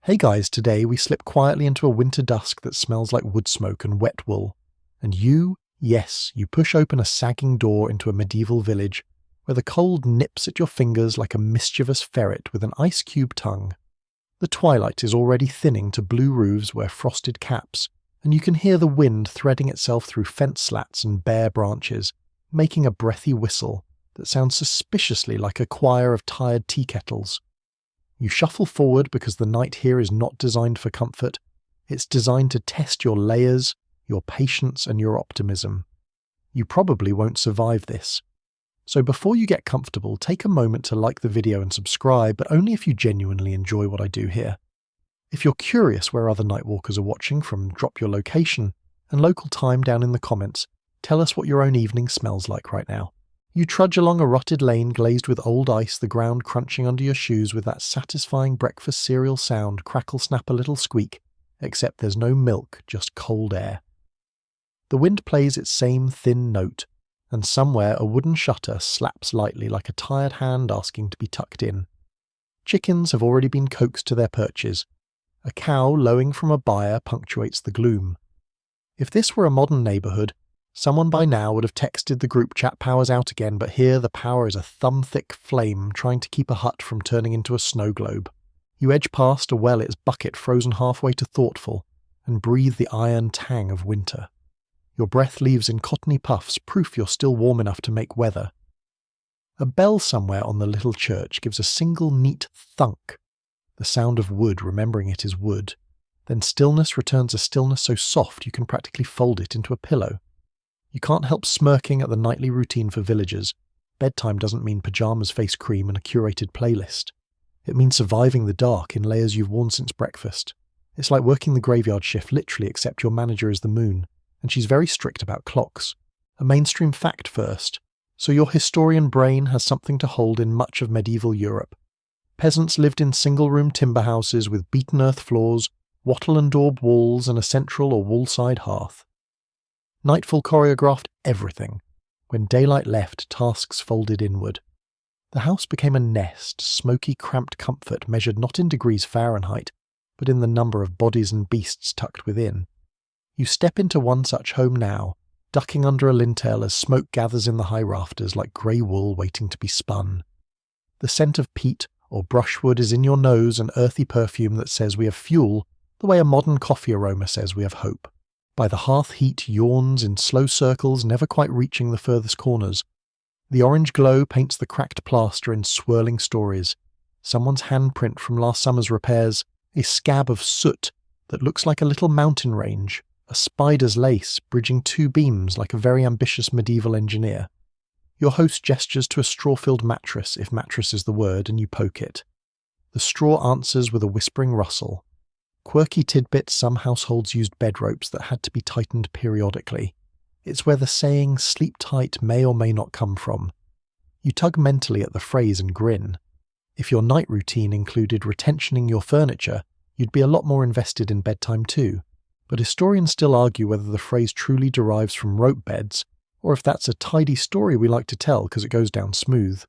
Hey guys, today we slip quietly into a winter dusk that smells like wood smoke and wet wool. And yes, you push open a sagging door into a medieval village where the cold nips at your fingers like a mischievous ferret with an ice cube tongue. The twilight is already thinning to blue roofs wear frosted caps, and you can hear the wind threading itself through fence slats and bare branches, making a breathy whistle that sounds suspiciously like a choir of tired tea kettles. You shuffle forward because the night here is not designed for comfort. It's designed to test your layers, your patience, and your optimism. You probably won't survive this. So before you get comfortable, take a moment to like the video and subscribe, but only if you genuinely enjoy what I do here. If you're curious where other Nightwalkers are watching from, drop your location and local time down in the comments. Tell us what your own evening smells like right now. You trudge along a rotted lane glazed with old ice, the ground crunching under your shoes with that satisfying breakfast cereal sound, crackle snap a little squeak, except there's no milk, just cold air. The wind plays its same thin note, and somewhere a wooden shutter slaps lightly like a tired hand asking to be tucked in. Chickens have already been coaxed to their perches. A cow lowing from a byre punctuates the gloom. If this were a modern neighbourhood, someone by now would have texted the group chat power's out again, but here the power is a thumb-thick flame trying to keep a hut from turning into a snow globe. You edge past a well-its bucket frozen halfway to thoughtful, and breathe the iron tang of winter. Your breath leaves in cottony puffs, proof you're still warm enough to make weather. A bell somewhere on the little church gives a single neat thunk, the sound of wood remembering it is wood. Then stillness returns, a stillness so soft you can practically fold it into a pillow. You can't help smirking at the nightly routine for villagers. Bedtime doesn't mean pyjamas, face cream, and a curated playlist. It means surviving the dark in layers you've worn since breakfast. It's like working the graveyard shift literally, except your manager is the moon, and she's very strict about clocks. A mainstream fact first, so your historian brain has something to hold in much of medieval Europe. Peasants lived in single-room timber houses with beaten earth floors, wattle and daub walls, and a central or wall-side hearth. Nightfall choreographed everything. When daylight left, tasks folded inward. The house became a nest, smoky, cramped comfort measured not in degrees Fahrenheit, but in the number of bodies and beasts tucked within. You step into one such home now, ducking under a lintel as smoke gathers in the high rafters like grey wool waiting to be spun. The scent of peat or brushwood is in your nose, an earthy perfume that says we have fuel, the way a modern coffee aroma says we have hope. By the hearth heat yawns in slow circles, never quite reaching the furthest corners. The orange glow paints the cracked plaster in swirling stories. Someone's handprint from last summer's repairs, a scab of soot that looks like a little mountain range, a spider's lace bridging two beams like a very ambitious medieval engineer. Your host gestures to a straw-filled mattress, if mattress is the word, and you poke it. The straw answers with a whispering rustle. Quirky tidbits, some households used bed ropes that had to be tightened periodically. It's where the saying, sleep tight, may or may not come from. You tug mentally at the phrase and grin. If your night routine included retentioning your furniture, you'd be a lot more invested in bedtime too. But historians still argue whether the phrase truly derives from rope beds, or if that's a tidy story we like to tell because it goes down smooth.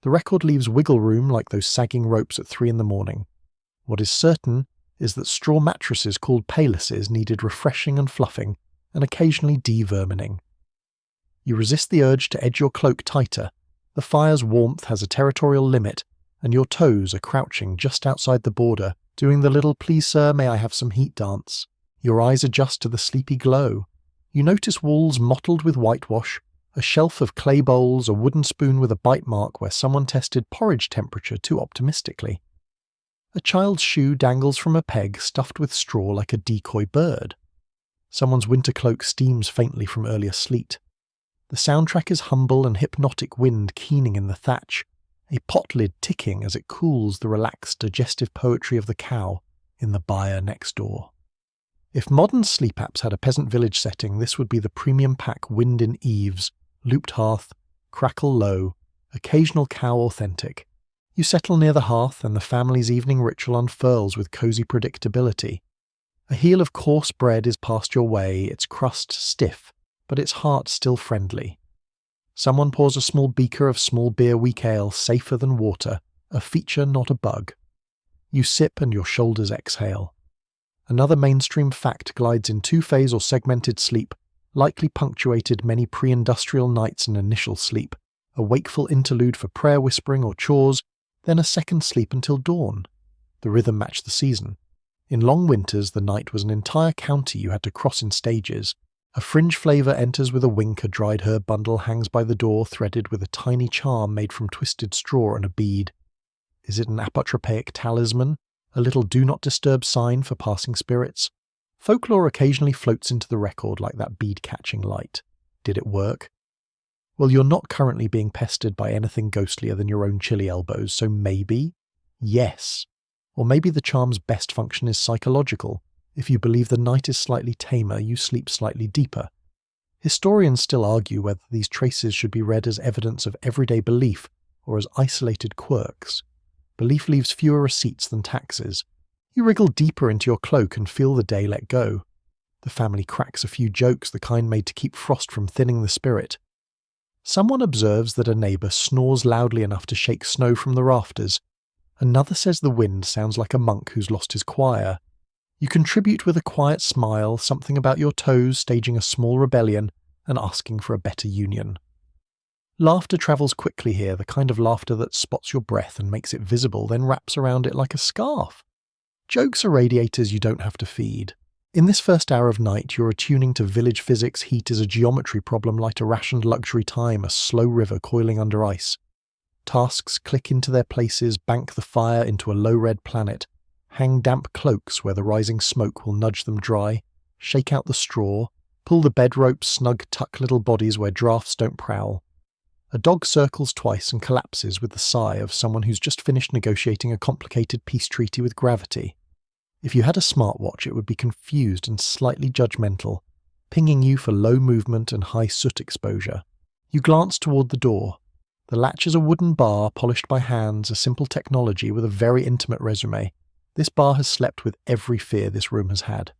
The record leaves wiggle room like those sagging ropes at 3 a.m. What is certain is that straw mattresses called palaces needed refreshing and fluffing, and occasionally devermining. You resist the urge to edge your cloak tighter. The fire's warmth has a territorial limit, and your toes are crouching just outside the border, doing the little "please sir, may I have some heat" dance. Your eyes adjust to the sleepy glow. You notice walls mottled with whitewash, a shelf of clay bowls, a wooden spoon with a bite mark where someone tested porridge temperature too optimistically. A child's shoe dangles from a peg stuffed with straw like a decoy bird. Someone's winter cloak steams faintly from earlier sleet. The soundtrack is humble and hypnotic, wind keening in the thatch, a pot lid ticking as it cools the relaxed, digestive poetry of the cow in the byre next door. If modern sleep apps had a peasant village setting, this would be the premium pack wind in eaves, looped hearth, crackle low, occasional cow authentic. You settle near the hearth and the family's evening ritual unfurls with cozy predictability. A heel of coarse bread is passed your way, its crust stiff, but its heart still friendly. Someone pours a small beaker of small beer weak ale, safer than water, a feature not a bug. You sip and your shoulders exhale. Another mainstream fact glides in two-phase or segmented sleep, likely punctuated many pre-industrial nights and initial sleep, a wakeful interlude for prayer whispering or chores, then a second sleep until dawn. The rhythm matched the season. In long winters, the night was an entire county you had to cross in stages. A fringe flavour enters with a wink, a dried herb bundle hangs by the door threaded with a tiny charm made from twisted straw and a bead. Is it an apotropaic talisman? A little do not disturb sign for passing spirits? Folklore occasionally floats into the record like that bead-catching light. Did it work? Well, you're not currently being pestered by anything ghostlier than your own chilly elbows, so maybe? Yes. Or maybe the charm's best function is psychological. If you believe the night is slightly tamer, you sleep slightly deeper. Historians still argue whether these traces should be read as evidence of everyday belief or as isolated quirks. Belief leaves fewer receipts than taxes. You wriggle deeper into your cloak and feel the day let go. The family cracks a few jokes, the kind made to keep frost from thinning the spirit. Someone observes that a neighbour snores loudly enough to shake snow from the rafters. Another says the wind sounds like a monk who's lost his choir. You contribute with a quiet smile, something about your toes staging a small rebellion and asking for a better union. Laughter travels quickly here, the kind of laughter that spots your breath and makes it visible, then wraps around it like a scarf. Jokes are radiators you don't have to feed. In this first hour of night, you're attuning to village physics. Heat is a geometry problem like a rationed luxury time, a slow river coiling under ice. Tasks click into their places, bank the fire into a low-red planet, hang damp cloaks where the rising smoke will nudge them dry, shake out the straw, pull the bed ropes, snug tuck little bodies where drafts don't prowl. A dog circles twice and collapses with the sigh of someone who's just finished negotiating a complicated peace treaty with gravity. If you had a smartwatch, it would be confused and slightly judgmental, pinging you for low movement and high soot exposure. You glance toward the door. The latch is a wooden bar polished by hands, a simple technology with a very intimate resume. This bar has slept with every fear this room has had.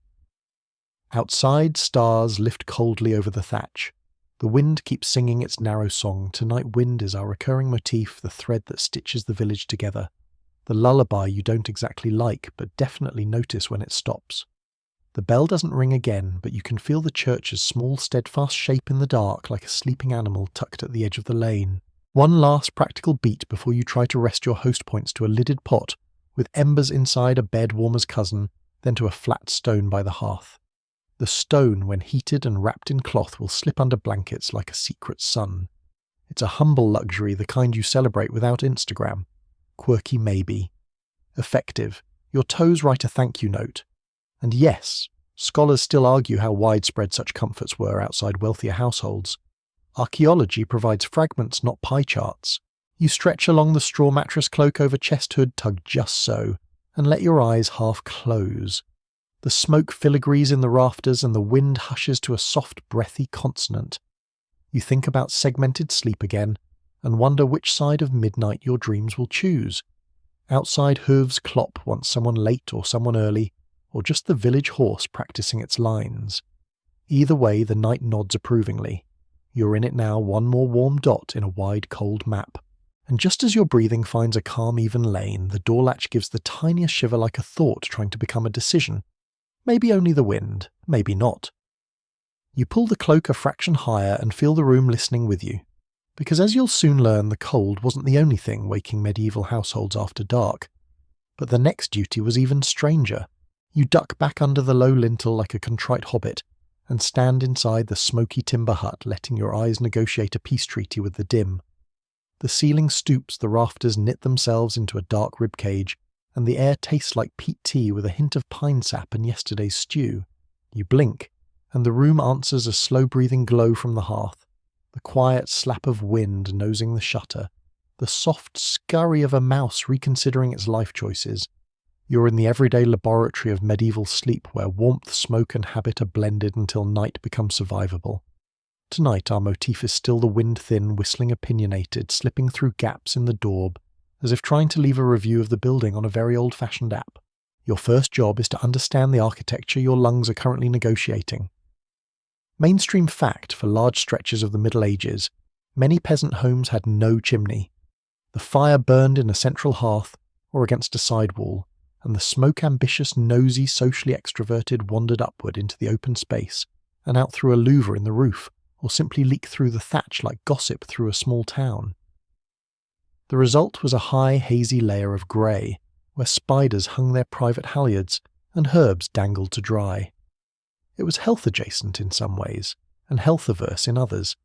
Outside, stars lift coldly over the thatch. The wind keeps singing its narrow song. Tonight wind is our recurring motif, the thread that stitches the village together. The lullaby you don't exactly like, but definitely notice when it stops. The bell doesn't ring again, but you can feel the church's small, steadfast shape in the dark like a sleeping animal tucked at the edge of the lane. One last practical beat before you try to rest your host points to a lidded pot, with embers inside a bed warmer's cousin, then to a flat stone by the hearth. The stone, when heated and wrapped in cloth, will slip under blankets like a secret sun. It's a humble luxury, the kind you celebrate without Instagram. Quirky maybe. Effective. Your toes write a thank you note. And yes, scholars still argue how widespread such comforts were outside wealthier households. Archaeology provides fragments, not pie charts. You stretch along the straw mattress cloak over chest hood, tug just so, and let your eyes half close. The smoke filigrees in the rafters and the wind hushes to a soft, breathy consonant. You think about segmented sleep again, and wonder which side of midnight your dreams will choose. Outside hooves clop once someone late or someone early, or just the village horse practicing its lines. Either way, the night nods approvingly. You're in it now, one more warm dot in a wide, cold map. And just as your breathing finds a calm, even lane, the door latch gives the tiniest shiver like a thought trying to become a decision. Maybe only the wind, maybe not. You pull the cloak a fraction higher and feel the room listening with you. Because as you'll soon learn, the cold wasn't the only thing waking medieval households after dark. But the next duty was even stranger. You duck back under the low lintel like a contrite hobbit, and stand inside the smoky timber hut, letting your eyes negotiate a peace treaty with the dim. The ceiling stoops, the rafters knit themselves into a dark ribcage, and the air tastes like peat tea with a hint of pine sap and yesterday's stew. You blink, and the room answers a slow-breathing glow from the hearth. The quiet slap of wind nosing the shutter, the soft scurry of a mouse reconsidering its life choices. You're in the everyday laboratory of medieval sleep where warmth, smoke and habit are blended until night becomes survivable. Tonight our motif is still the wind-thin, whistling opinionated, slipping through gaps in the daub, as if trying to leave a review of the building on a very old-fashioned app. Your first job is to understand the architecture your lungs are currently negotiating. Mainstream fact for large stretches of the Middle Ages, many peasant homes had no chimney. The fire burned in a central hearth or against a side wall, and the smoke-ambitious, nosy, socially extroverted wandered upward into the open space and out through a louver in the roof, or simply leaked through the thatch like gossip through a small town. The result was a high, hazy layer of grey, where spiders hung their private halyards and herbs dangled to dry. It was health-adjacent in some ways, and health-averse in others.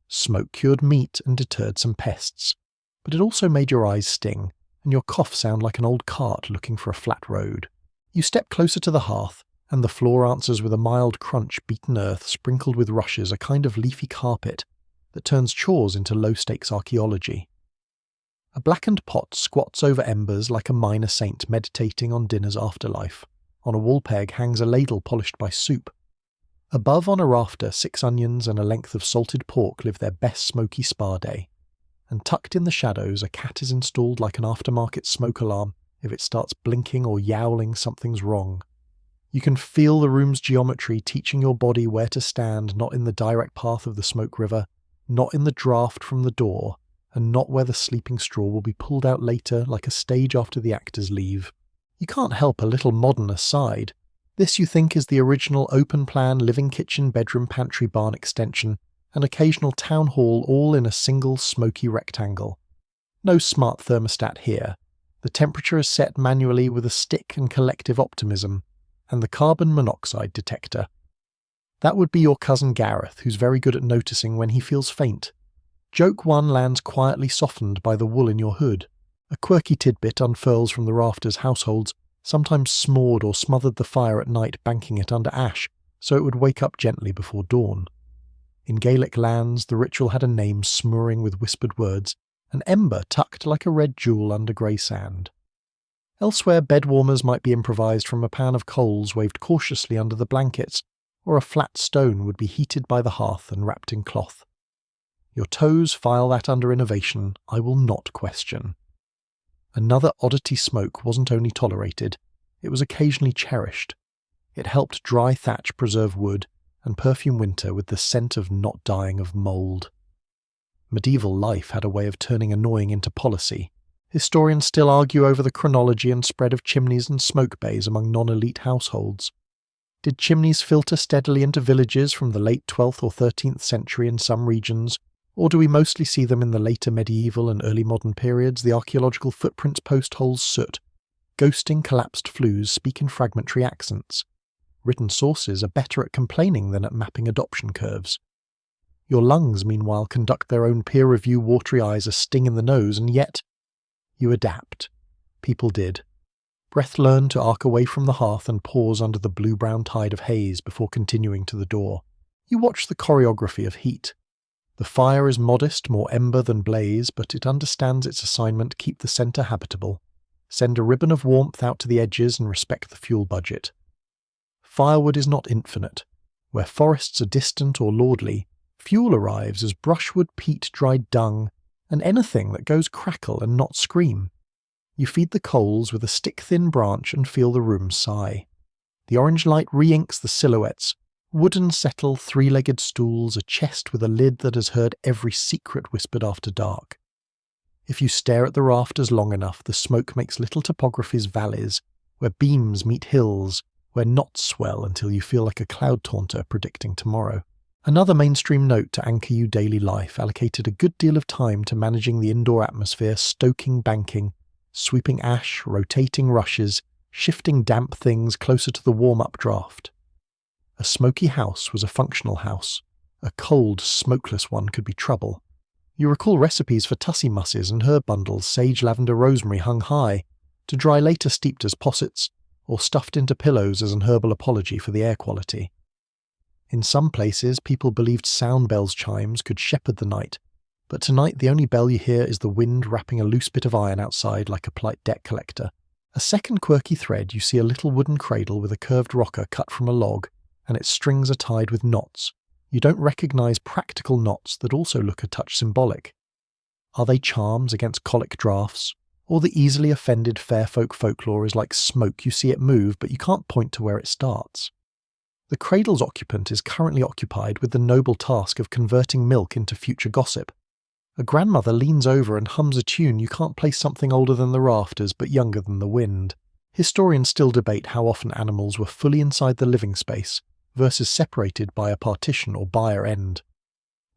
Smoke cured meat and deterred some pests, but it also made your eyes sting, and your cough sound like an old cart looking for a flat road. You step closer to the hearth, and the floor answers with a mild crunch beaten earth sprinkled with rushes, a kind of leafy carpet that turns chores into low-stakes archaeology. A blackened pot squats over embers like a minor saint meditating on dinner's afterlife. On a wall peg hangs a ladle polished by soup. Above on a rafter 6 onions and a length of salted pork live their best smoky spa day. And tucked in the shadows a cat is installed like an aftermarket smoke alarm. If it starts blinking or yowling, something's wrong. You can feel the room's geometry teaching your body where to stand, not in the direct path of the smoke river, not in the draught from the door, and not where the sleeping straw will be pulled out later like a stage after the actors leave. You can't help a little modern aside. This you think is the original open-plan living kitchen bedroom pantry barn extension, an occasional town hall all in a single smoky rectangle. No smart thermostat here. The temperature is set manually with a stick and collective optimism, and the carbon monoxide detector. That would be your cousin Gareth, who's very good at noticing when he feels faint. Joke 1 lands quietly softened by the wool in your hood. A quirky tidbit unfurls from the rafters households sometimes smored or smothered the fire at night, banking it under ash, so it would wake up gently before dawn. In Gaelic lands, the ritual had a name smearing with whispered words, an ember tucked like a red jewel under grey sand. Elsewhere, bed warmers might be improvised from a pan of coals waved cautiously under the blankets, or a flat stone would be heated by the hearth and wrapped in cloth. Your toes file that under innovation, I will not question. Another oddity smoke wasn't only tolerated, it was occasionally cherished. It helped dry thatch preserve wood and perfume winter with the scent of not dying of mould. Medieval life had a way of turning annoying into policy. Historians still argue over the chronology and spread of chimneys and smoke bays among non-elite households. Did chimneys filter steadily into villages from the late 12th or 13th century in some regions, or do we mostly see them in the later medieval and early modern periods? The archaeological footprints post holes soot. Ghosting collapsed flues speak in fragmentary accents. Written sources are better at complaining than at mapping adoption curves. Your lungs, meanwhile, conduct their own peer review, watery eyes, a sting in the nose, and yet you adapt. People did. Breath learned to arc away from the hearth and pause under the blue-brown tide of haze before continuing to the door. You watch the choreography of heat. The fire is modest, more ember than blaze, but it understands its assignment: keep the centre habitable. Send a ribbon of warmth out to the edges and respect the fuel budget. Firewood is not infinite. Where forests are distant or lordly, fuel arrives as brushwood, peat, dried dung, and anything that goes crackle and not scream. You feed the coals with a stick-thin branch and feel the room sigh. The orange light re-inks the silhouettes, wooden settle, 3-legged stools, a chest with a lid that has heard every secret whispered after dark. If you stare at the rafters long enough, the smoke makes little topographies valleys, where beams meet hills, where knots swell until you feel like a cloud taunter predicting tomorrow. Another mainstream note to anchor you daily life allocated a good deal of time to managing the indoor atmosphere, stoking banking, sweeping ash, rotating rushes, shifting damp things closer to the warm-up draft. A smoky house was a functional house. A cold, smokeless one could be trouble. You recall recipes for tussie musses and herb bundles, sage, lavender, rosemary hung high, to dry later steeped as possets, or stuffed into pillows as an herbal apology for the air quality. In some places, people believed sound bells chimes could shepherd the night, but tonight the only bell you hear is the wind wrapping a loose bit of iron outside like a polite debt collector. A second quirky thread, you see a little wooden cradle with a curved rocker cut from a log, and its strings are tied with knots. You don't recognise practical knots that also look a touch symbolic. Are they charms against colic draughts? Or the easily offended fair folk folklore is like smoke, you see it move, but you can't point to where it starts. The cradle's occupant is currently occupied with the noble task of converting milk into future gossip. A grandmother leans over and hums a tune. You can't place something older than the rafters, but younger than the wind. Historians still debate how often animals were fully inside the living space versus separated by a partition or byre end.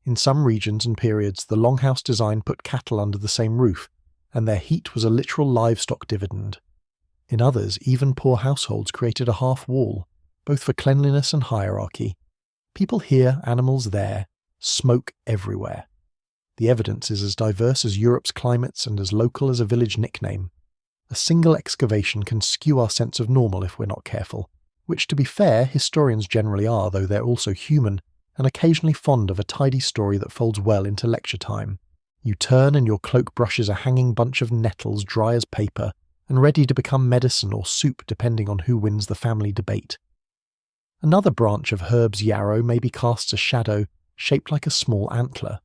In some regions and periods, the longhouse design put cattle under the same roof, and their heat was a literal livestock dividend. In others, even poor households created a half wall, both for cleanliness and hierarchy. People here, animals there, smoke everywhere. The evidence is as diverse as Europe's climates and as local as a village nickname. A single excavation can skew our sense of normal if we're not careful, which, to be fair, historians generally are, though they're also human, and occasionally fond of a tidy story that folds well into lecture time. You turn and your cloak brushes a hanging bunch of nettles dry as paper, and ready to become medicine or soup depending on who wins the family debate. Another branch of Herb's yarrow maybe casts a shadow shaped like a small antler.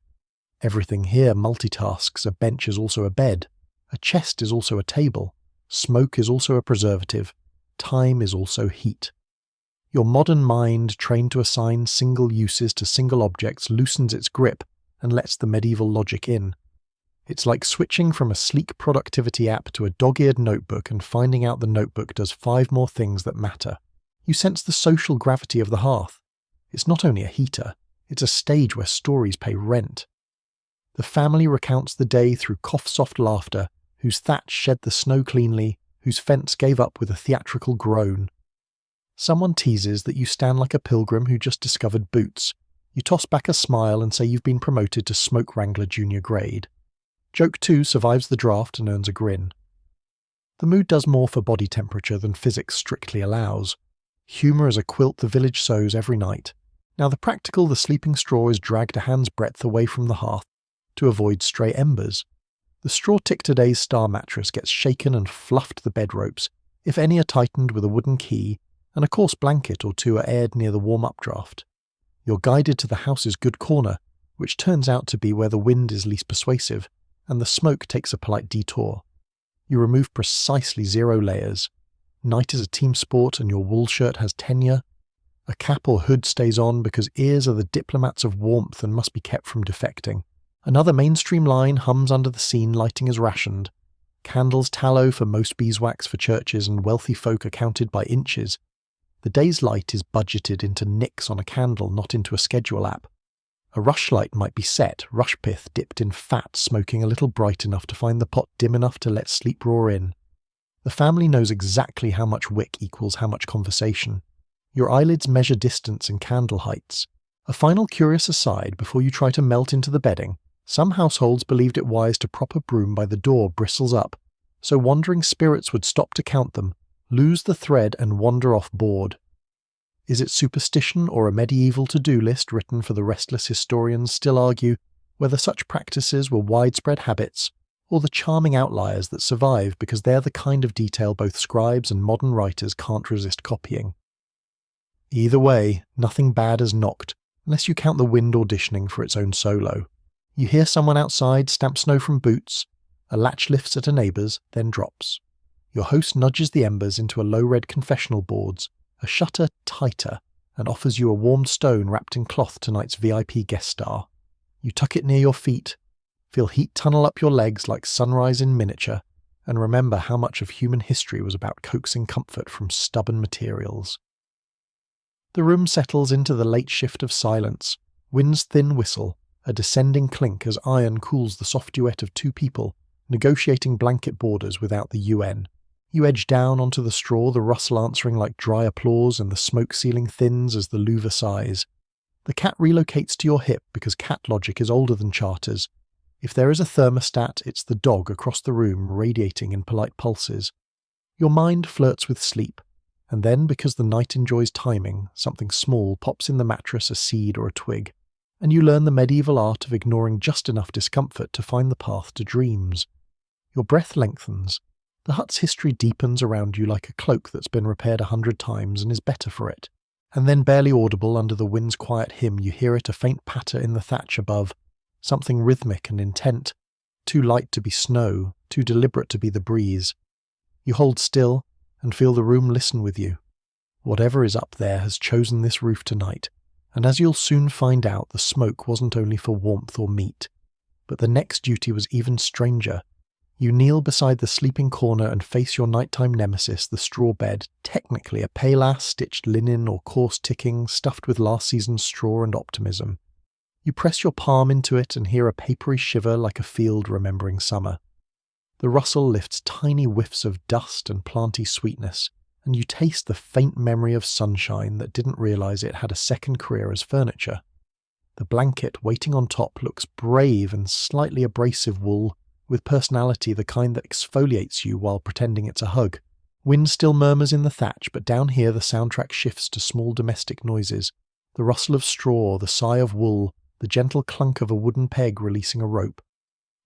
Everything here multitasks. A bench is also a bed. A chest is also a table. Smoke is also a preservative. Time is also heat. Your modern mind, trained to assign single uses to single objects, loosens its grip and lets the medieval logic in. It's like switching from a sleek productivity app to a dog-eared notebook and finding out the notebook does 5 more things that matter. You sense the social gravity of the hearth. It's not only a heater, it's a stage where stories pay rent. The family recounts the day through cough-soft laughter, whose thatch shed the snow cleanly, whose fence gave up with a theatrical groan. Someone teases that you stand like a pilgrim who just discovered boots. You toss back a smile and say you've been promoted to Smoke Wrangler Junior grade. Joke 2 survives the draft and earns a grin. The mood does more for body temperature than physics strictly allows. Humour is a quilt the village sews every night. Now the practical, the sleeping straw is dragged a hand's breadth away from the hearth to avoid stray embers. The straw Tick-Today's star mattress gets shaken and fluffed the bed ropes, if any are tightened with a wooden key, and a coarse blanket or two are aired near the warm-up draft. You're guided to the house's good corner, which turns out to be where the wind is least persuasive, and the smoke takes a polite detour. You remove precisely 0 layers. Night is a team sport and your wool shirt has tenure. A cap or hood stays on because ears are the diplomats of warmth and must be kept from defecting. Another mainstream line hums under the scene, lighting is rationed. Candles tallow for most beeswax for churches, and wealthy folk are counted by inches. The day's light is budgeted into nicks on a candle, not into a schedule app. A rushlight might be set, rush pith dipped in fat, smoking a little bright enough to find the pot dim enough to let sleep roar in. The family knows exactly how much wick equals how much conversation. Your eyelids measure distance and candle heights. A final curious aside before you try to melt into the bedding. Some households believed it wise to prop a broom by the door bristles up, so wandering spirits would stop to count them, lose the thread and wander off bored. Is it superstition or a medieval to-do list written for the restless historians still argue whether such practices were widespread habits or the charming outliers that survive because they're the kind of detail both scribes and modern writers can't resist copying. Either way, nothing bad has knocked, unless you count the wind auditioning for its own solo. You hear someone outside stamp snow from boots, a latch lifts at a neighbour's, then drops. Your host nudges the embers into a low-red confessional boards, a shutter tighter, and offers you a warm stone wrapped in cloth tonight's VIP guest star. You tuck it near your feet, feel heat tunnel up your legs like sunrise in miniature, and remember how much of human history was about coaxing comfort from stubborn materials. The room settles into the late shift of silence, wind's thin whistle, a descending clink as iron cools the soft duet of 2 people negotiating blanket borders without the UN. You edge down onto the straw, the rustle answering like dry applause, and the smoke ceiling thins as the louver sighs. The cat relocates to your hip because cat logic is older than charters. If there is a thermostat, it's the dog across the room radiating in polite pulses. Your mind flirts with sleep, and then because the night enjoys timing, something small pops in the mattress, a seed or a twig, and you learn the medieval art of ignoring just enough discomfort to find the path to dreams. Your breath lengthens. The hut's history deepens around you like a cloak that's been repaired 100 times and is better for it. And then barely audible under the wind's quiet hymn you hear it, a faint patter in the thatch above, something rhythmic and intent, too light to be snow, too deliberate to be the breeze. You hold still and feel the room listen with you. Whatever is up there has chosen this roof tonight, and as you'll soon find out, the smoke wasn't only for warmth or meat, but the next duty was even stranger. You kneel beside the sleeping corner and face your nighttime nemesis, the straw bed, technically a pale-ass stitched linen or coarse ticking stuffed with last season's straw and optimism. You press your palm into it and hear a papery shiver like a field remembering summer. The rustle lifts tiny whiffs of dust and planty sweetness, and you taste the faint memory of sunshine that didn't realize it had a second career as furniture. The blanket waiting on top looks brave and slightly abrasive wool, with personality the kind that exfoliates you while pretending it's a hug. Wind still murmurs in the thatch, but down here the soundtrack shifts to small domestic noises, the rustle of straw, the sigh of wool, the gentle clunk of a wooden peg releasing a rope.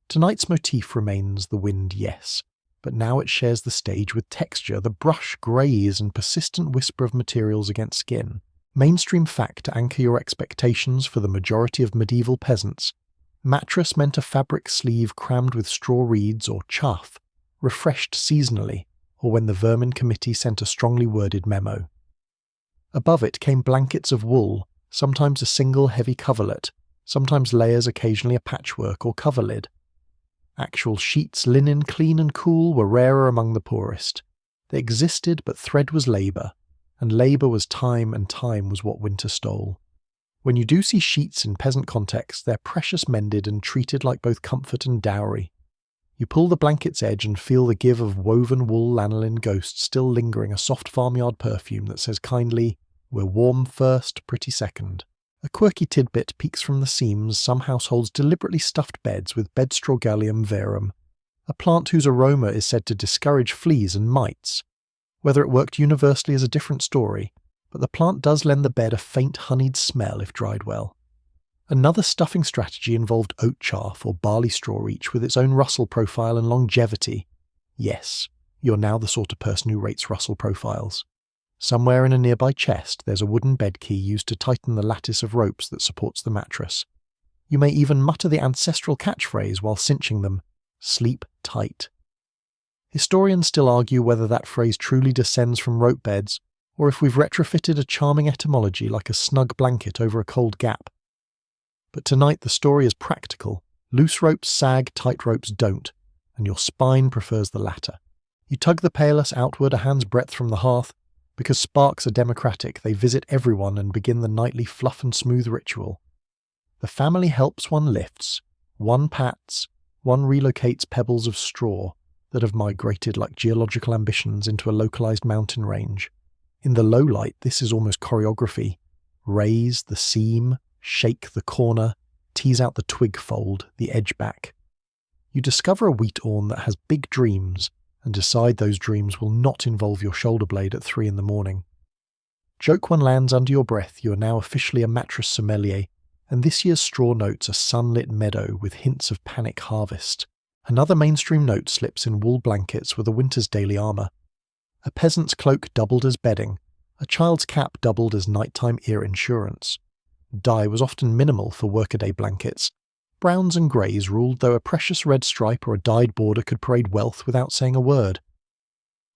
Tonight's motif remains the wind, yes, but now it shares the stage with texture, the brush graze and persistent whisper of materials against skin. Mainstream fact to anchor your expectations for the majority of medieval peasants. Mattress meant a fabric sleeve crammed with straw reeds or chaff, refreshed seasonally, or when the Vermin Committee sent a strongly worded memo. Above it came blankets of wool, sometimes a single heavy coverlet, sometimes layers, occasionally a patchwork or coverlid. Actual sheets, linen clean and cool, were rarer among the poorest. They existed, but thread was labour, and labour was time, and time was what winter stole. When you do see sheets in peasant context, they're precious mended and treated like both comfort and dowry. You pull the blanket's edge and feel the give of woven wool lanolin ghosts still lingering, a soft farmyard perfume that says kindly, "We're warm first, pretty second." A quirky tidbit peeks from the seams. Some households deliberately stuffed beds with Bedstrogalium verum, a plant whose aroma is said to discourage fleas and mites. Whether it worked universally is a different story, but the plant does lend the bed a faint honeyed smell if dried well. Another stuffing strategy involved oat chaff or barley straw, each with its own rustle profile and longevity. Yes, you're now the sort of person who rates rustle profiles. Somewhere in a nearby chest there's a wooden bed key used to tighten the lattice of ropes that supports the mattress. You may even mutter the ancestral catchphrase while cinching them, "Sleep tight." Historians still argue whether that phrase truly descends from rope beds, or if we've retrofitted a charming etymology like a snug blanket over a cold gap. But tonight the story is practical. Loose ropes sag, tight ropes don't, and your spine prefers the latter. You tug the pailus outward a hand's breadth from the hearth. Because sparks are democratic, they visit everyone and begin the nightly fluff and smooth ritual. The family helps, one lifts, one pats, one relocates pebbles of straw that have migrated like geological ambitions into a localized mountain range. In the low light, this is almost choreography. Raise the seam, shake the corner, tease out the twig fold, the edge back. You discover a wheat awn that has big dreams, and decide those dreams will not involve your shoulder blade at 3 a.m. Joke one lands under your breath, you are now officially a mattress sommelier, and this year's straw notes a sunlit meadow with hints of panic harvest. Another mainstream note slips in wool blankets with a winter's daily armour. A peasant's cloak doubled as bedding, a child's cap doubled as nighttime ear insurance. Dye was often minimal for workaday blankets. Browns and greys ruled, though a precious red stripe or a dyed border could parade wealth without saying a word.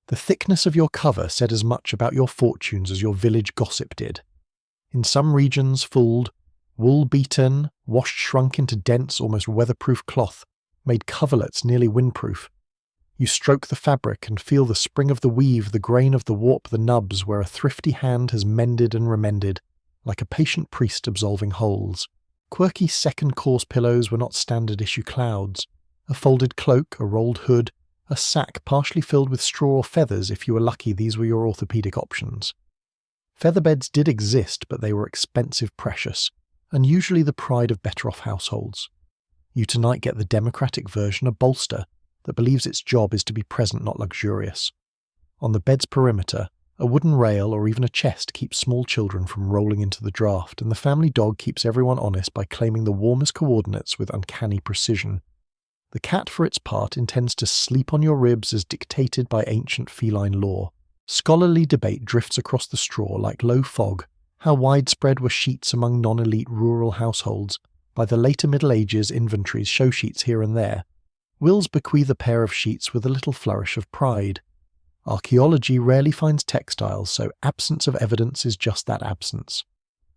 The thickness of your cover said as much about your fortunes as your village gossip did. In some regions, fooled, wool beaten, washed shrunk into dense, almost weatherproof cloth, made coverlets nearly windproof. You stroke the fabric and feel the spring of the weave, the grain of the warp, the nubs, where a thrifty hand has mended and remended, like a patient priest absolving holes. Quirky second-course pillows were not standard-issue clouds. A folded cloak, a rolled hood, a sack partially filled with straw or feathers. If you were lucky, these were your orthopedic options. Featherbeds did exist, but they were expensive, precious, and usually the pride of better-off households. You tonight get the democratic version, a bolster, that believes its job is to be present, not luxurious. On the bed's perimeter, a wooden rail or even a chest keeps small children from rolling into the draft, and the family dog keeps everyone honest by claiming the warmest coordinates with uncanny precision. The cat, for its part, intends to sleep on your ribs as dictated by ancient feline law. Scholarly debate drifts across the straw like low fog. How widespread were sheets among non-elite rural households? By the later Middle Ages, inventories show sheets here and there. Wills bequeath a pair of sheets with a little flourish of pride. Archaeology rarely finds textiles, so absence of evidence is just that absence.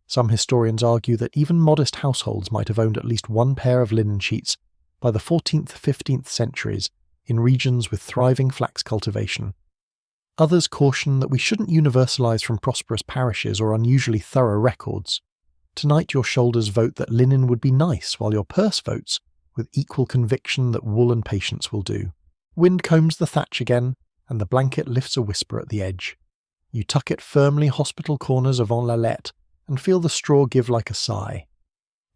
Some historians argue that even modest households might have owned at least one pair of linen sheets by the 14th-15th centuries, in regions with thriving flax cultivation. Others caution that we shouldn't universalise from prosperous parishes or unusually thorough records. Tonight your shoulders vote that linen would be nice, while your purse votes, with equal conviction, that wool and patience will do. Wind combs the thatch again, and the blanket lifts a whisper at the edge. You tuck it firmly hospital corners avant la lettre, and feel the straw give like a sigh.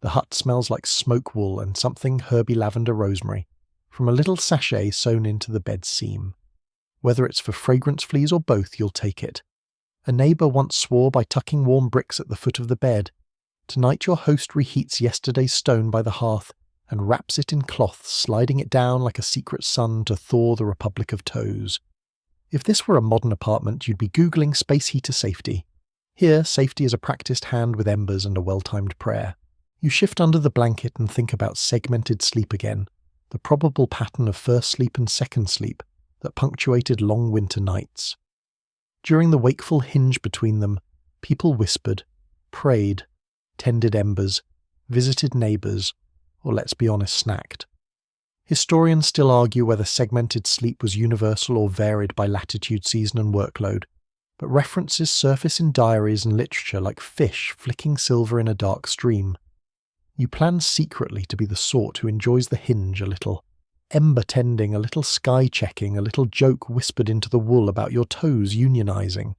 The hut smells like smoke wool and something herby lavender rosemary, from a little sachet sewn into the bed seam. Whether it's for fragrance fleas or both, you'll take it. A neighbour once swore by tucking warm bricks at the foot of the bed. Tonight your host reheats yesterday's stone by the hearth and wraps it in cloth, sliding it down like a secret sun to thaw the Republic of Toes. If this were a modern apartment, you'd be Googling space heater safety. Here, safety is a practiced hand with embers and a well-timed prayer. You shift under the blanket and think about segmented sleep again, the probable pattern of first sleep and second sleep that punctuated long winter nights. During the wakeful hinge between them, people whispered, prayed, tended embers, visited neighbours, or let's be honest, snacked. Historians still argue whether segmented sleep was universal or varied by latitude, season and workload, but references surface in diaries and literature like fish flicking silver in a dark stream. You plan secretly to be the sort who enjoys the hinge a little, ember tending, a little sky checking, a little joke whispered into the wool about your toes unionising.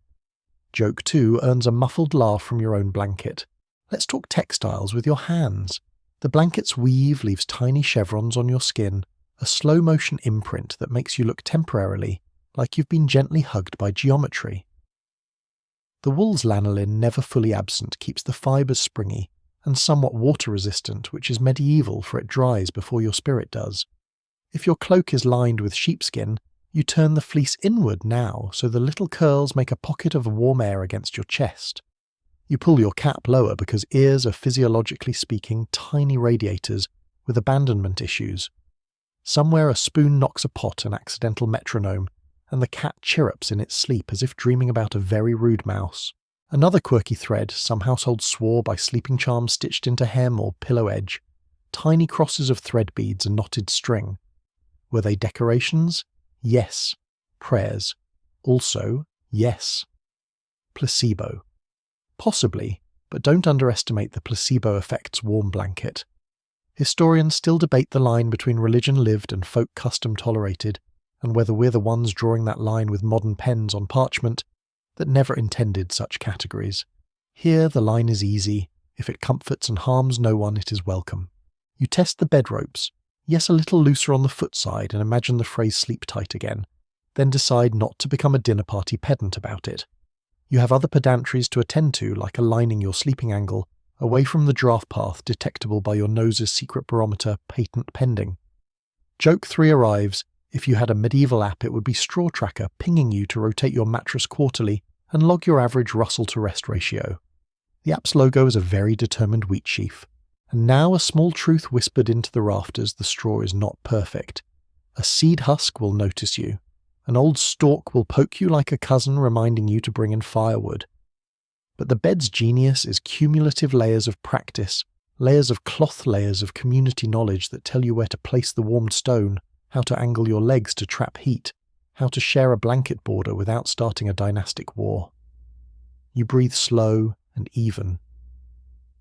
Joke 2 earns a muffled laugh from your own blanket. Let's talk textiles with your hands. The blanket's weave leaves tiny chevrons on your skin, a slow-motion imprint that makes you look temporarily like you've been gently hugged by geometry. The wool's lanolin, never fully absent, keeps the fibres springy and somewhat water-resistant, which is medieval, for it dries before your spirit does. If your cloak is lined with sheepskin, you turn the fleece inward now so the little curls make a pocket of warm air against your chest. You pull your cap lower because ears are, physiologically speaking, tiny radiators with abandonment issues. Somewhere a spoon knocks a pot, an accidental metronome, and the cat chirrups in its sleep as if dreaming about a very rude mouse. Another quirky thread, some households swore by sleeping charms stitched into hem or pillow edge, tiny crosses of thread beads and knotted string. Were they decorations? Yes. Prayers? Also, yes. Placebo? Possibly, but don't underestimate the placebo effect's warm blanket. Historians still debate the line between religion lived and folk custom tolerated, and whether we're the ones drawing that line with modern pens on parchment that never intended such categories. Here the line is easy. If it comforts and harms no one, it is welcome. You test the bed ropes. Yes, a little looser on the foot side, and imagine the phrase sleep tight again. Then decide not to become a dinner party pedant about it. You have other pedantries to attend to, like aligning your sleeping angle away from the draft path detectable by your nose's secret barometer, patent pending. Joke 3 arrives. If you had a medieval app, it would be Straw Tracker pinging you to rotate your mattress quarterly and log your average rustle to rest ratio. The app's logo is a very determined wheat sheaf. And now a small truth whispered into the rafters: the straw is not perfect. A seed husk will notice you. An old stalk will poke you like a cousin, reminding you to bring in firewood. But the bed's genius is cumulative layers of practice, layers of cloth, layers of community knowledge that tell you where to place the warmed stone, how to angle your legs to trap heat, how to share a blanket border without starting a dynastic war. You breathe slow and even.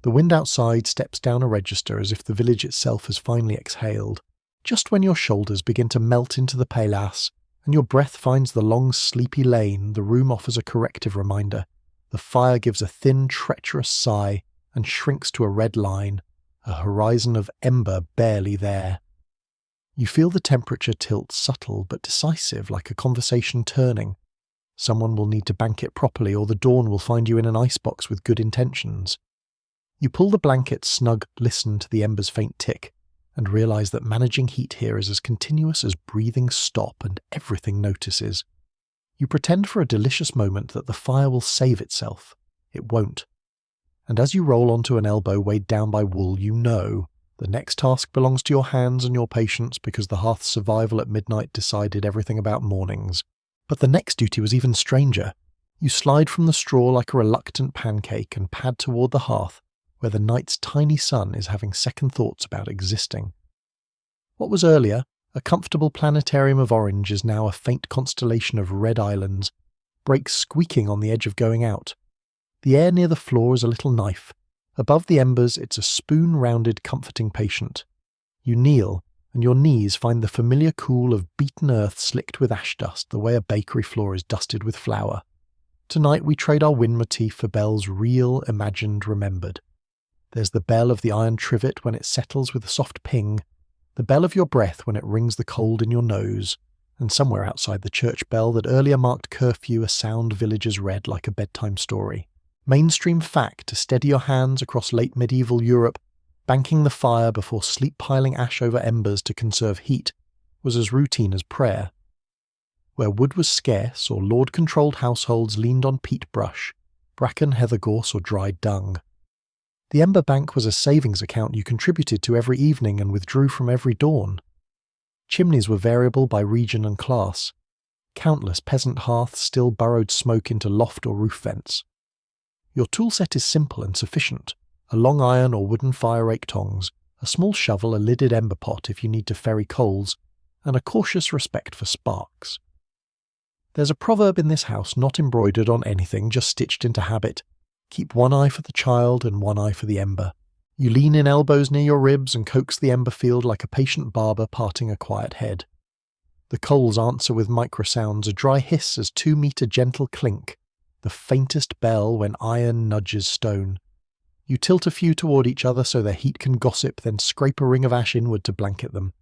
The wind outside steps down a register as if the village itself has finally exhaled. Just when your shoulders begin to melt into the paillasse and your breath finds the long sleepy lane, the room offers a corrective reminder. The fire gives a thin, treacherous sigh and shrinks to a red line, a horizon of ember barely there. You feel the temperature tilt, subtle but decisive, like a conversation turning. Someone will need to bank it properly, or the dawn will find you in an icebox with good intentions. You pull the blanket snug, listen to the embers' faint tick, and realise that managing heat here is as continuous as breathing stop, and everything notices. You pretend for a delicious moment that the fire will save itself. It won't. And as you roll onto an elbow weighed down by wool, you know the next task belongs to your hands and your patience, because the hearth's survival at midnight decided everything about mornings. But the next duty was even stranger. You slide from the straw like a reluctant pancake and pad toward the hearth, where the night's tiny sun is having second thoughts about existing. What was earlier, A comfortable planetarium of orange is now a faint constellation of red islands, brakes squeaking on the edge of going out. The air near the floor is a little knife. Above the embers, it's a spoon-rounded, comforting patient. You kneel, and your knees find the familiar cool of beaten earth slicked with ash dust the way a bakery floor is dusted with flour. Tonight we trade our wind motif for bells real, imagined, remembered. There's the bell of the iron trivet when it settles with a soft ping, the bell of your breath when it rings the cold in your nose, and somewhere outside the church bell that earlier marked curfew a sound villagers read like a bedtime story. Mainstream fact to steady your hands across late medieval Europe, banking the fire before sleep-piling ash over embers to conserve heat, was as routine as prayer. Where wood was scarce or lord-controlled households leaned on peat brush, bracken, heather gorse or dried dung. The ember bank was a savings account you contributed to every evening and withdrew from every dawn. Chimneys were variable by region and class. Countless peasant hearths still burrowed smoke into loft or roof vents. Your toolset is simple and sufficient. A long iron or wooden fire rake tongs, a small shovel, a lidded ember pot if you need to ferry coals, and a cautious respect for sparks. There's a proverb in this house not embroidered on anything, just stitched into habit. Keep one eye for the child and one eye for the ember. You lean in elbows near your ribs and coax the ember field like a patient barber parting a quiet head. The coals answer with microsounds, a dry hiss as two meet a gentle clink, the faintest bell when iron nudges stone. You tilt a few toward each other so their heat can gossip, then scrape a ring of ash inward to blanket them.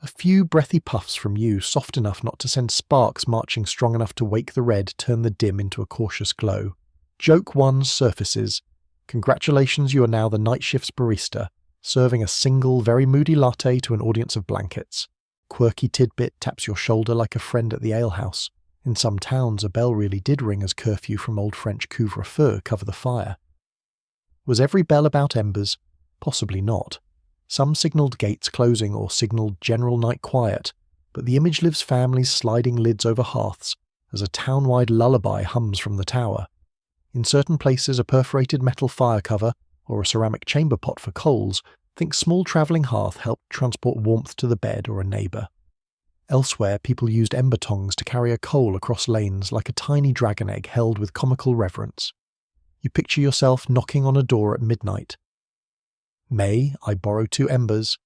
A few breathy puffs from you, soft enough not to send sparks marching strong enough to wake the red, turn the dim into a cautious glow. Joke one surfaces. Congratulations, you are now the night shift's barista, serving a single, very moody latte to an audience of blankets. Quirky tidbit taps your shoulder like a friend at the alehouse. In some towns, a bell really did ring as curfew from old French couvre-feu, cover the fire. Was every bell about embers? Possibly not. Some signalled gates closing or signalled general night quiet, but the image lives families sliding lids over hearths as a town-wide lullaby hums from the tower. In certain places, a perforated metal fire cover or a ceramic chamber pot for coals, think small travelling hearth helped transport warmth to the bed or a neighbour. Elsewhere, people used ember tongs to carry a coal across lanes like a tiny dragon egg held with comical reverence. You picture yourself knocking on a door at midnight. May I borrow 2 embers?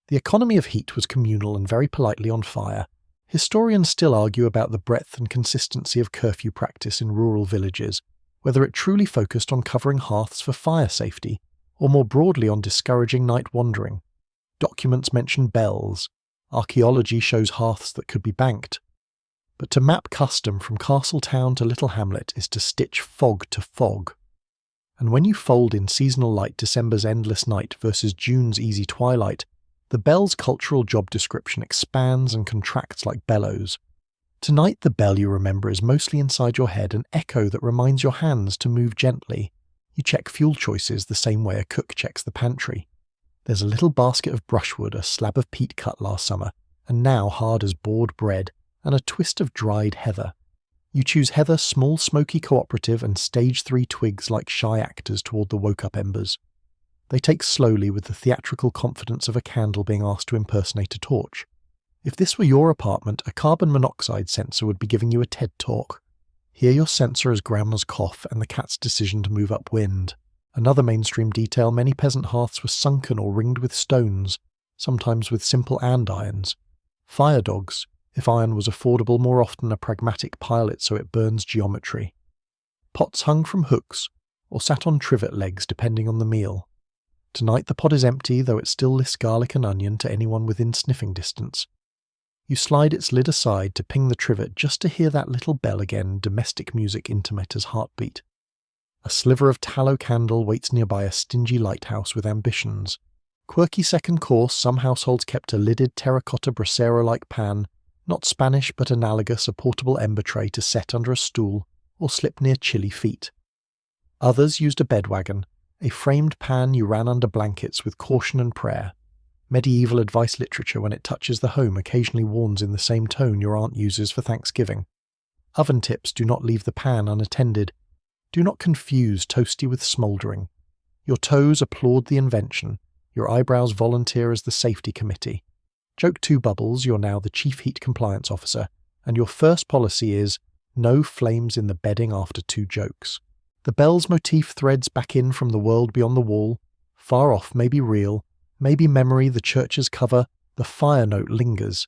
The economy of heat was communal and very politely on fire. Historians still argue about the breadth and consistency of curfew practice in rural villages, whether it truly focused on covering hearths for fire safety, or more broadly on discouraging night wandering. Documents mention bells. Archaeology shows hearths that could be banked. But to map custom from castle town to little hamlet is to stitch fog to fog. And when you fold in seasonal light December's endless night versus June's easy twilight, the bell's cultural job description expands and contracts like bellows. Tonight the bell you remember is mostly inside your head, an echo that reminds your hands to move gently. You check fuel choices the same way a cook checks the pantry. There's a little basket of brushwood, a slab of peat cut last summer, and now hard as board bread, and a twist of dried heather. You choose heather small smoky cooperative and stage 3 twigs like shy actors toward the woke-up embers. They take slowly with the theatrical confidence of a candle being asked to impersonate a torch. If this were your apartment, a carbon monoxide sensor would be giving you a TED talk. Hear your sensor as grandma's cough and the cat's decision to move upwind. Another mainstream detail, many peasant hearths were sunken or ringed with stones, sometimes with simple andirons. Fire dogs, if iron was affordable, more often a pragmatic pilot so it burns geometry. Pots hung from hooks, or sat on trivet legs depending on the meal. Tonight the pot is empty, though it still lists garlic and onion to anyone within sniffing distance. You slide its lid aside to ping the trivet just to hear that little bell again, domestic music intimate as heartbeat. A sliver of tallow candle waits nearby a stingy lighthouse with ambitions. Quirky second course, some households kept a lidded terracotta brasero-like pan, not Spanish but analogous, a portable ember tray to set under a stool or slip near chilly feet. Others used a bedwagon, a framed pan you ran under blankets with caution and prayer. Medieval advice literature, when it touches the home, occasionally warns in the same tone your aunt uses for Thanksgiving. Oven tips do not leave the pan unattended. Do not confuse toasty with smouldering. Your toes applaud the invention. Your eyebrows volunteer as the safety committee. Joke 2 bubbles, you're now the Chief Heat Compliance Officer, and your first policy is no flames in the bedding after 2 jokes. The bell's motif threads back in from the world beyond the wall, far off, maybe real, maybe memory, the church's cover, the fire note lingers.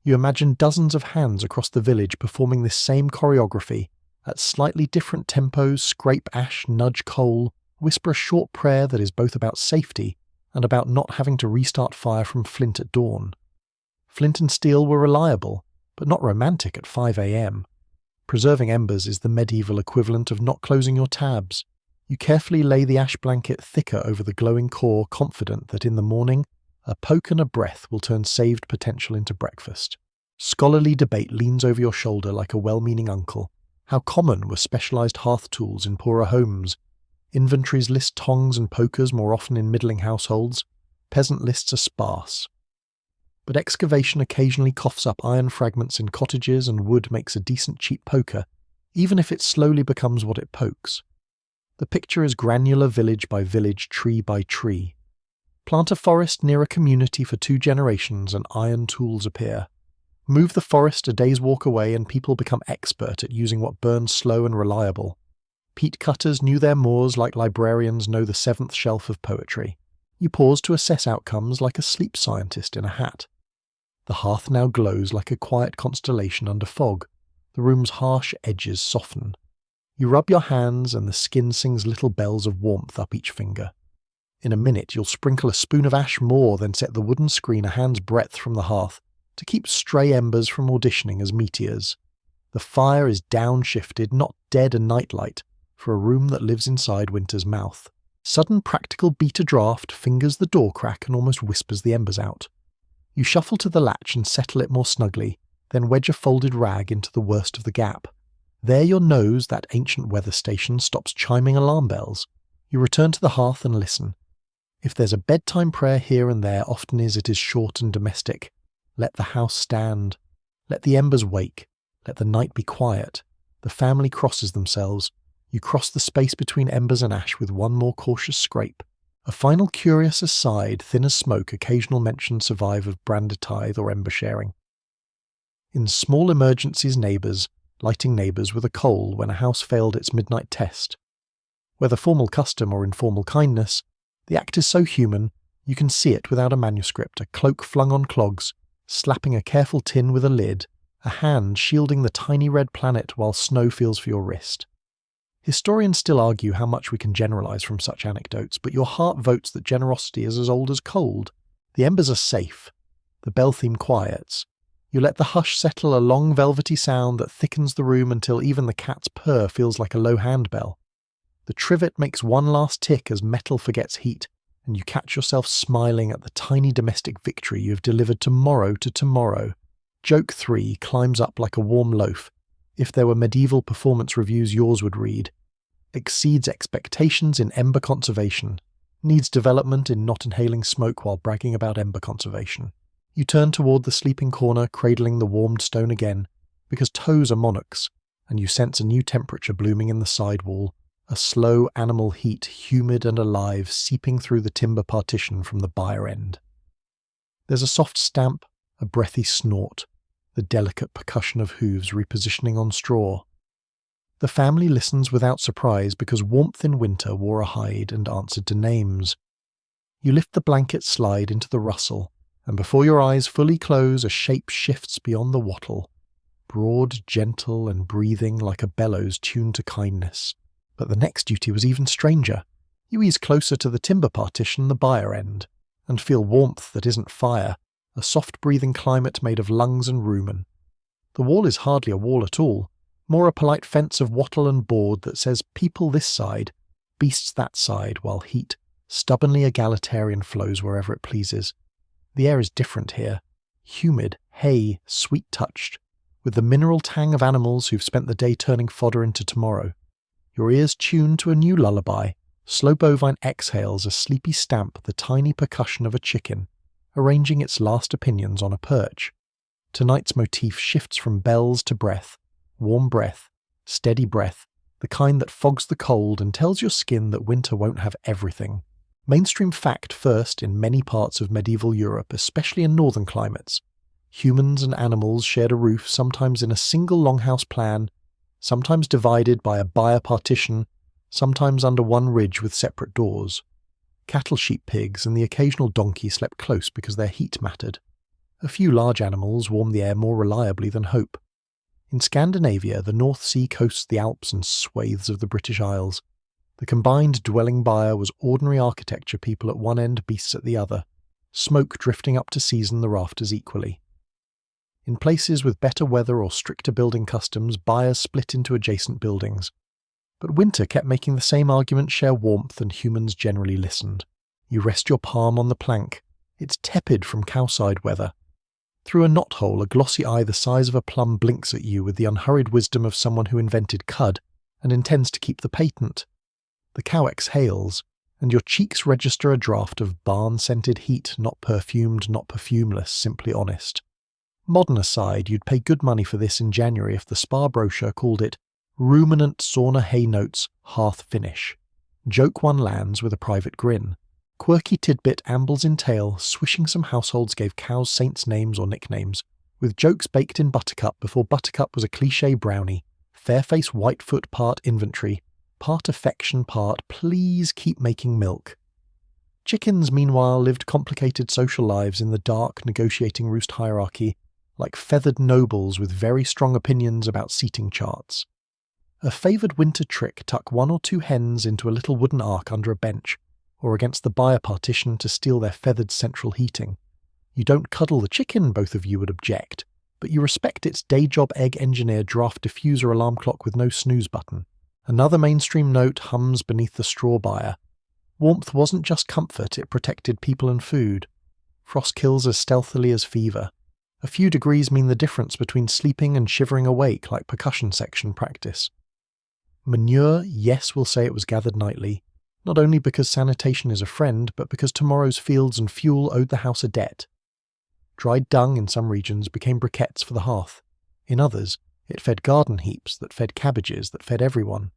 You imagine dozens of hands across the village performing this same choreography, at slightly different tempos, scrape ash, nudge coal, whisper a short prayer that is both about safety and about not having to restart fire from flint at dawn. Flint and steel were reliable, but not romantic at 5 a.m. Preserving embers is the medieval equivalent of not closing your tabs. You carefully lay the ash blanket thicker over the glowing core, confident that in the morning, a poke and a breath will turn saved potential into breakfast. Scholarly debate leans over your shoulder like a well-meaning uncle. How common were specialised hearth tools in poorer homes? Inventories list tongs and pokers more often in middling households. Peasant lists are sparse. But excavation occasionally coughs up iron fragments in cottages, and wood makes a decent cheap poker, even if it slowly becomes what it pokes. The picture is granular village by village, tree by tree. Plant a forest near a community for 2 generations and iron tools appear. Move the forest a day's walk away and people become expert at using what burns slow and reliable. Peat cutters knew their moors like librarians know the 7th shelf of poetry. You pause to assess outcomes like a sleep scientist in a hat. The hearth now glows like a quiet constellation under fog. The room's harsh edges soften. You rub your hands and the skin sings little bells of warmth up each finger. In a minute you'll sprinkle a spoon of ash more, then set the wooden screen a hand's breadth from the hearth to keep stray embers from auditioning as meteors. The fire is downshifted, not dead a nightlight, for a room that lives inside winter's mouth. Sudden practical beat a draught fingers the door crack and almost whispers the embers out. You shuffle to the latch and settle it more snugly, then wedge a folded rag into the worst of the gap. There your nose, that ancient weather station, stops chiming alarm bells. You return to the hearth and listen. If there's a bedtime prayer here and there, often it is short and domestic. Let the house stand. Let the embers wake. Let the night be quiet. The family crosses themselves. You cross the space between embers and ash with one more cautious scrape. A final curious aside, thin as smoke, occasional mentions survive of brander tithe or ember sharing. In small emergencies, lighting neighbours with a coal when a house failed its midnight test. Whether formal custom or informal kindness, the act is so human, you can see it without a manuscript, a cloak flung on clogs, slapping a careful tin with a lid, a hand shielding the tiny red planet while snow feels for your wrist. Historians still argue how much we can generalise from such anecdotes, but your heart votes that generosity is as old as cold. The embers are safe. The bell theme quiets. You let the hush settle, a long velvety sound that thickens the room until even the cat's purr feels like a low handbell. The trivet makes one last tick as metal forgets heat, and you catch yourself smiling at the tiny domestic victory you have delivered tomorrow to tomorrow. Joke 3 climbs up like a warm loaf. If there were medieval performance reviews, yours would read, exceeds expectations in ember conservation, needs development in not inhaling smoke while bragging about ember conservation. You turn toward the sleeping corner, cradling the warmed stone again, because toes are monarchs, and you sense a new temperature blooming in the sidewall, a slow animal heat, humid and alive, seeping through the timber partition from the byre end. There's a soft stamp, a breathy snort, the delicate percussion of hooves repositioning on straw. The family listens without surprise because warmth in winter wore a hide and answered to names. You lift the blanket slide into the rustle, and before your eyes fully close, a shape shifts beyond the wattle, broad, gentle, and breathing like a bellows tuned to kindness. But the next duty was even stranger. You ease closer to the timber partition, the byre end, and feel warmth that isn't fire, a soft-breathing climate made of lungs and rumen. The wall is hardly a wall at all, more a polite fence of wattle and board that says people this side, beasts that side, while heat, stubbornly egalitarian, flows wherever it pleases. The air is different here, humid, hay, sweet-touched, with the mineral tang of animals who've spent the day turning fodder into tomorrow. Your ears tune to a new lullaby. Slow bovine exhales a sleepy stamp, the tiny percussion of a chicken, arranging its last opinions on a perch. Tonight's motif shifts from bells to breath, warm breath, steady breath, the kind that fogs the cold and tells your skin that winter won't have everything. Mainstream fact first in many parts of medieval Europe, especially in northern climates. Humans and animals shared a roof, sometimes in a single longhouse plan, sometimes divided by a byre partition, sometimes under one ridge with separate doors. Cattle, sheep, pigs, and the occasional donkey slept close because their heat mattered. A few large animals warmed the air more reliably than hope. In Scandinavia, the North Sea coasts the Alps and swathes of the British Isles. The combined dwelling byre was ordinary architecture, people at one end, beasts at the other, smoke drifting up to season the rafters equally. In places with better weather or stricter building customs, byres split into adjacent buildings. But winter kept making the same argument share warmth, and humans generally listened. You rest your palm on the plank. It's tepid from cowside weather. Through a knothole, a glossy eye the size of a plum blinks at you with the unhurried wisdom of someone who invented cud and intends to keep the patent. The cow exhales, and your cheeks register a draught of barn-scented heat, not perfumed, not perfumeless, simply honest. Modern aside, you'd pay good money for this in January if the spa brochure called it Ruminant Sauna Hay Notes Hearth Finish. Joke one lands with a private grin. Quirky tidbit ambles in tail, swishing some households gave cows saints' names or nicknames, with jokes baked in Buttercup before Buttercup was a cliché brownie. Fairface Whitefoot part inventory, part affection, part please keep making milk. Chickens, meanwhile, lived complicated social lives in the dark, negotiating roost hierarchy, like feathered nobles with very strong opinions about seating charts. A favoured winter trick, tuck one or two hens into a little wooden ark under a bench, or against the byre partition to steal their feathered central heating. You don't cuddle the chicken, both of you would object, but you respect its day-job egg engineer draft diffuser alarm clock with no snooze button. Another mainstream note hums beneath the straw byre. Warmth wasn't just comfort, it protected people and food. Frost kills as stealthily as fever. A few degrees mean the difference between sleeping and shivering awake, like percussion section practice. Manure, yes, we'll say it was gathered nightly, not only because sanitation is a friend, but because tomorrow's fields and fuel owed the house a debt. Dried dung in some regions became briquettes for the hearth. In others, it fed garden heaps that fed cabbages that fed everyone.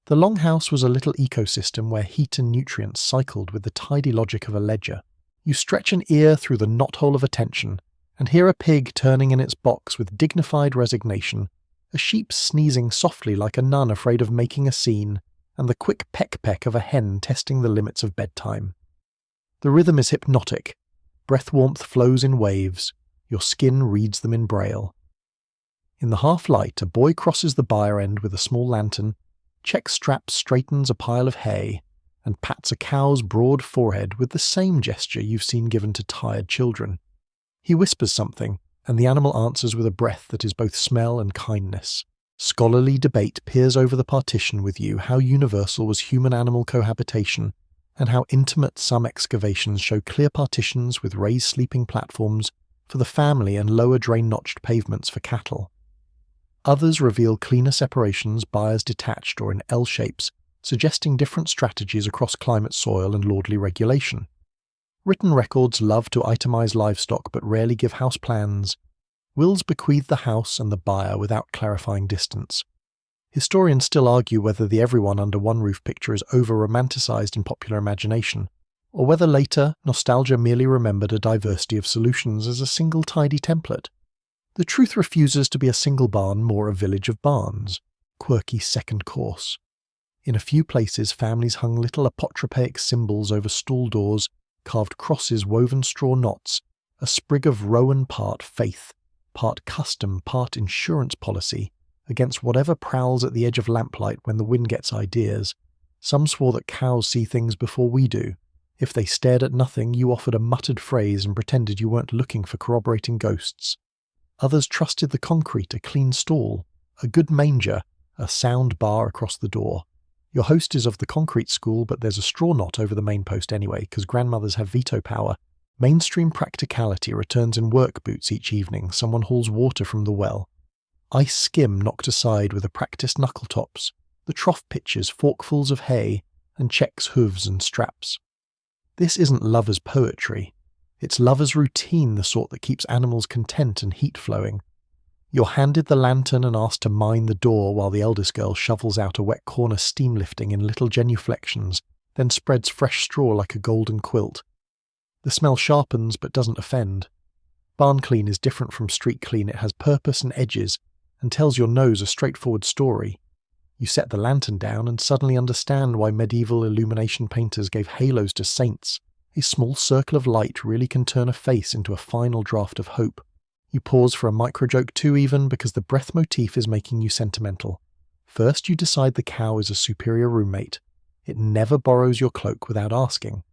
The longhouse was a little ecosystem where heat and nutrients cycled with the tidy logic of a ledger. You stretch an ear through the knothole of attention, and hear a pig turning in its box with dignified resignation, a sheep sneezing softly like a nun afraid of making a scene, and the quick peck-peck of a hen testing the limits of bedtime. The rhythm is hypnotic. Breath warmth flows in waves. Your skin reads them in braille. In the half-light, a boy crosses the byre end with a small lantern, check strap straightens a pile of hay, and pats a cow's broad forehead with the same gesture you've seen given to tired children. He whispers something, and the animal answers with a breath that is both smell and kindness. Scholarly debate peers over the partition with you how universal was human-animal cohabitation, and how intimate some excavations show clear partitions with raised sleeping platforms for the family and lower drain-notched pavements for cattle. Others reveal cleaner separations, byres detached or in L shapes, suggesting different strategies across climate, soil, and lordly regulation. Written records love to itemize livestock but rarely give house plans. Wills bequeath the house and the byre without clarifying distance. Historians still argue whether the everyone under one roof picture is over-romanticized in popular imagination, or whether later nostalgia merely remembered a diversity of solutions as a single tidy template. The truth refuses to be a single barn, more a village of barns. Quirky second course. In a few places, families hung little apotropaic symbols over stall doors, carved crosses, woven straw knots, a sprig of rowan part faith, part custom, part insurance policy, against whatever prowls at the edge of lamplight when the wind gets ideas. Some swore that cows see things before we do. If they stared at nothing, you offered a muttered phrase and pretended you weren't looking for corroborating ghosts. Others trusted the concrete, a clean stall, a good manger, a sound bar across the door. Your host is of the concrete school, but there's a straw knot over the main post anyway, because grandmothers have veto power. Mainstream practicality returns in work boots each evening. Someone hauls water from the well. Ice skim knocked aside with a practiced knuckle tops. The trough pitches forkfuls of hay, and checks hooves and straps. This isn't lover's poetry. It's lover's routine, the sort that keeps animals content and heat flowing. You're handed the lantern and asked to mind the door while the eldest girl shovels out a wet corner steam lifting in little genuflections, then spreads fresh straw like a golden quilt. The smell sharpens but doesn't offend. Barn clean is different from street clean. It has purpose and edges, and tells your nose a straightforward story. You set the lantern down and suddenly understand why medieval illumination painters gave halos to saints. A small circle of light really can turn a face into a final draft of hope. You pause for a micro-joke too even, because the breath motif is making you sentimental. First you decide the cow is a superior roommate. It never borrows your cloak without asking.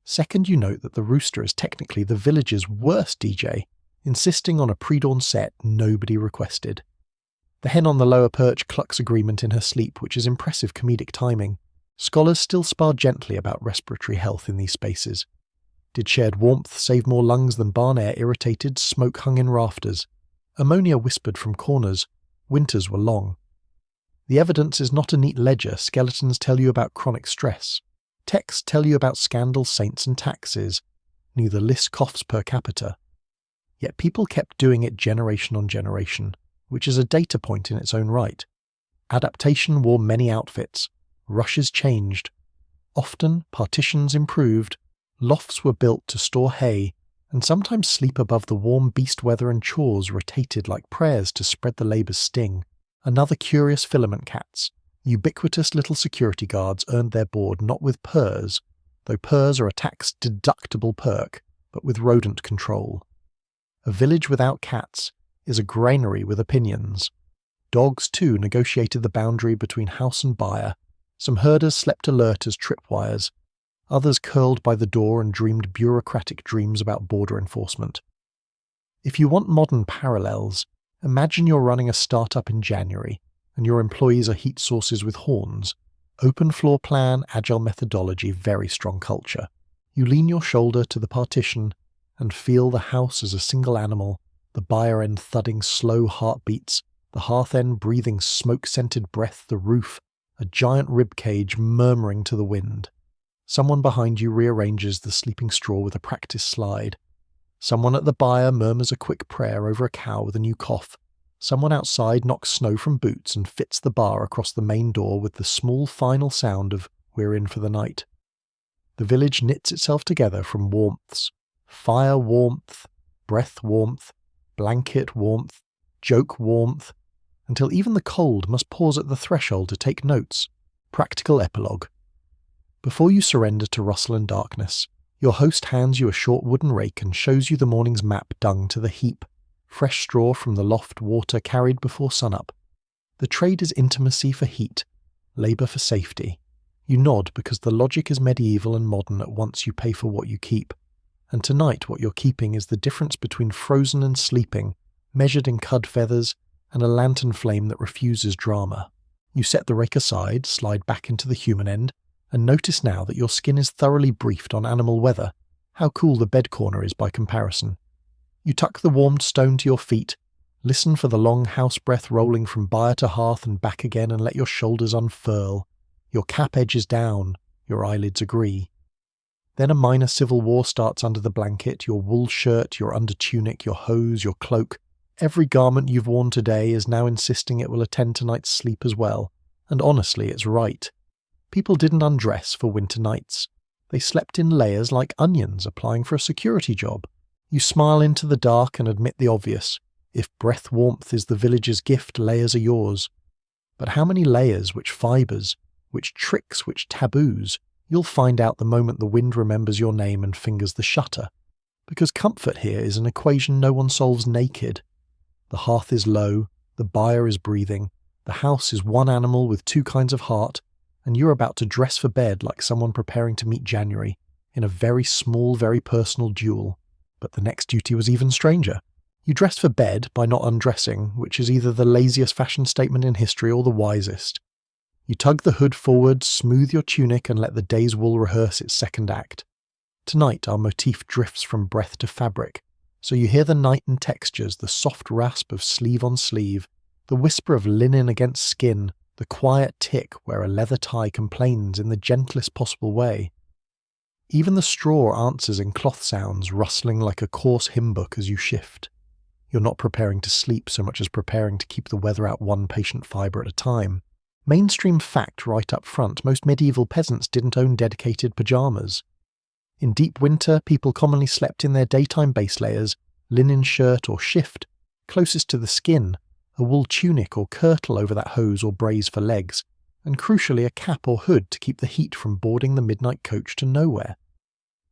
Second, you note that the rooster is technically the village's worst DJ, insisting on a pre-dawn set nobody requested. The hen on the lower perch clucks agreement in her sleep, which is impressive comedic timing. Scholars still spar gently about respiratory health in these spaces. Did shared warmth save more lungs than barn air irritated, smoke hung in rafters? Ammonia whispered from corners. Winters were long. The evidence is not a neat ledger. Skeletons tell you about chronic stress. Texts tell you about scandals, saints and taxes. Neither list coughs per capita. Yet people kept doing it generation on generation, which is a data point in its own right. Adaptation wore many outfits. Rushes changed. Often, partitions improved. Lofts were built to store hay, and sometimes sleep above the warm beast weather, and chores rotated like prayers to spread the labour's sting. Another curious filament cats. Ubiquitous little security guards earned their board not with purrs, though purrs are a tax-deductible perk, but with rodent control. A village without cats is a granary with opinions. Dogs, too, negotiated the boundary between house and byre. Some herders slept alert as tripwires. Others curled by the door and dreamed bureaucratic dreams about border enforcement. If you want modern parallels, imagine you're running a startup in January, and your employees are heat sources with horns. Open floor plan, agile methodology, very strong culture. You lean your shoulder to the partition and feel the house as a single animal, the byre end thudding slow heartbeats, the hearth end breathing smoke-scented breath, the roof, a giant rib cage murmuring to the wind. Someone behind you rearranges the sleeping straw with a practice slide. Someone at the byre murmurs a quick prayer over a cow with a new cough. Someone outside knocks snow from boots and fits the bar across the main door with the small final sound of "we're in for the night." The village knits itself together from warmths. Fire warmth, breath warmth, blanket warmth, joke warmth, until even the cold must pause at the threshold to take notes. Practical epilogue. Before you surrender to rustle and darkness, your host hands you a short wooden rake and shows you the morning's map dung to the heap, fresh straw from the loft water carried before sunup. The trade is intimacy for heat, labour for safety. You nod because the logic is medieval and modern at once. You pay for what you keep. And tonight what you're keeping is the difference between frozen and sleeping, measured in cud feathers, and a lantern flame that refuses drama. You set the rake aside, slide back into the human end, and notice now that your skin is thoroughly briefed on animal weather, how cool the bed corner is by comparison. You tuck the warmed stone to your feet, listen for the long house breath rolling from byre to hearth and back again, and let your shoulders unfurl. Your cap edges down, your eyelids agree. Then a minor civil war starts under the blanket, your wool shirt, your undertunic, your hose, your cloak. Every garment you've worn today is now insisting it will attend tonight's sleep as well, and honestly it's right. People didn't undress for winter nights. They slept in layers like onions applying for a security job. You smile into the dark and admit the obvious. If breath warmth is the village's gift, layers are yours. But how many layers, which fibres, which tricks, which taboos? You'll find out the moment the wind remembers your name and fingers the shutter. Because comfort here is an equation no one solves naked. The hearth is low, the byre is breathing, the house is one animal with two kinds of heart, and you're about to dress for bed like someone preparing to meet January, in a very small, very personal duel. But the next duty was even stranger. You dress for bed by not undressing, which is either the laziest fashion statement in history or the wisest. You tug the hood forward, smooth your tunic, and let the day's wool rehearse its second act. Tonight our motif drifts from breath to fabric, so you hear the night and textures, the soft rasp of sleeve on sleeve, the whisper of linen against skin, the quiet tick where a leather tie complains in the gentlest possible way. Even the straw answers in cloth sounds, rustling like a coarse hymn book as you shift. You're not preparing to sleep so much as preparing to keep the weather out one patient fibre at a time. Mainstream fact right up front, most medieval peasants didn't own dedicated pyjamas. In deep winter, people commonly slept in their daytime base layers, linen shirt or shift, closest to the skin, a wool tunic or kirtle over that hose or braise for legs, and crucially a cap or hood to keep the heat from boarding the midnight coach to nowhere.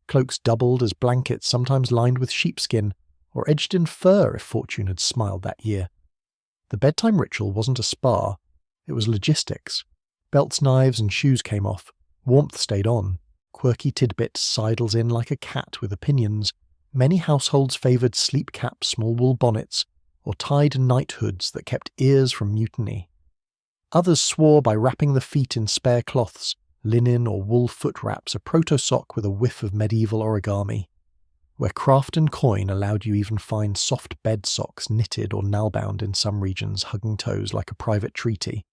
Cloaks doubled as blankets, sometimes lined with sheepskin, or edged in fur if fortune had smiled that year. The bedtime ritual wasn't a spa, it was logistics. Belts, knives and shoes came off, warmth stayed on, quirky tidbits sidles in like a cat with opinions. Many households favoured sleep caps, small wool bonnets, or tied night hoods that kept ears from mutiny. Others swore by wrapping the feet in spare cloths, linen or wool foot wraps, a proto-sock with a whiff of medieval origami. Where craft and coin allowed you even find soft bed socks knitted or nail-bound in some regions, hugging toes like a private treaty.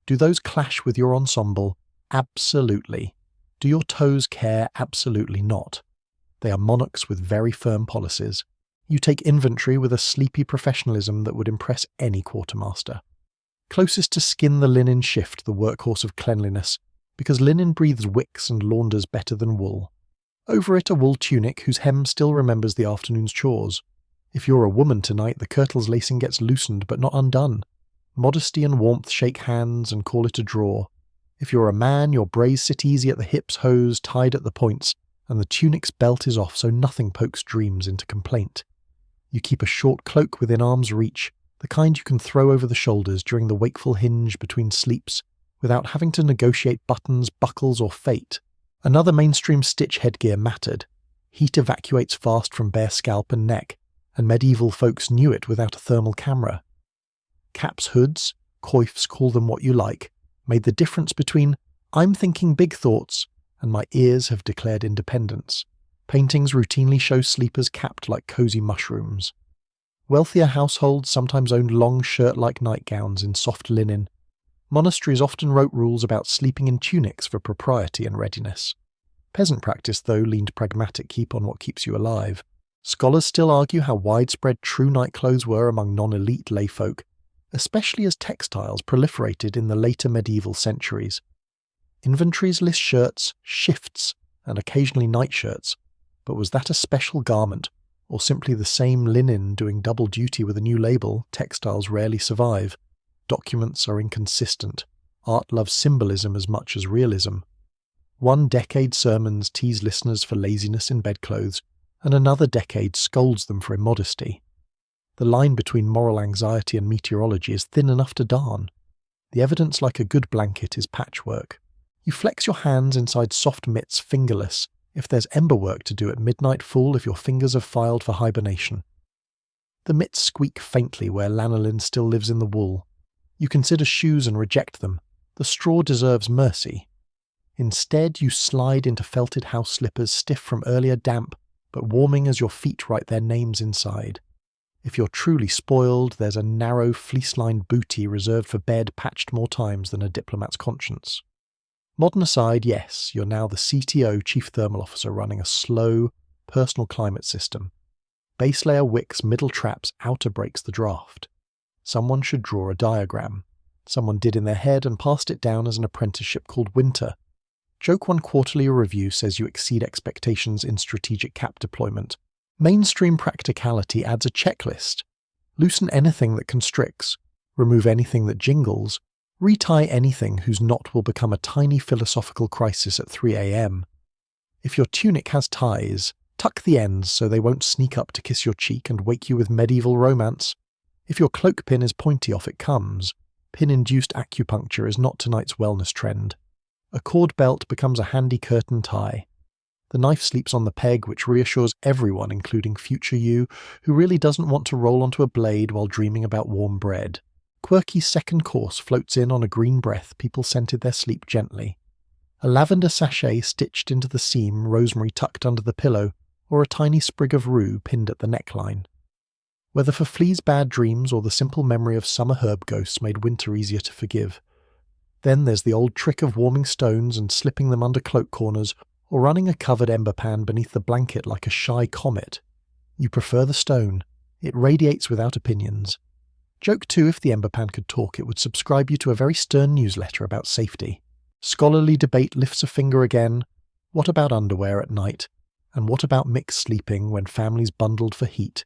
Do those clash with your ensemble? Absolutely. Do your toes care? Absolutely not. They are monarchs with very firm policies. You take inventory with a sleepy professionalism that would impress any quartermaster. Closest to skin, the linen shift, the workhorse of cleanliness, because linen breathes wicks and launders better than wool. Over it a wool tunic whose hem still remembers the afternoon's chores. If you're a woman tonight, the kirtle's lacing gets loosened but not undone. Modesty and warmth shake hands and call it a draw. If you're a man, your braize sit easy at the hips, hose tied at the points, and the tunic's belt is off so nothing pokes dreams into complaint. You keep a short cloak within arm's reach, the kind you can throw over the shoulders during the wakeful hinge between sleeps, without having to negotiate buttons, buckles, or fate. Another mainstream stitch headgear mattered. Heat evacuates fast from bare scalp and neck, and medieval folks knew it without a thermal camera. Caps, hoods, coifs, call them what you like, made the difference between "I'm thinking big thoughts" and "my ears have declared independence." Paintings routinely show sleepers capped like cozy mushrooms. Wealthier households sometimes owned long shirt-like nightgowns in soft linen. Monasteries often wrote rules about sleeping in tunics for propriety and readiness. Peasant practice, though, leaned pragmatic, keep on what keeps you alive. Scholars still argue how widespread true nightclothes were among non-elite layfolk, especially as textiles proliferated in the later medieval centuries. Inventories list shirts, shifts, and occasionally nightshirts, but was that a special garment, or simply the same linen doing double duty with a new label? Textiles rarely survive. Documents are inconsistent. Art loves symbolism as much as realism. One decade sermons tease listeners for laziness in bedclothes, and another decade scolds them for immodesty. The line between moral anxiety and meteorology is thin enough to darn. The evidence, like a good blanket, is patchwork. You flex your hands inside soft mitts fingerless if there's ember work to do at midnight, full if your fingers have filed for hibernation. The mitts squeak faintly where lanolin still lives in the wool. You consider shoes and reject them. The straw deserves mercy. Instead, you slide into felted house slippers, stiff from earlier damp, but warming as your feet write their names inside. If you're truly spoiled, there's a narrow, fleece-lined booty reserved for bed, patched more times than a diplomat's conscience. Modern aside, yes, you're now the CTO, Chief Thermal Officer, running a slow, personal climate system. Base layer wicks, middle traps, outer breaks the draft. Someone should draw a diagram. Someone did in their head and passed it down as an apprenticeship called Winter. Joke One quarterly review says you exceed expectations in strategic cap deployment. Mainstream practicality adds a checklist. Loosen anything that constricts, remove anything that jingles, retie anything whose knot will become a tiny philosophical crisis at 3 a.m. If your tunic has ties, tuck the ends so they won't sneak up to kiss your cheek and wake you with medieval romance. If your cloak pin is pointy, off it comes. Pin-induced acupuncture is not tonight's wellness trend. A cord belt becomes a handy curtain tie. The knife sleeps on the peg, which reassures everyone, including future you, who really doesn't want to roll onto a blade while dreaming about warm bread. Quirky second course floats in on a green breath, people scented their sleep gently. A lavender sachet stitched into the seam, rosemary tucked under the pillow, or a tiny sprig of rue pinned at the neckline. Whether for fleas' bad dreams or the simple memory of summer herb ghosts made winter easier to forgive. Then there's the old trick of warming stones and slipping them under cloak corners, or running a covered ember pan beneath the blanket like a shy comet. You prefer the stone. It radiates without opinions. Joke too, if the Ember Pan could talk, it would subscribe you to a very stern newsletter about safety. Scholarly debate lifts a finger again. What about underwear at night? And what about mixed sleeping when families bundled for heat?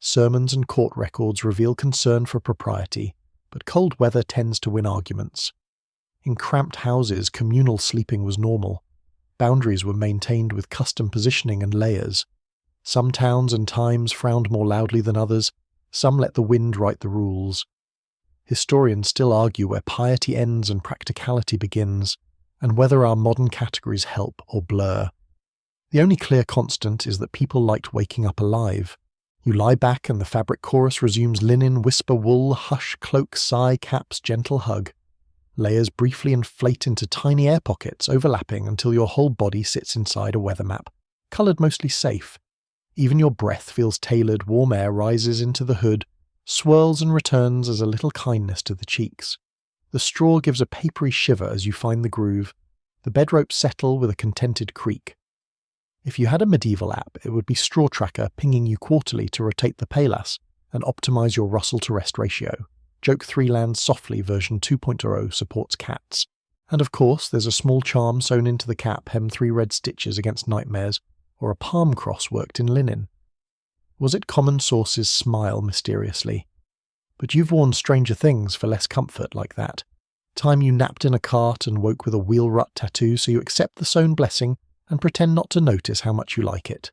Sermons and court records reveal concern for propriety, but cold weather tends to win arguments. In cramped houses, communal sleeping was normal. Boundaries were maintained with custom positioning and layers. Some towns and times frowned more loudly than others. Some let the wind write the rules. Historians still argue where piety ends and practicality begins, and whether our modern categories help or blur. The only clear constant is that people liked waking up alive. You lie back and the fabric chorus resumes linen, whisper, wool, hush, cloak, sigh, caps, gentle hug. Layers briefly inflate into tiny air pockets, overlapping until your whole body sits inside a weather map, coloured mostly safe. Even your breath feels tailored, warm air rises into the hood, swirls and returns as a little kindness to the cheeks. The straw gives a papery shiver as you find the groove. The bedropes settle with a contented creak. If you had a medieval app, it would be Straw Tracker pinging you quarterly to rotate the palas and optimize your rustle to rest ratio. Joke 3 lands softly version 2.0 supports cats. And of course, there's a small charm sewn into the cap, hem 3 red stitches against nightmares, or a palm cross worked in linen. Was it common sources smile mysteriously? But you've worn stranger things for less comfort like that. Time you napped in a cart and woke with a wheel rut tattoo, so you accept the sewn blessing and pretend not to notice how much you like it.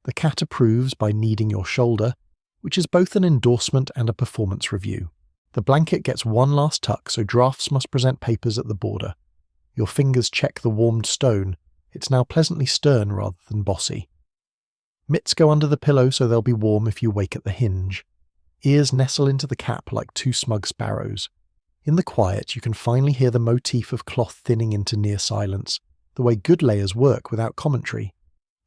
The cat approves by kneading your shoulder, which is both an endorsement and a performance review. The blanket gets one last tuck, so drafts must present papers at the border. Your fingers check the warmed stone. It's now pleasantly stern rather than bossy. Mitts go under the pillow so they'll be warm if you wake at the hinge. Ears nestle into the cap like 2 smug sparrows. In the quiet, you can finally hear the motif of cloth thinning into near silence, the way good layers work without commentary.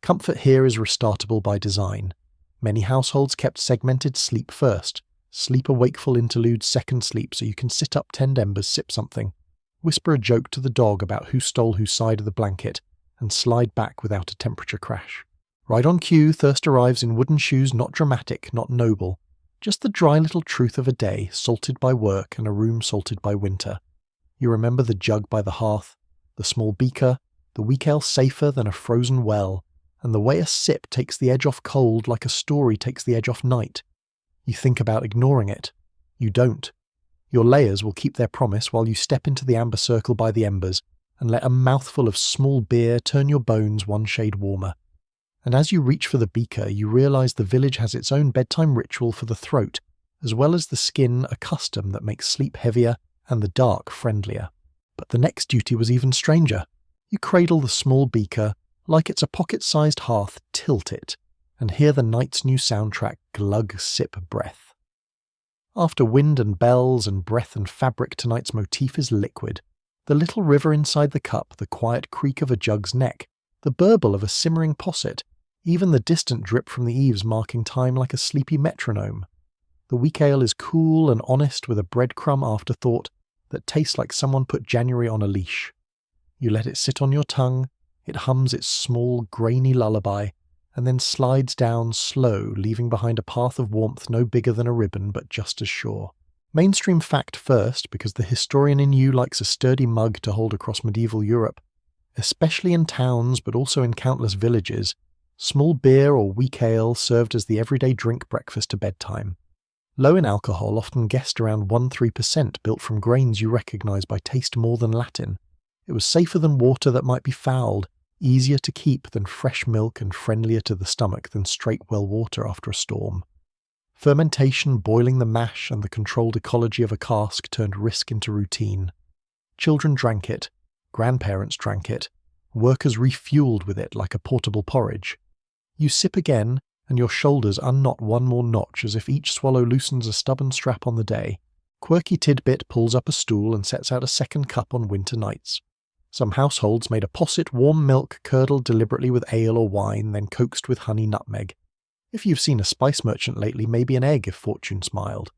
Comfort here is restartable by design. Many households kept segmented sleep first, sleep a wakeful interlude second sleep so you can sit up, tend embers, sip something, whisper a joke to the dog about who stole whose side of the blanket, and slide back without a temperature crash. Right on cue, thirst arrives in wooden shoes, not dramatic, not noble. Just the dry little truth of a day, salted by work and a room salted by winter. You remember the jug by the hearth, the small beaker, the weak ale safer than a frozen well, and the way a sip takes the edge off cold like a story takes the edge off night. You think about ignoring it. You don't. Your layers will keep their promise while you step into the amber circle by the embers and let a mouthful of small beer turn your bones one shade warmer. And as you reach for the beaker, you realise the village has its own bedtime ritual for the throat, as well as the skin a custom that makes sleep heavier and the dark friendlier. But the next duty was even stranger. You cradle the small beaker, like it's a pocket-sized hearth, tilt it, and hear the night's new soundtrack glug sip breath. After wind and bells and breath and fabric, tonight's motif is liquid. The little river inside the cup, the quiet creak of a jug's neck, the burble of a simmering posset, even the distant drip from the eaves marking time like a sleepy metronome. The weak ale is cool and honest with a breadcrumb afterthought that tastes like someone put January on a leash. You let it sit on your tongue, it hums its small, grainy lullaby, and then slides down slow, leaving behind a path of warmth no bigger than a ribbon but just as sure. Mainstream fact first, because the historian in you likes a sturdy mug to hold across medieval Europe. Especially in towns, but also in countless villages, small beer or weak ale served as the everyday drink breakfast to bedtime. Low in alcohol, often guessed around 1–3%, built from grains you recognise by taste more than Latin. It was safer than water that might be fouled, easier to keep than fresh milk and friendlier to the stomach than straight well water after a storm. Fermentation, boiling the mash, and the controlled ecology of a cask turned risk into routine. Children drank it, grandparents drank it, workers refueled with it like a portable porridge. You sip again, and your shoulders unknot one more notch as if each swallow loosens a stubborn strap on the day. Quirky tidbit pulls up a stool and sets out a second cup on winter nights. Some households made a posset warm milk curdled deliberately with ale or wine, then coaxed with honey nutmeg. If you've seen a spice merchant lately, maybe an egg if fortune smiled.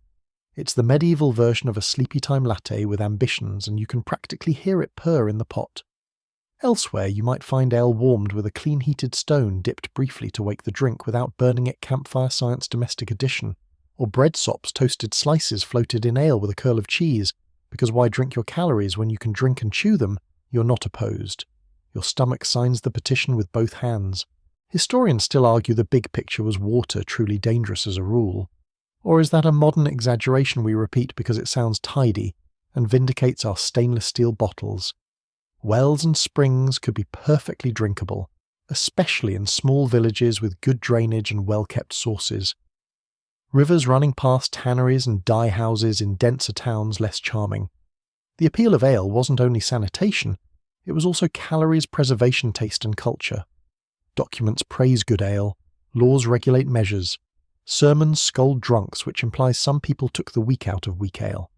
It's the medieval version of a sleepy time latte with ambitions, and you can practically hear it purr in the pot. Elsewhere, you might find ale warmed with a clean-heated stone dipped briefly to wake the drink without burning it Campfire Science Domestic Edition, or bread sops toasted slices floated in ale with a curl of cheese, because why drink your calories when you can drink and chew them? You're not opposed. Your stomach signs the petition with both hands. Historians still argue the big picture was water truly dangerous as a rule. Or is that a modern exaggeration we repeat because it sounds tidy and vindicates our stainless steel bottles? Wells and springs could be perfectly drinkable, especially in small villages with good drainage and well-kept sources. Rivers running past tanneries and dye houses in denser towns less charming. The appeal of ale wasn't only sanitation, it was also calories, preservation, taste and culture. Documents praise good ale, laws regulate measures, sermons scold drunks, which implies some people took the weak out of weak ale.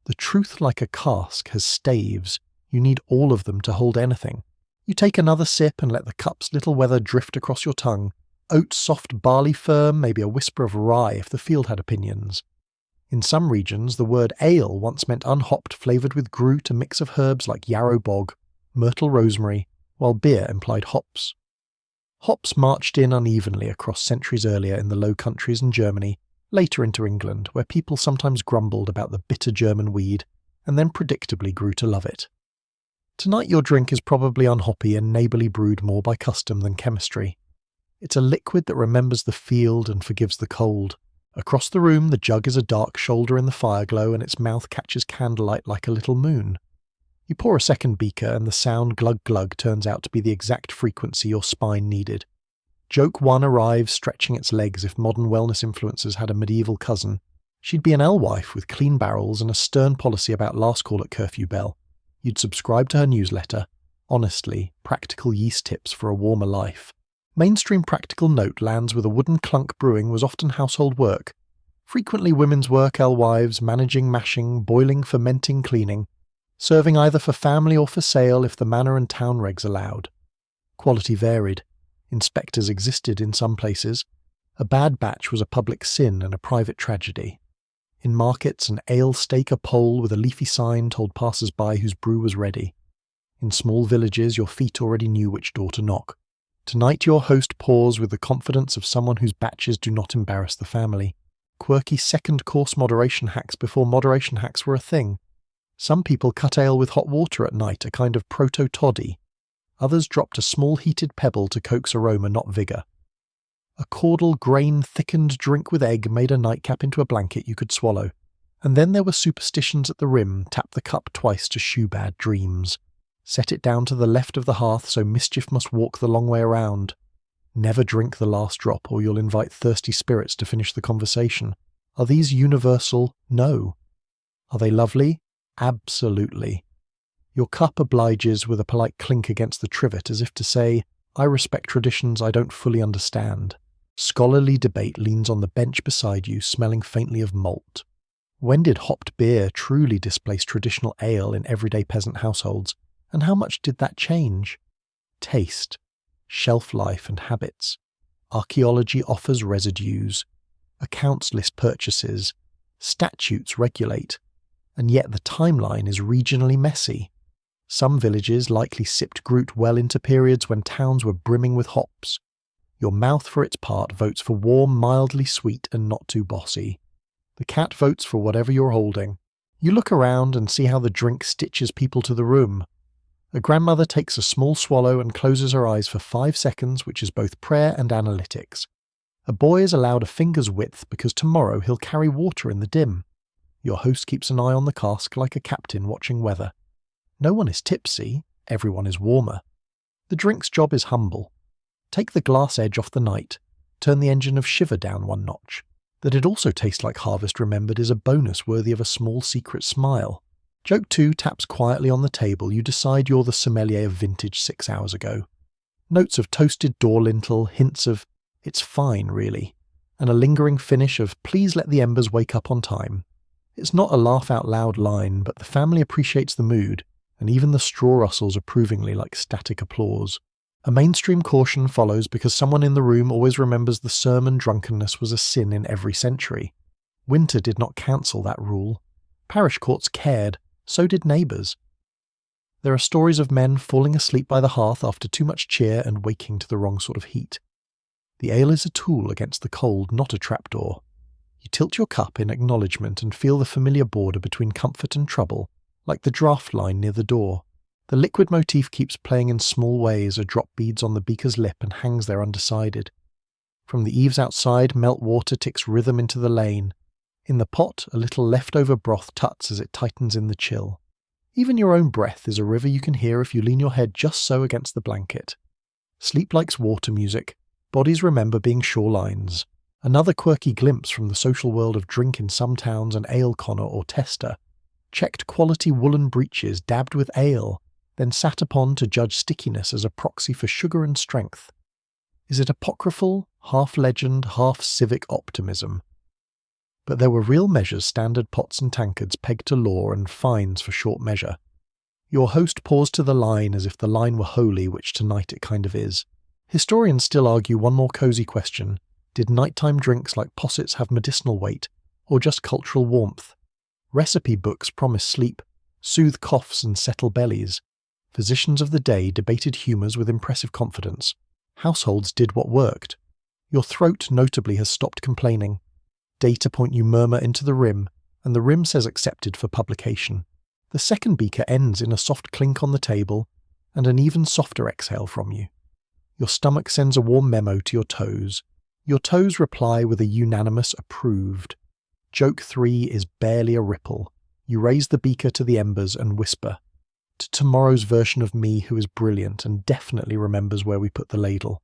The truth like a cask has staves, you need all of them to hold anything. You take another sip and let the cup's little weather drift across your tongue. Oat soft, barley firm, maybe a whisper of rye if the field had opinions. In some regions, the word ale once meant unhopped, flavoured with grute, a mix of herbs like yarrow bog, myrtle rosemary, while beer implied hops. Hops marched in unevenly across centuries earlier in the Low Countries and Germany, later into England, where people sometimes grumbled about the bitter German weed, and then predictably grew to love it. Tonight your drink is probably unhoppy and neighbourly brewed more by custom than chemistry. It's a liquid that remembers the field and forgives the cold. Across the room the jug is a dark shoulder in the fireglow and its mouth catches candlelight like a little moon. You pour a second beaker and the sound glug-glug turns out to be the exact frequency your spine needed. Joke 1 arrives stretching its legs. If modern wellness influencers had a medieval cousin, she'd be an alewife with clean barrels and a stern policy about last call at curfew bell. You'd subscribe to her newsletter, Honestly, Practical Yeast Tips for a Warmer Life. Mainstream practical note lands with a wooden clunk. Brewing was often household work. Frequently women's work, alewives, managing, mashing, boiling, fermenting, cleaning. Serving either for family or for sale if the manor and town regs allowed. Quality varied. Inspectors existed in some places. A bad batch was a public sin and a private tragedy. In markets, an ale staker pole with a leafy sign told passers-by whose brew was ready. In small villages, your feet already knew which door to knock. Tonight your host pours with the confidence of someone whose batches do not embarrass the family. Quirky second-course moderation hacks before moderation hacks were a thing. Some people cut ale with hot water at night, a kind of proto-toddy. Others dropped a small heated pebble to coax aroma, not vigour. A caudal, grain-thickened drink with egg made a nightcap into a blanket you could swallow. And then there were superstitions at the rim. Tap the cup twice to shoo bad dreams. Set it down to the left of the hearth so mischief must walk the long way around. Never drink the last drop or you'll invite thirsty spirits to finish the conversation. Are these universal? No. Are they lovely? Absolutely. Your cup obliges with a polite clink against the trivet as if to say, I respect traditions I don't fully understand. Scholarly debate leans on the bench beside you, smelling faintly of malt. When did hopped beer truly displace traditional ale in everyday peasant households, and how much did that change? Taste, shelf life and habits. Archaeology offers residues. Accounts list purchases. Statutes regulate. And yet the timeline is regionally messy. Some villages likely sipped grute well into periods when towns were brimming with hops. Your mouth, for its part, votes for warm, mildly sweet and not too bossy. The cat votes for whatever you're holding. You look around and see how the drink stitches people to the room. A grandmother takes a small swallow and closes her eyes for 5 seconds, which is both prayer and analytics. A boy is allowed a finger's width because tomorrow he'll carry water in the dim. Your host keeps an eye on the cask like a captain watching weather. No one is tipsy, everyone is warmer. The drink's job is humble. Take the glass edge off the night, turn the engine of shiver down 1 notch. That it also tastes like harvest remembered is a bonus worthy of a small secret smile. Joke 2 taps quietly on the table. You decide you're the sommelier of vintage 6 hours ago. Notes of toasted door lintel, hints of, it's fine really, and a lingering finish of, please let the embers wake up on time. It's not a laugh-out-loud line, but the family appreciates the mood, and even the straw rustles approvingly like static applause. A mainstream caution follows because someone in the room always remembers the sermon drunkenness was a sin in every century. Winter did not cancel that rule. Parish courts cared, so did neighbours. There are stories of men falling asleep by the hearth after too much cheer and waking to the wrong sort of heat. The ale is a tool against the cold, not a trapdoor. You tilt your cup in acknowledgement and feel the familiar border between comfort and trouble, like the draft line near the door. The liquid motif keeps playing in small ways, a drop beads on the beaker's lip and hangs there undecided. From the eaves outside, melt water ticks rhythm into the lane. In the pot, a little leftover broth tuts as it tightens in the chill. Even your own breath is a river you can hear if you lean your head just so against the blanket. Sleep likes water music. Bodies remember being shorelines. Another quirky glimpse from the social world of drink in some towns and ale conner or tester. Checked quality woolen breeches dabbed with ale, then sat upon to judge stickiness as a proxy for sugar and strength. Is it apocryphal, half legend, half civic optimism? But there were real measures, standard pots and tankards pegged to law and fines for short measure. Your host paused to the line as if the line were holy, which tonight it kind of is. Historians still argue one more cosy question. Did nighttime drinks like possets have medicinal weight, or just cultural warmth? Recipe books promise sleep, soothe coughs and settle bellies. Physicians of the day debated humours with impressive confidence. Households did what worked. Your throat notably has stopped complaining. Data point you murmur into the rim, and the rim says accepted for publication. The second beaker ends in a soft clink on the table, and an even softer exhale from you. Your stomach sends a warm memo to your toes. Your toes reply with a unanimous approved. Joke 3 is barely a ripple. You raise the beaker to the embers and whisper, to tomorrow's version of me who is brilliant and definitely remembers where we put the ladle.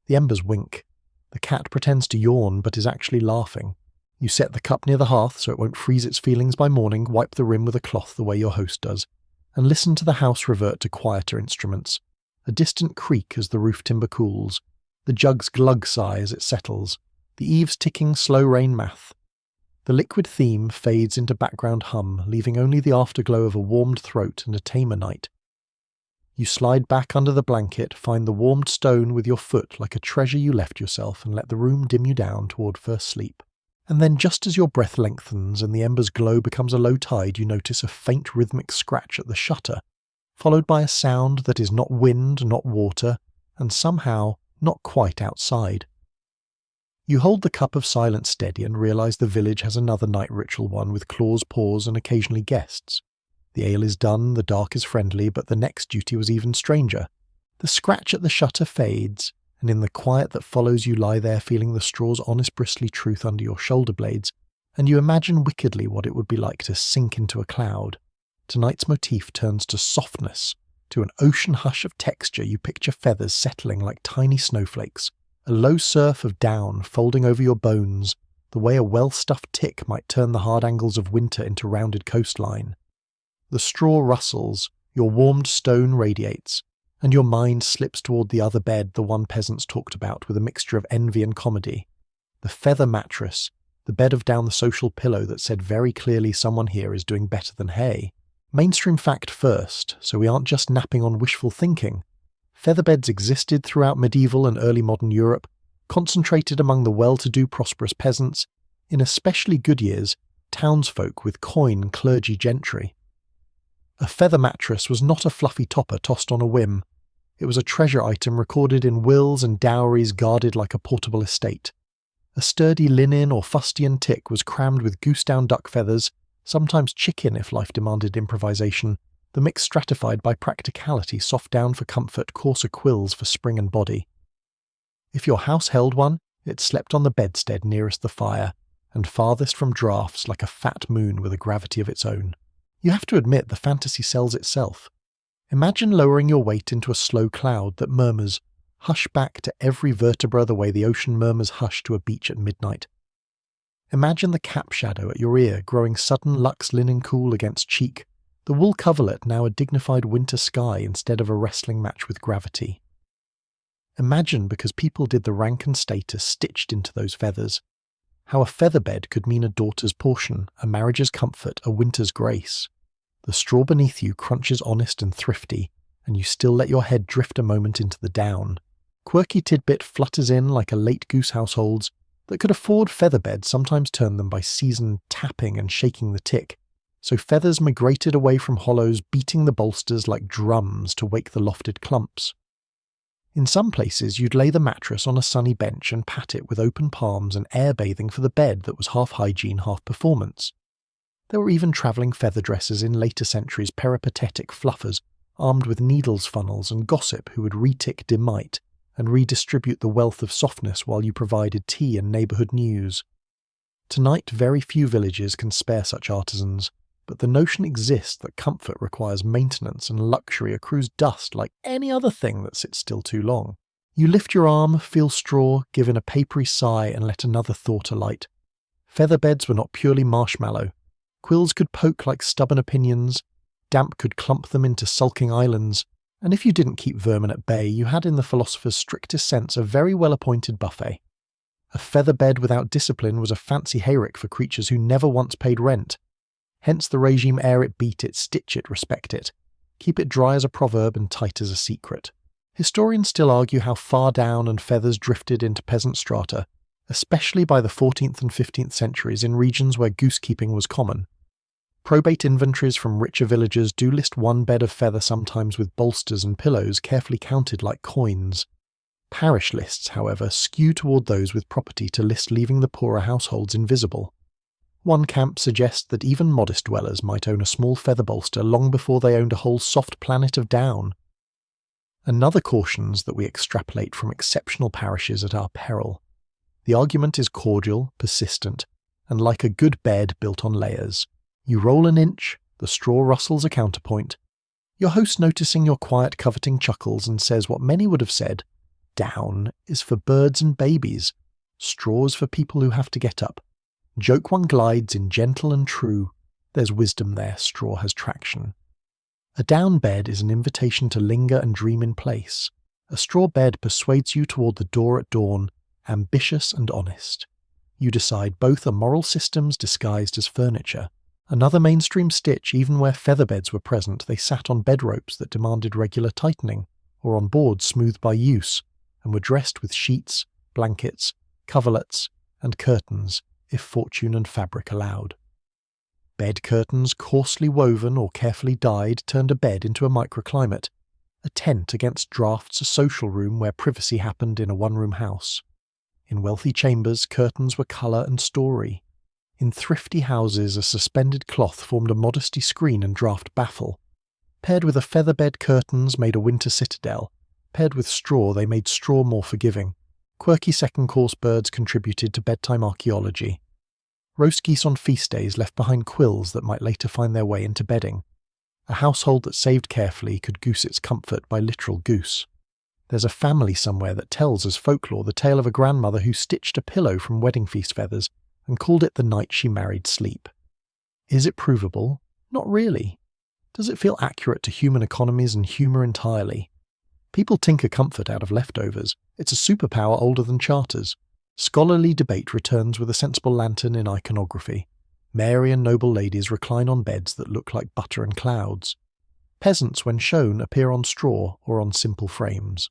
The embers wink. The cat pretends to yawn but is actually laughing. You set the cup near the hearth so it won't freeze its feelings by morning, wipe the rim with a cloth the way your host does, and listen to the house revert to quieter instruments. A distant creak as the roof timber cools, the jug's glug sigh as it settles, the eaves ticking slow rain math. The liquid theme fades into background hum, leaving only the afterglow of a warmed throat and a tamer night. You slide back under the blanket, find the warmed stone with your foot like a treasure you left yourself, and let the room dim you down toward first sleep. And then just as your breath lengthens and the ember's glow becomes a low tide, you notice a faint rhythmic scratch at the shutter, followed by a sound that is not wind, not water, and somehow not quite outside. You hold the cup of silence steady and realise the village has another night ritual, one with claws, paws, and occasionally guests. The ale is done, the dark is friendly, but the next duty was even stranger. The scratch at the shutter fades, and in the quiet that follows you lie there feeling the straw's honest bristly truth under your shoulder blades, and you imagine wickedly what it would be like to sink into a cloud. Tonight's motif turns to softness. To an ocean hush of texture you picture feathers settling like tiny snowflakes, a low surf of down folding over your bones, the way a well-stuffed tick might turn the hard angles of winter into rounded coastline. The straw rustles, your warmed stone radiates, and your mind slips toward the other bed the one peasants talked about with a mixture of envy and comedy. The feather mattress, the bed of down the social pillow that said very clearly someone here is doing better than hay. Mainstream fact first, so we aren't just napping on wishful thinking. Featherbeds existed throughout medieval and early modern Europe, concentrated among the well-to-do prosperous peasants, in especially good years, townsfolk with coin clergy gentry. A feather mattress was not a fluffy topper tossed on a whim. It was a treasure item recorded in wills and dowries guarded like a portable estate. A sturdy linen or fustian tick was crammed with goose-down duck feathers, sometimes chicken if life demanded improvisation, the mix stratified by practicality, soft down for comfort, coarser quills for spring and body. If your house held one, it slept on the bedstead nearest the fire, and farthest from draughts like a fat moon with a gravity of its own. You have to admit the fantasy sells itself. Imagine lowering your weight into a slow cloud that murmurs, hush back to every vertebra the way the ocean murmurs hush to a beach at midnight. Imagine the cap shadow at your ear growing sudden luxe linen cool against cheek, the wool coverlet now a dignified winter sky instead of a wrestling match with gravity. Imagine, because people did the rank and status stitched into those feathers, how a featherbed could mean a daughter's portion, a marriage's comfort, a winter's grace. The straw beneath you crunches honest and thrifty, and you still let your head drift a moment into the down. Quirky tidbit flutters in like a late goose households that could afford featherbeds sometimes turn them by season tapping and shaking the tick, so feathers migrated away from hollows beating the bolsters like drums to wake the lofted clumps. In some places, you'd lay the mattress on a sunny bench and pat it with open palms and air bathing for the bed that was half hygiene, half performance. There were even travelling feather dressers in later centuries, peripatetic fluffers, armed with needles funnels and gossip who would retick demite and redistribute the wealth of softness while you provided tea and neighbourhood news. Tonight, very few villages can spare such artisans, but the notion exists that comfort requires maintenance and luxury accrues dust like any other thing that sits still too long. You lift your arm, feel straw, give in a papery sigh and let another thought alight. Feather beds were not purely marshmallow. Quills could poke like stubborn opinions, damp could clump them into sulking islands, and if you didn't keep vermin at bay, you had in the philosopher's strictest sense a very well-appointed buffet. A feather bed without discipline was a fancy hayrick for creatures who never once paid rent. Hence the regime ere it, beat it, stitch it, respect it. Keep it dry as a proverb and tight as a secret. Historians still argue how far down and feathers drifted into peasant strata, especially by the 14th and 15th centuries in regions where goosekeeping was common. Probate inventories from richer villagers do list one bed of feather, sometimes with bolsters and pillows carefully counted like coins. Parish lists, however, skew toward those with property to list leaving the poorer households invisible. One camp suggests that even modest dwellers might own a small feather bolster long before they owned a whole soft planet of down. Another cautions that we extrapolate from exceptional parishes at our peril. The argument is cordial, persistent, and like a good bed built on layers. You roll an inch, the straw rustles a counterpoint. Your host, noticing your quiet coveting, chuckles and says what many would have said, "Down is for birds and babies, straws for people who have to get up. Joke one glides in gentle and true, there's wisdom there, straw has traction." A down bed is an invitation to linger and dream in place. A straw bed persuades you toward the door at dawn, ambitious and honest. You decide both are moral systems disguised as furniture. Another mainstream stitch, even where feather beds were present, they sat on bed ropes that demanded regular tightening, or on boards smoothed by use, and were dressed with sheets, blankets, coverlets, and curtains, if fortune and fabric allowed. Bed curtains, coarsely woven or carefully dyed, turned a bed into a microclimate, a tent against draughts, a social room where privacy happened in a one-room house. In wealthy chambers, curtains were colour and story. In thrifty houses, a suspended cloth formed a modesty screen and draught baffle. Paired with a feather bed, curtains made a winter citadel. Paired with straw, they made straw more forgiving. Quirky second-course birds contributed to bedtime archaeology. Roast geese on feast days left behind quills that might later find their way into bedding. A household that saved carefully could goose its comfort by literal goose. There's a family somewhere that tells as folklore the tale of a grandmother who stitched a pillow from wedding feast feathers and called it the night she married sleep. Is it provable? Not really. Does it feel accurate to human economies and humour entirely? People tinker comfort out of leftovers. It's a superpower older than charters. Scholarly debate returns with a sensible lantern in iconography. Mary and noble ladies recline on beds that look like butter and clouds. Peasants, when shown, appear on straw or on simple frames.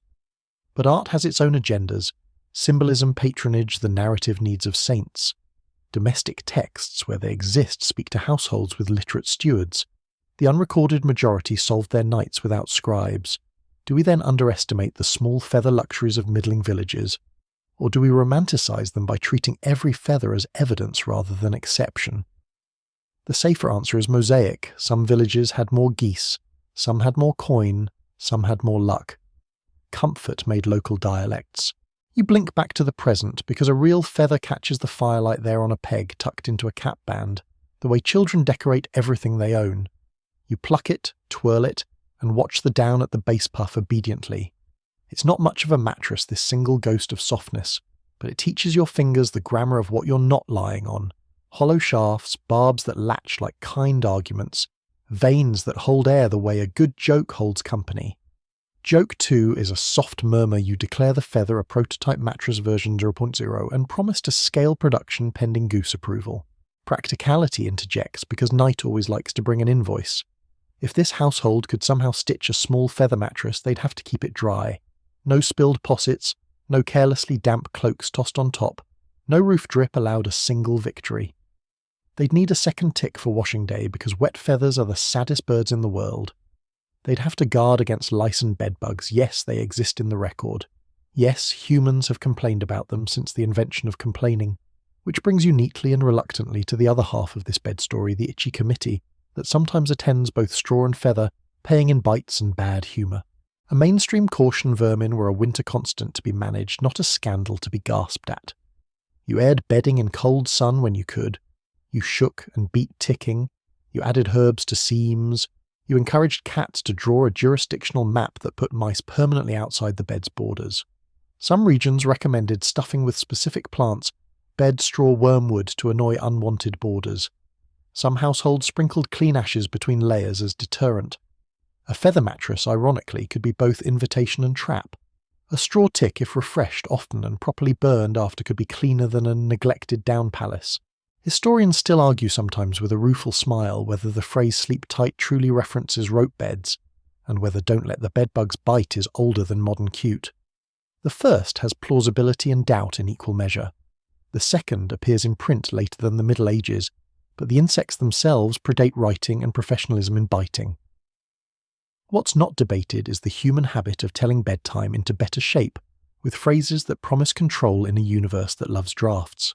But art has its own agendas. Symbolism, patronage, the narrative needs of saints. Domestic texts, where they exist, speak to households with literate stewards. The unrecorded majority solved their nights without scribes. Do we then underestimate the small feather luxuries of middling villages? Or do we romanticize them by treating every feather as evidence rather than exception? The safer answer is mosaic. Some villages had more geese, some had more coin, some had more luck. Comfort made local dialects. You blink back to the present because a real feather catches the firelight there on a peg tucked into a cap band, the way children decorate everything they own. You pluck it, twirl it, and watch the down at the base puff obediently. It's not much of a mattress, this single ghost of softness, but it teaches your fingers the grammar of what you're not lying on. Hollow shafts, barbs that latch like kind arguments, veins that hold air the way a good joke holds company. Joke 2 is a soft murmur. You declare the feather a prototype mattress version 0.0 and promise to scale production pending goose approval. Practicality interjects because night always likes to bring an invoice. If this household could somehow stitch a small feather mattress, they'd have to keep it dry. No spilled possets, no carelessly damp cloaks tossed on top, no roof drip allowed a single victory. They'd need a second tick for washing day because wet feathers are the saddest birds in the world. They'd have to guard against lice and bedbugs. Yes, they exist in the record. Yes, humans have complained about them since the invention of complaining, which brings you neatly and reluctantly to the other half of this bed story, the itchy committee, that sometimes attends both straw and feather, paying in bites and bad humour. A mainstream caution vermin were a winter constant to be managed, not a scandal to be gasped at. You aired bedding in cold sun when you could. You shook and beat ticking. You added herbs to seams. You encouraged cats to draw a jurisdictional map that put mice permanently outside the bed's borders. Some regions recommended stuffing with specific plants bed straw wormwood to annoy unwanted boarders. Some households sprinkled clean ashes between layers as deterrent. A feather mattress, ironically, could be both invitation and trap. A straw tick, if refreshed often and properly burned after, could be cleaner than a neglected down palace. Historians still argue sometimes with a rueful smile whether the phrase sleep tight truly references rope beds, and whether don't let the bedbugs bite is older than modern cute. The first has plausibility and doubt in equal measure. The second appears in print later than the Middle Ages, but the insects themselves predate writing and professionalism in biting. What's not debated is the human habit of telling bedtime into better shape, with phrases that promise control in a universe that loves drafts.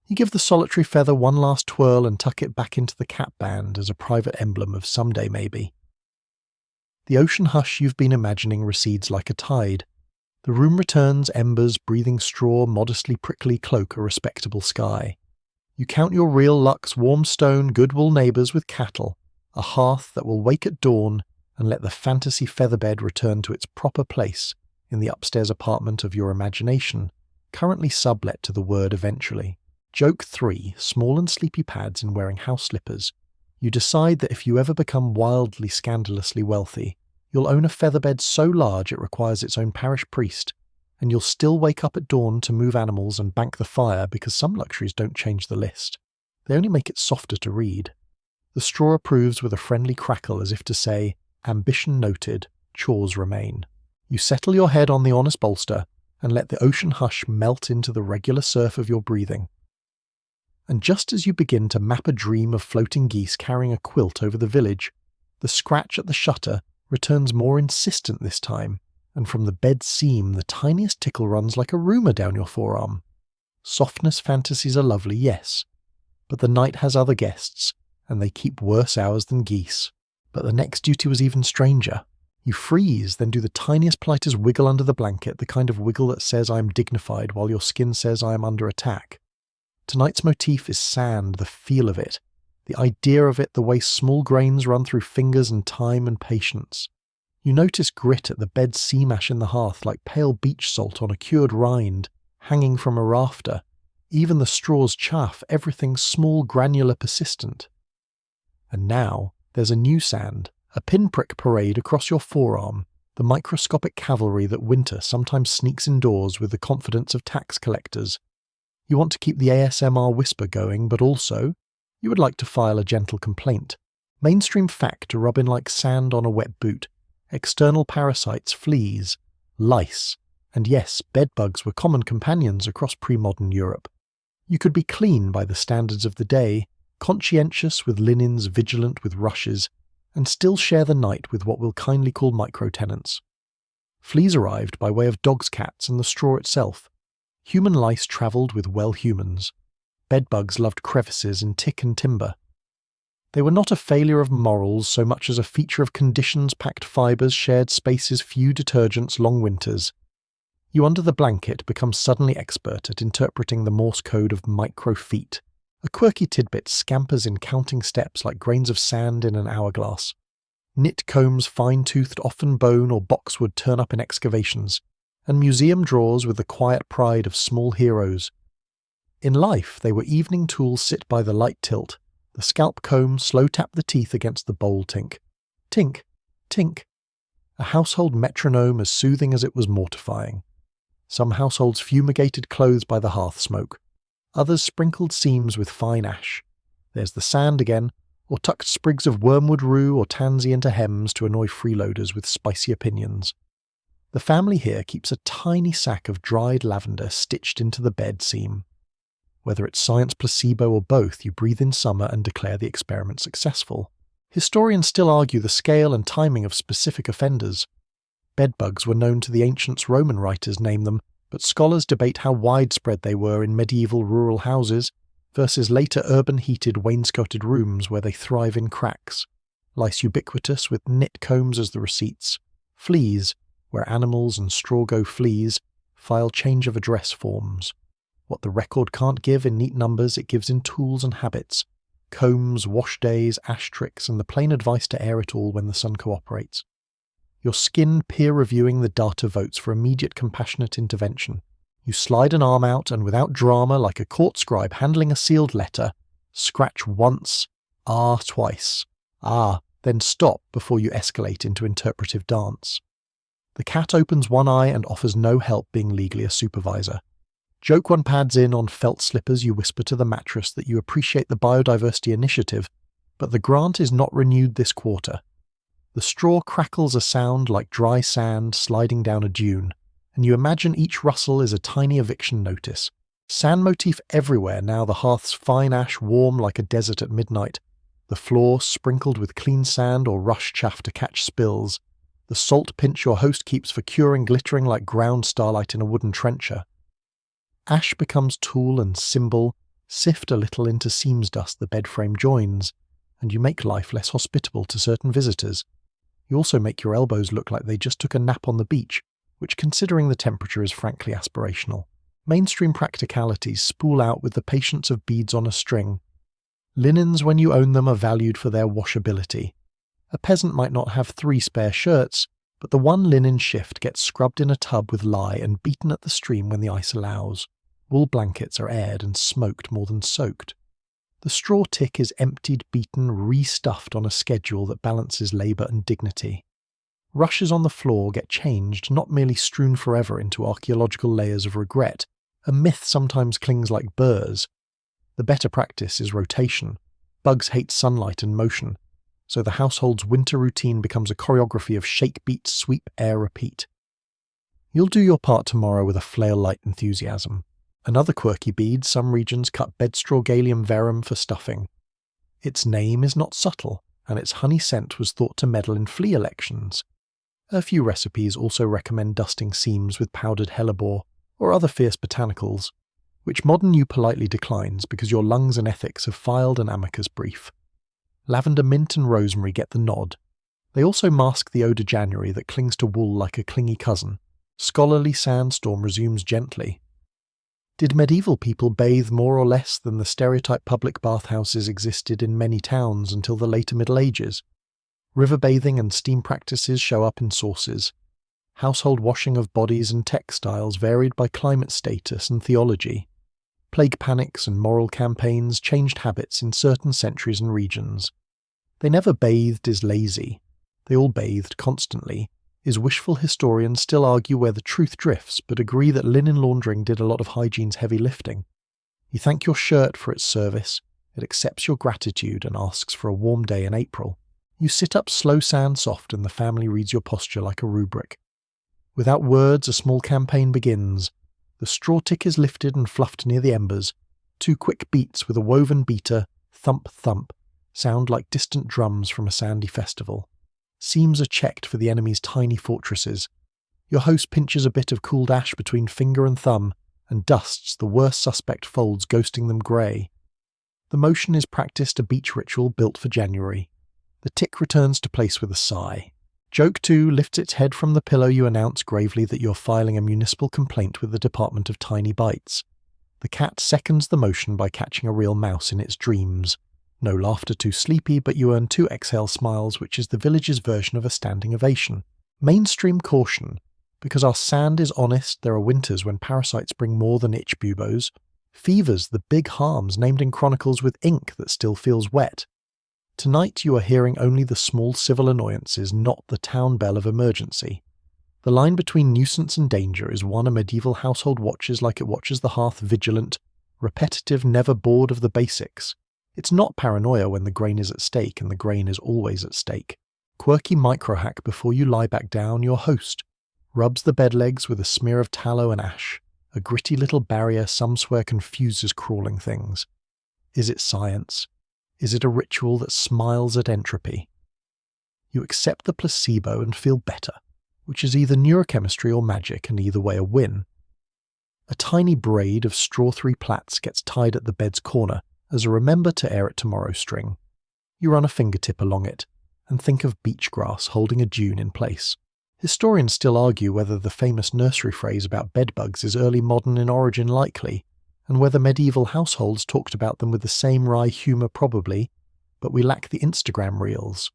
You give the solitary feather one last twirl and tuck it back into the cap band as a private emblem of someday maybe. The ocean hush you've been imagining recedes like a tide. The room returns embers, breathing straw, modestly prickly cloak a respectable sky. You count your real luck's warm stone, good wool neighbours with cattle, a hearth that will wake at dawn, and let the fantasy featherbed return to its proper place in the upstairs apartment of your imagination, currently sublet to the word eventually. Joke 3, small and sleepy pads in wearing house slippers. You decide that if you ever become wildly, scandalously wealthy, you'll own a featherbed so large it requires its own parish priest, and you'll still wake up at dawn to move animals and bank the fire because some luxuries don't change the list. They only make it softer to read. The straw approves with a friendly crackle as if to say, ambition noted, chores remain. You settle your head on the honest bolster and let the ocean hush melt into the regular surf of your breathing. And just as you begin to map a dream of floating geese carrying a quilt over the village, the scratch at the shutter returns more insistent this time, and from the bed seam the tiniest tickle runs like a rumour down your forearm. Softness fantasies are lovely, yes, but the night has other guests, and they keep worse hours than geese. But the next duty was even stranger. You freeze, then do the tiniest politest wiggle under the blanket, the kind of wiggle that says I am dignified while your skin says I am under attack. Tonight's motif is sand, the feel of it, the idea of it, the way small grains run through fingers and time and patience. You notice grit at the bed seam ash in the hearth like pale beach salt on a cured rind, hanging from a rafter. Even the straw's chaff, everything small, granular, persistent. And now there's a new sand, a pinprick parade across your forearm, the microscopic cavalry that winter sometimes sneaks indoors with the confidence of tax collectors. You want to keep the ASMR whisper going, but also, you would like to file a gentle complaint. Mainstream fact to rub in like sand on a wet boot. External parasites, fleas, lice, and yes, bedbugs were common companions across pre-modern Europe. You could be clean by the standards of the day, conscientious with linens, vigilant with rushes, and still share the night with what we'll kindly call micro-tenants. Fleas arrived by way of dogs, cats, and the straw itself. Human lice travelled with well-humans. Bedbugs loved crevices in tick and timber. They were not a failure of morals so much as a feature of conditions, packed fibres, shared spaces, few detergents, long winters. You under the blanket become suddenly expert at interpreting the Morse code of micro-feet. A quirky tidbit scampers in counting steps like grains of sand in an hourglass. Knit combs fine-toothed often bone or boxwood turn up in excavations, and museum drawers with the quiet pride of small heroes. In life they were evening tools sit by the light tilt, the scalp comb slow tap the teeth against the bowl tink. Tink, tink. A household metronome as soothing as it was mortifying. Some households fumigated clothes by the hearth smoke. Others sprinkled seams with fine ash. There's the sand again, or tucked sprigs of wormwood rue or tansy into hems to annoy freeloaders with spicy opinions. The family here keeps a tiny sack of dried lavender stitched into the bed seam. Whether it's science placebo or both, you breathe in summer and declare the experiment successful. Historians still argue the scale and timing of specific offenders. Bedbugs were known to the ancients. Roman writers name them, but scholars debate how widespread they were in medieval rural houses versus later urban heated wainscoted rooms where they thrive in cracks. Lice ubiquitous with knit combs as the receipts. Fleas, where animals and straw go fleas, file change of address forms. What the record can't give in neat numbers, it gives in tools and habits. Combs, wash days, ash tricks, and the plain advice to air it all when the sun cooperates. Your skin peer-reviewing the data votes for immediate compassionate intervention. You slide an arm out and without drama, like a court scribe handling a sealed letter, scratch once, twice, then stop before you escalate into interpretive dance. The cat opens one eye and offers no help being legally a supervisor. Joke one pads in on felt slippers, you whisper to the mattress that you appreciate the biodiversity initiative, but the grant is not renewed this quarter. The straw crackles a sound like dry sand sliding down a dune, and you imagine each rustle is a tiny eviction notice. Sand motif everywhere now, the hearth's fine ash warm like a desert at midnight, the floor sprinkled with clean sand or rush chaff to catch spills, the salt pinch your host keeps for curing glittering like ground starlight in a wooden trencher. Ash becomes tool and symbol, sift a little into seams dust the bed frame joins, and you make life less hospitable to certain visitors. You also make your elbows look like they just took a nap on the beach, which considering the temperature is frankly aspirational. Mainstream practicalities spool out with the patience of beads on a string. Linens when you own them are valued for their washability. A peasant might not have 3 spare shirts, but the one linen shift gets scrubbed in a tub with lye and beaten at the stream when the ice allows. Wool blankets are aired and smoked more than soaked. The straw tick is emptied, beaten, re-stuffed on a schedule that balances labour and dignity. Rushes on the floor get changed, not merely strewn forever into archaeological layers of regret. A myth sometimes clings like burrs. The better practice is rotation. Bugs hate sunlight and motion, so the household's winter routine becomes a choreography of shake, beat, sweep, air, repeat. You'll do your part tomorrow with a flail-light enthusiasm. Another quirky bead, some regions cut bedstraw galium verum for stuffing. Its name is not subtle, and its honey scent was thought to meddle in flea elections. A few recipes also recommend dusting seams with powdered hellebore or other fierce botanicals, which modern you politely declines because your lungs and ethics have filed an amicus brief. Lavender, mint and rosemary get the nod. They also mask the eau de January that clings to wool like a clingy cousin. Scholarly sandstorm resumes gently. Did medieval people bathe more or less than the stereotype public bathhouses existed in many towns until the later Middle Ages? River bathing and steam practices show up in sources. Household washing of bodies and textiles varied by climate status and theology. Plague panics and moral campaigns changed habits in certain centuries and regions. They never bathed is lazy. They all bathed constantly. Is wishful historians still argue where the truth drifts, but agree that linen laundering did a lot of hygiene's heavy lifting. You thank your shirt for its service, it accepts your gratitude and asks for a warm day in April. You sit up slow sand soft and the family reads your posture like a rubric. Without words, a small campaign begins. The straw tick is lifted and fluffed near the embers. 2 quick beats with a woven beater, thump thump, sound like distant drums from a sandy festival. Seams are checked for the enemy's tiny fortresses. Your host pinches a bit of cooled ash between finger and thumb and dusts the worst suspect folds, ghosting them grey. The motion is practiced a beach ritual built for January. The tick returns to place with a sigh. Joke 2 lifts its head from the pillow. You announce gravely that you're filing a municipal complaint with the Department of Tiny Bites. The cat seconds the motion by catching a real mouse in its dreams. No laughter too sleepy, but you earn 2 exhale smiles, which is the village's version of a standing ovation. Mainstream caution. Because our sand is honest, there are winters when parasites bring more than itch buboes. Fevers, the big harms named in chronicles with ink that still feels wet. Tonight you are hearing only the small civil annoyances, not the town bell of emergency. The line between nuisance and danger is one a medieval household watches like it watches the hearth, vigilant, repetitive, never bored of the basics. It's not paranoia when the grain is at stake, and the grain is always at stake. Quirky microhack before you lie back down, your host rubs the bed legs with a smear of tallow and ash, a gritty little barrier some swear confuses crawling things. Is it science? Is it a ritual that smiles at entropy? You accept the placebo and feel better, which is either neurochemistry or magic, and either way a win. A tiny braid of straw-3 plaits gets tied at the bed's corner as a remember to air it tomorrow string. You run a fingertip along it, and think of beach grass holding a dune in place. Historians still argue whether the famous nursery phrase about bedbugs is early modern in origin likely, and whether medieval households talked about them with the same wry humour probably, but we lack the Instagram reels.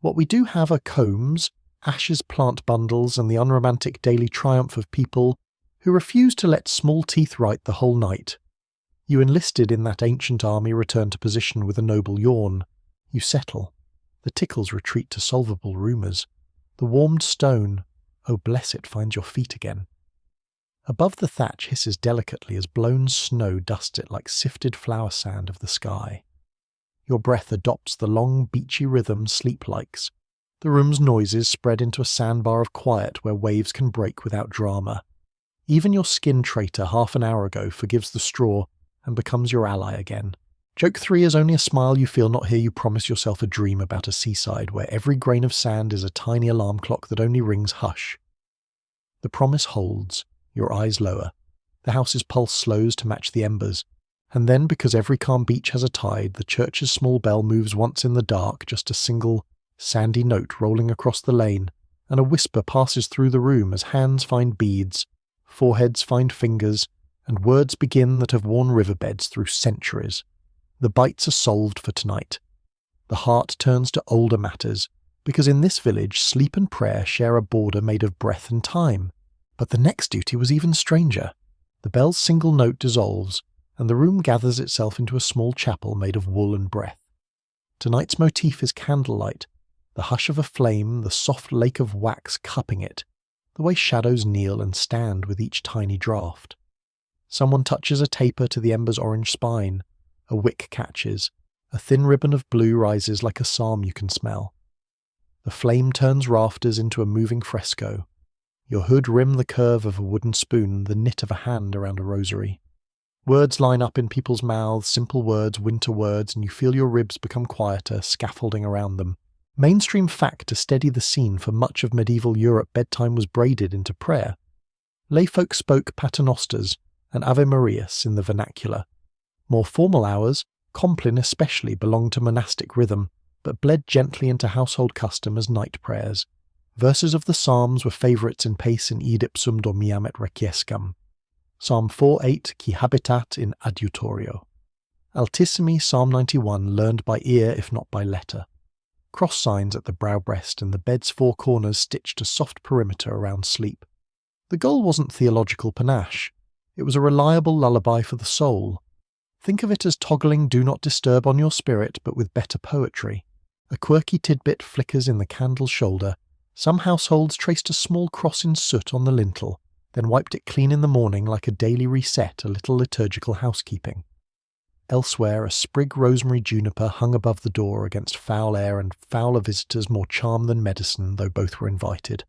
What we do have are combs, ashes plant bundles, and the unromantic daily triumph of people who refuse to let small teeth write the whole night. You enlisted in that ancient army return to position with a noble yawn. You settle. The tickles retreat to solvable rumours. The warmed stone, oh bless it, finds your feet again. Above the thatch hisses delicately as blown snow dusts it like sifted flour sand of the sky. Your breath adopts the long beachy rhythm sleep likes. The room's noises spread into a sandbar of quiet where waves can break without drama. Even your skin traitor half an hour ago forgives the straw and becomes your ally again. Joke 3 is only a smile you feel, not hear you promise yourself a dream about a seaside where every grain of sand is a tiny alarm clock that only rings hush. The promise holds, your eyes lower. The house's pulse slows to match the embers, and then because every calm beach has a tide, the church's small bell moves once in the dark, just a single, sandy note rolling across the lane, and a whisper passes through the room as hands find beads, foreheads find fingers, and words begin that have worn riverbeds through centuries. The bites are solved for tonight. The heart turns to older matters, because in this village sleep and prayer share a border made of breath and time. But the next duty was even stranger. The bell's single note dissolves, and the room gathers itself into a small chapel made of wool and breath. Tonight's motif is candlelight, the hush of a flame, the soft lake of wax cupping it, the way shadows kneel and stand with each tiny draught. Someone touches a taper to the ember's orange spine, a wick catches, a thin ribbon of blue rises like a psalm you can smell. The flame turns rafters into a moving fresco. Your hood rim the curve of a wooden spoon, the knit of a hand around a rosary. Words line up in people's mouths, simple words, winter words, and you feel your ribs become quieter, scaffolding around them. Mainstream fact to steady the scene, for much of medieval Europe bedtime was braided into prayer. Layfolk spoke paternosters and Ave Marias in the vernacular. More formal hours, Compline especially, belonged to monastic rhythm, but bled gently into household custom as night prayers. Verses of the Psalms were favourites in pace in Idipsum dormiam et requiescam. Psalm 4:8 qui habitat in adiutorio. Altissimi Psalm 91 learned by ear if not by letter. Cross signs at the brow breast and the bed's four corners stitched a soft perimeter around sleep. The goal wasn't theological panache. It was a reliable lullaby for the soul. Think of it as toggling Do Not Disturb on your spirit, but with better poetry. A quirky tidbit flickers in the candle's shoulder. Some households traced a small cross in soot on the lintel, then wiped it clean in the morning like a daily reset, a little liturgical housekeeping. Elsewhere, a sprig rosemary juniper hung above the door against foul air and fouler visitors more charm than medicine, though both were invited.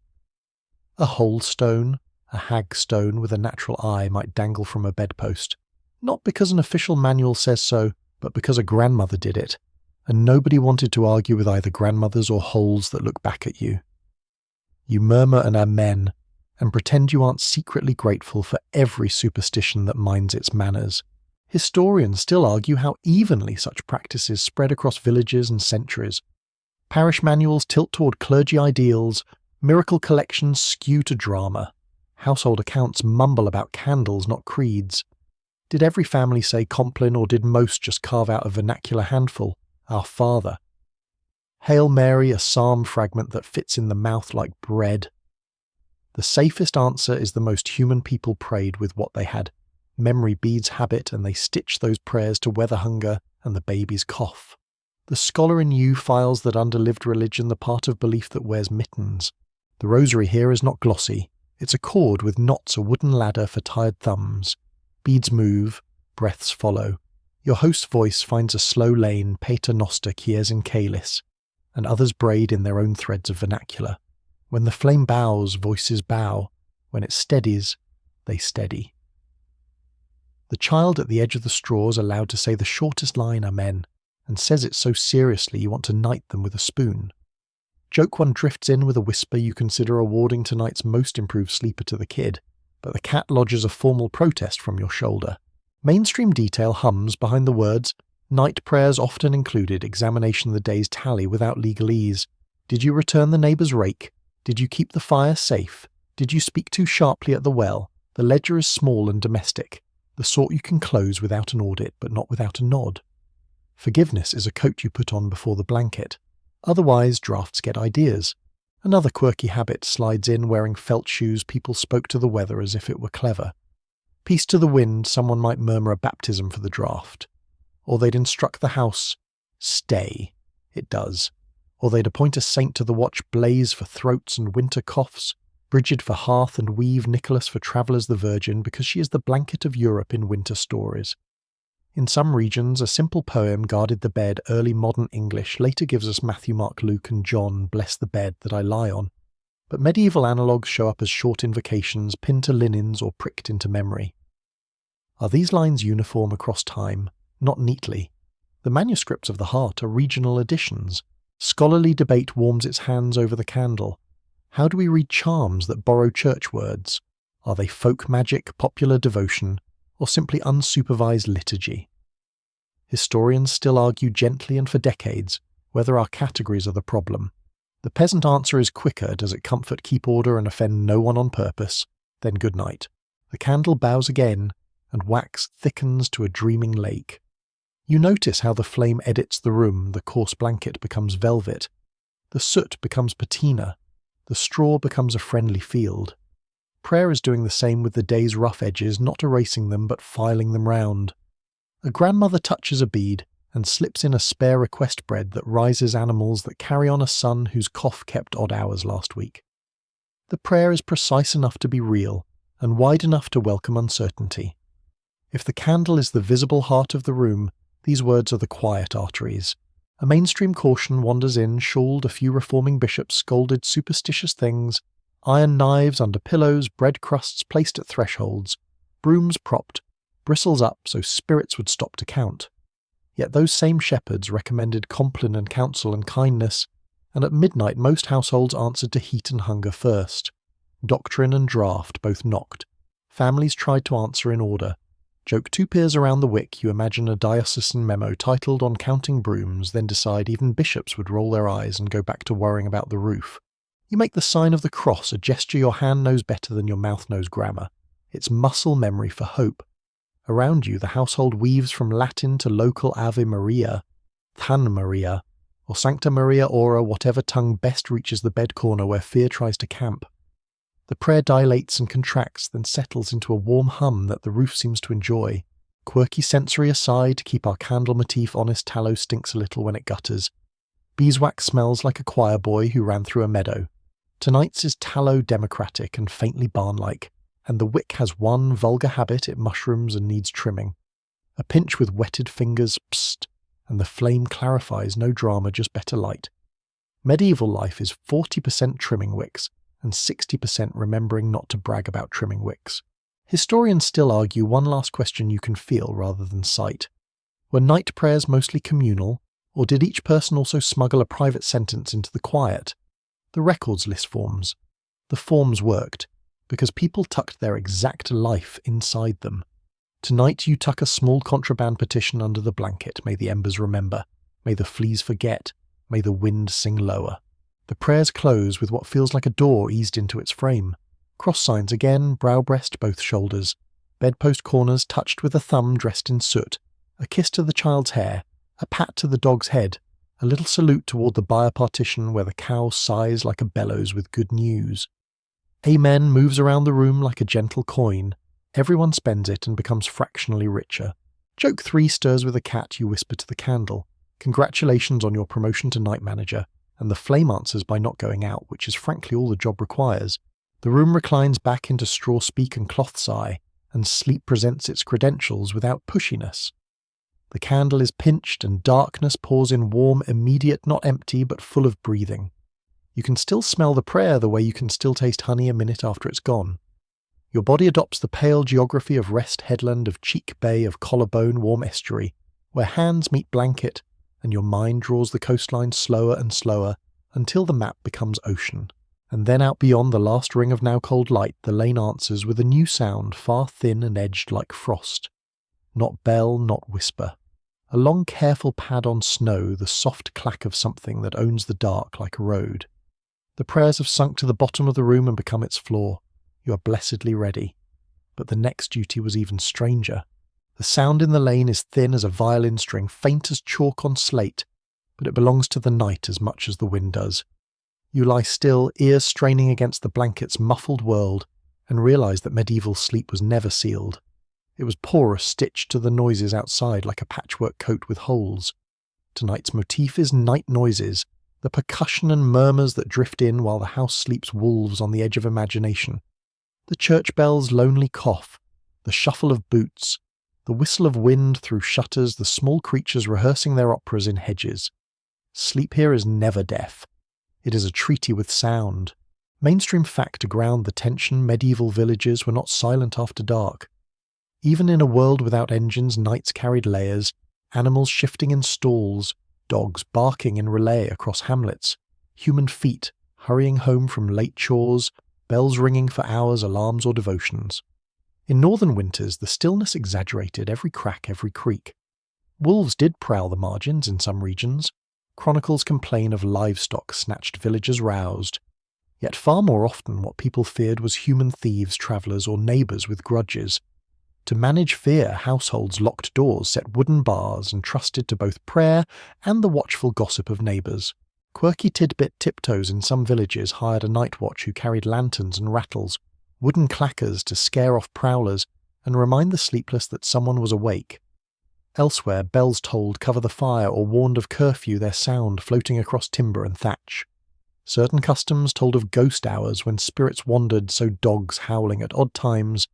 A whole stone, a hag stone with a natural eye, might dangle from a bedpost. Not because an official manual says so, but because a grandmother did it, and nobody wanted to argue with either grandmothers or holes that look back at you. You murmur an amen, and pretend you aren't secretly grateful for every superstition that minds its manners. Historians still argue how evenly such practices spread across villages and centuries. Parish manuals tilt toward clergy ideals, miracle collections skew to drama. Household accounts mumble about candles, not creeds. Did every family say Compline, or did most just carve out a vernacular handful, Our Father? Hail Mary, a psalm fragment that fits in the mouth like bread. The safest answer is the most human people prayed with what they had. Memory beads habit, and they stitch those prayers to weather hunger and the baby's cough. The scholar in you files that underlived religion the part of belief that wears mittens. The rosary here is not glossy. It's a cord with knots, a wooden ladder for tired thumbs. Beads move, breaths follow. Your host's voice finds a slow lane, pater noster quies in calis, and others braid in their own threads of vernacular. When the flame bows, voices bow. When it steadies, they steady. The child at the edge of the straw is allowed to say the shortest line, Amen, and says it so seriously you want to knight them with a spoon. Joke one drifts in with a whisper you consider awarding tonight's most improved sleeper to the kid, but the cat lodges a formal protest from your shoulder. Mainstream detail hums behind the words, night prayers often included examination of the day's tally without legalese. Did you return the neighbour's rake? Did you keep the fire safe? Did you speak too sharply at the well? The ledger is small and domestic, the sort you can close without an audit but not without a nod. Forgiveness is a coat you put on before the blanket. Otherwise, drafts get ideas. Another quirky habit slides in wearing felt shoes people spoke to the weather as if it were clever. Peace to the wind, someone might murmur a baptism for the draft. Or they'd instruct the house, stay. It does. Or they'd appoint a saint to the watch Blaze for throats and winter coughs, Brigid for hearth and weave, Nicholas for travellers the Virgin, because she is the blanket of Europe in winter stories. In some regions, a simple poem guarded the bed early modern English later gives us Matthew, Mark, Luke and John, bless the bed that I lie on. But medieval analogues show up as short invocations pinned to linens or pricked into memory. Are these lines uniform across time? Not neatly. The manuscripts of the heart are regional editions. Scholarly debate warms its hands over the candle. How do we read charms that borrow church words? Are they folk magic, popular devotion, or simply unsupervised liturgy? Historians still argue gently and for decades whether our categories are the problem. The peasant answer is quicker, does it comfort, keep order and offend no one on purpose, then good night. The candle bows again, and wax thickens to a dreaming lake. You notice how the flame edits the room, the coarse blanket becomes velvet, the soot becomes patina, the straw becomes a friendly field. Prayer is doing the same with the day's rough edges, not erasing them but filing them round. A grandmother touches a bead and slips in a spare request bread that rises animals that carry on a son whose cough kept odd hours last week. The prayer is precise enough to be real and wide enough to welcome uncertainty. If the candle is the visible heart of the room, these words are the quiet arteries. A mainstream caution wanders in, shawled, a few reforming bishops scolded superstitious things, iron knives under pillows, bread crusts placed at thresholds, brooms propped, bristles up so spirits would stop to count. Yet those same shepherds recommended compline and counsel and kindness, and at midnight most households answered to heat and hunger first. Doctrine and draught both knocked. Families tried to answer in order. Joke 2 peers around the wick, you imagine a diocesan memo titled on counting brooms, then decide even bishops would roll their eyes and go back to worrying about the roof. You make the sign of the cross, a gesture your hand knows better than your mouth knows grammar. It's muscle memory for hope. Around you, the household weaves from Latin to local Ave Maria, Than Maria, or Sancta Maria Ora, whatever tongue best reaches the bed corner where fear tries to camp. The prayer dilates and contracts, then settles into a warm hum that the roof seems to enjoy. Quirky sensory aside, to keep our candle motif honest, tallow stinks a little when it gutters. Beeswax smells like a choir boy who ran through a meadow. Tonight's is tallow democratic and faintly barn-like, and the wick has one vulgar habit, it mushrooms and needs trimming. A pinch with wetted fingers, psst, and the flame clarifies, no drama, just better light. Medieval life is 40% trimming wicks, and 60% remembering not to brag about trimming wicks. Historians still argue one last question you can feel rather than sight. Were night prayers mostly communal, or did each person also smuggle a private sentence into the quiet? The records list forms. The forms worked, because people tucked their exact life inside them. Tonight you tuck a small contraband petition under the blanket, may the embers remember, may the fleas forget, may the wind sing lower. The prayers close with what feels like a door eased into its frame. Cross signs again, brow breast both shoulders. Bedpost corners touched with a thumb dressed in soot. A kiss to the child's hair. A pat to the dog's head. A little salute toward the byre partition where the cow sighs like a bellows with good news. Amen moves around the room like a gentle coin. Everyone spends it and becomes fractionally richer. Joke 3 stirs with a cat, you whisper to the candle. Congratulations on your promotion to night manager. And the flame answers by not going out, which is frankly all the job requires. The room reclines back into straw speak and cloth sigh, and sleep presents its credentials without pushiness. The candle is pinched and darkness pours in warm, immediate, not empty, but full of breathing. You can still smell the prayer the way you can still taste honey a minute after it's gone. Your body adopts the pale geography of rest headland, of cheek bay, of collarbone warm estuary, where hands meet blanket, and your mind draws the coastline slower and slower until the map becomes ocean. And then out beyond the last ring of now cold light, the lane answers with a new sound far thin and edged like frost. Not bell, not whisper. A long careful pad on snow, the soft clack of something that owns the dark like a road. The prayers have sunk to the bottom of the room and become its floor. You are blessedly ready. But the next duty was even stranger. The sound in the lane is thin as a violin string, faint as chalk on slate, but it belongs to the night as much as the wind does. You lie still, ears straining against the blanket's muffled world, and realise that medieval sleep was never sealed. It was porous, stitched to the noises outside like a patchwork coat with holes. Tonight's motif is night noises, the percussion and murmurs that drift in while the house sleeps wolves on the edge of imagination. The church bell's lonely cough, the shuffle of boots, the whistle of wind through shutters, the small creatures rehearsing their operas in hedges. Sleep here is never deaf. It is a treaty with sound. Mainstream fact to ground the tension, medieval villages were not silent after dark. Even in a world without engines, nights carried layers, animals shifting in stalls, dogs barking in relay across hamlets, human feet hurrying home from late chores, bells ringing for hours, alarms or devotions. In northern winters, the stillness exaggerated every crack, every creak. Wolves did prowl the margins in some regions. Chronicles complain of livestock snatched villagers roused. Yet far more often what people feared was human thieves, travellers or neighbours with grudges. To manage fear, households locked doors, set wooden bars, and trusted to both prayer and the watchful gossip of neighbours. Quirky tidbit tiptoes in some villages hired a night watch who carried lanterns and rattles, wooden clackers to scare off prowlers and remind the sleepless that someone was awake. Elsewhere, bells tolled cover the fire or warned of curfew, their sound floating across timber and thatch. Certain customs told of ghost hours when spirits wandered, so dogs howling at odd times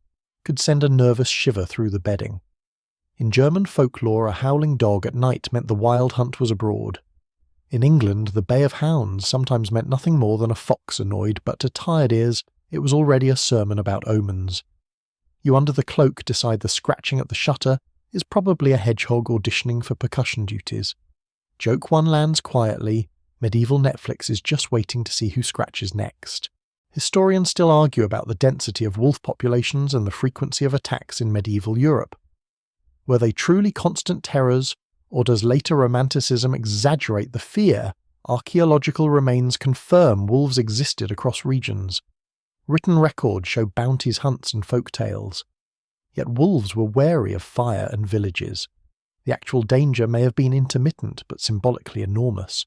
could send a nervous shiver through the bedding. In German folklore, a howling dog at night meant the wild hunt was abroad. In England, the bay of hounds sometimes meant nothing more than a fox annoyed, but to tired ears, it was already a sermon about omens. You under the cloak decide the scratching at the shutter is probably a hedgehog auditioning for percussion duties. Joke one lands quietly, medieval Netflix is just waiting to see who scratches next. Historians still argue about the density of wolf populations and the frequency of attacks in medieval Europe. Were they truly constant terrors, or does later Romanticism exaggerate the fear? Archaeological remains confirm wolves existed across regions. Written records show bounties, hunts and folk tales. Yet wolves were wary of fire and villages. The actual danger may have been intermittent but symbolically enormous.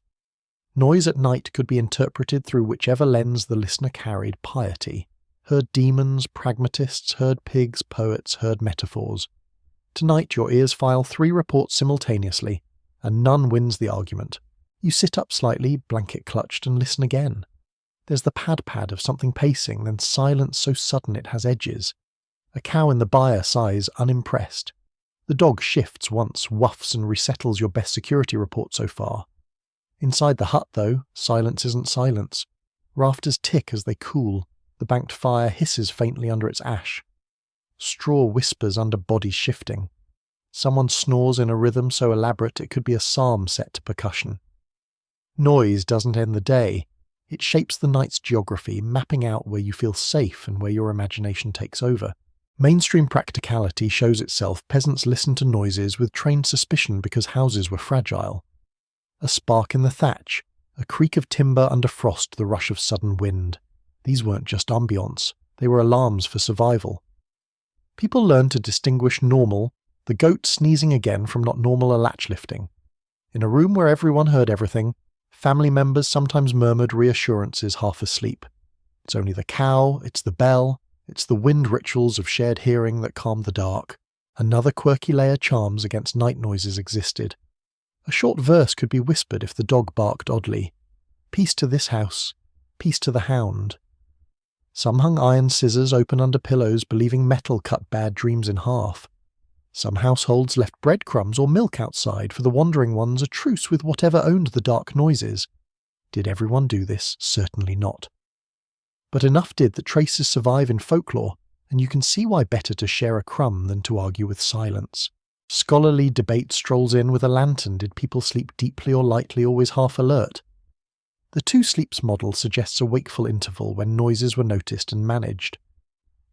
Noise at night could be interpreted through whichever lens the listener carried: piety. Heard demons, pragmatists, heard pigs, poets, heard metaphors. Tonight your ears file 3 reports simultaneously, and none wins the argument. You sit up slightly, blanket clutched, and listen again. There's the pad of something pacing, then silence so sudden it has edges. A cow in the byre sighs, unimpressed. The dog shifts once, whuffs and resettles your best security report so far. Inside the hut, though, silence isn't silence. Rafters tick as they cool. The banked fire hisses faintly under its ash. Straw whispers under bodies shifting. Someone snores in a rhythm so elaborate it could be a psalm set to percussion. Noise doesn't end the day. It shapes the night's geography, mapping out where you feel safe and where your imagination takes over. Mainstream practicality shows itself. Peasants listened to noises with trained suspicion because houses were fragile. A spark in the thatch, a creak of timber under frost, the rush of sudden wind. These weren't just ambience, they were alarms for survival. People learned to distinguish normal, the goat sneezing again, from not normal, a latch lifting. In a room where everyone heard everything, family members sometimes murmured reassurances half asleep. It's only the cow, it's the bell, it's the wind rituals of shared hearing that calmed the dark. Another quirky layer charms against night noises existed. A short verse could be whispered if the dog barked oddly. Peace to this house, peace to the hound. Some hung iron scissors open under pillows, believing metal cut bad dreams in half. Some households left breadcrumbs or milk outside for the wandering ones, a truce with whatever owned the dark noises. Did everyone do this? Certainly not. But enough did that traces survive in folklore, and you can see why better to share a crumb than to argue with silence. Scholarly debate strolls in with a lantern. Did people sleep deeply or lightly, always half alert? The two sleeps model suggests a wakeful interval when noises were noticed and managed.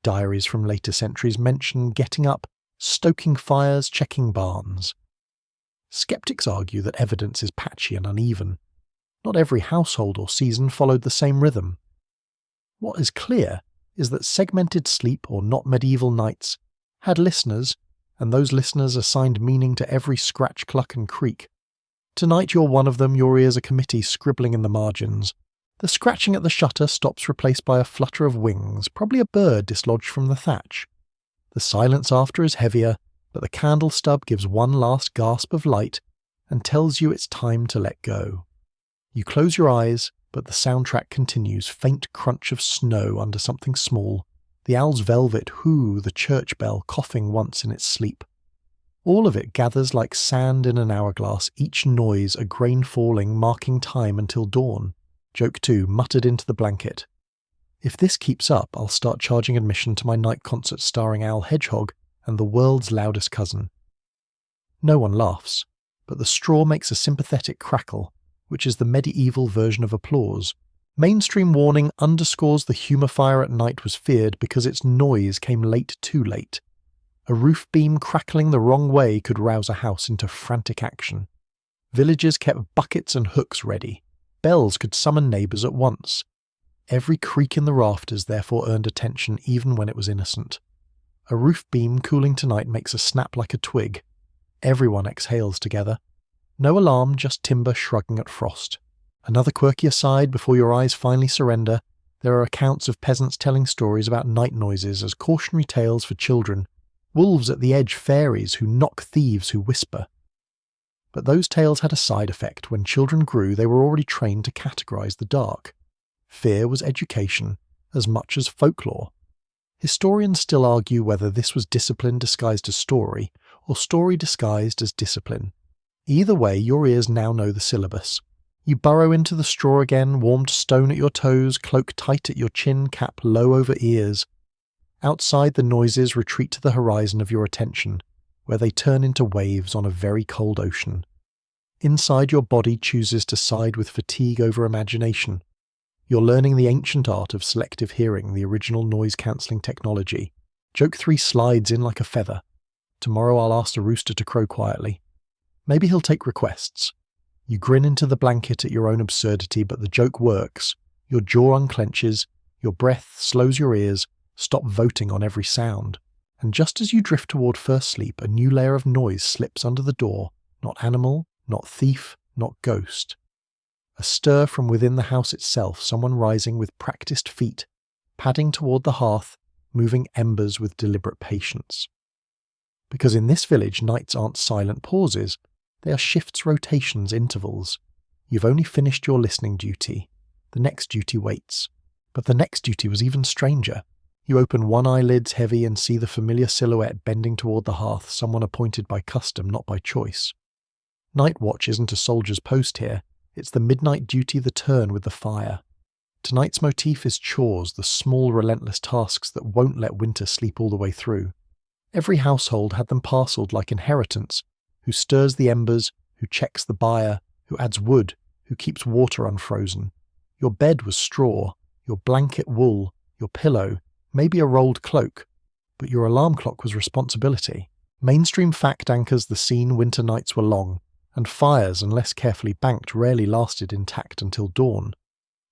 Diaries from later centuries mention getting up, stoking fires, checking barns. Skeptics argue that evidence is patchy and uneven. Not every household or season followed the same rhythm. What is clear is that segmented sleep or not medieval nights had listeners, and those listeners assigned meaning to every scratch, cluck and creak. Tonight you're one of them, your ears a committee scribbling in the margins. The scratching at the shutter stops, replaced by a flutter of wings, probably a bird dislodged from the thatch. The silence after is heavier, but the candle stub gives one last gasp of light and tells you it's time to let go. You close your eyes, but the soundtrack continues, faint crunch of snow under something small, the owl's velvet hoo, the church bell coughing once in its sleep. All of it gathers like sand in an hourglass, each noise a grain falling, marking time until dawn. Joke 2, muttered into the blanket. If this keeps up, I'll start charging admission to my night concert starring Owl Hedgehog and the world's loudest cousin. No one laughs, but the straw makes a sympathetic crackle, which is the medieval version of applause. Mainstream warning underscores the humidifier at night was feared because its noise came late too late. A roof beam crackling the wrong way could rouse a house into frantic action. Villagers kept buckets and hooks ready. Bells could summon neighbours at once. Every creak in the rafters therefore earned attention even when it was innocent. A roof beam cooling tonight makes a snap like a twig. Everyone exhales together. No alarm, just timber shrugging at frost. Another quirky aside before your eyes finally surrender, there are accounts of peasants telling stories about night noises as cautionary tales for children. Wolves at the edge, fairies who knock, thieves who whisper. But those tales had a side effect. When children grew, they were already trained to categorize the dark. Fear was education as much as folklore. Historians still argue whether this was discipline disguised as story, or story disguised as discipline. Either way, your ears now know the syllabus. You burrow into the straw again, warmed stone at your toes, cloak tight at your chin, cap low over ears. Outside, the noises retreat to the horizon of your attention, where they turn into waves on a very cold ocean. Inside, your body chooses to side with fatigue over imagination. You're learning the ancient art of selective hearing, the original noise-cancelling technology. Joke 3 slides in like a feather. Tomorrow I'll ask the rooster to crow quietly. Maybe he'll take requests. You grin into the blanket at your own absurdity, but the joke works. Your jaw unclenches, your breath slows your ears, stop voting on every sound. And just as you drift toward first sleep, a new layer of noise slips under the door. Not animal, not thief, not ghost. A stir from within the house itself, someone rising with practiced feet, padding toward the hearth, moving embers with deliberate patience. Because in this village, nights aren't silent pauses. They are shifts, rotations, intervals. You've only finished your listening duty. The next duty waits. But the next duty was even stranger. You open one eyelid's heavy and see the familiar silhouette bending toward the hearth, someone appointed by custom, not by choice. Night watch isn't a soldier's post here. It's the midnight duty, the turn with the fire. Tonight's motif is chores, the small, relentless tasks that won't let winter sleep all the way through. Every household had them parcelled like inheritance. Who stirs the embers, who checks the buyer, who adds wood, who keeps water unfrozen. Your bed was straw, your blanket wool, your pillow, maybe a rolled cloak. But your alarm clock was responsibility. Mainstream fact anchors the scene winter nights were long, and fires, unless carefully banked, rarely lasted intact until dawn.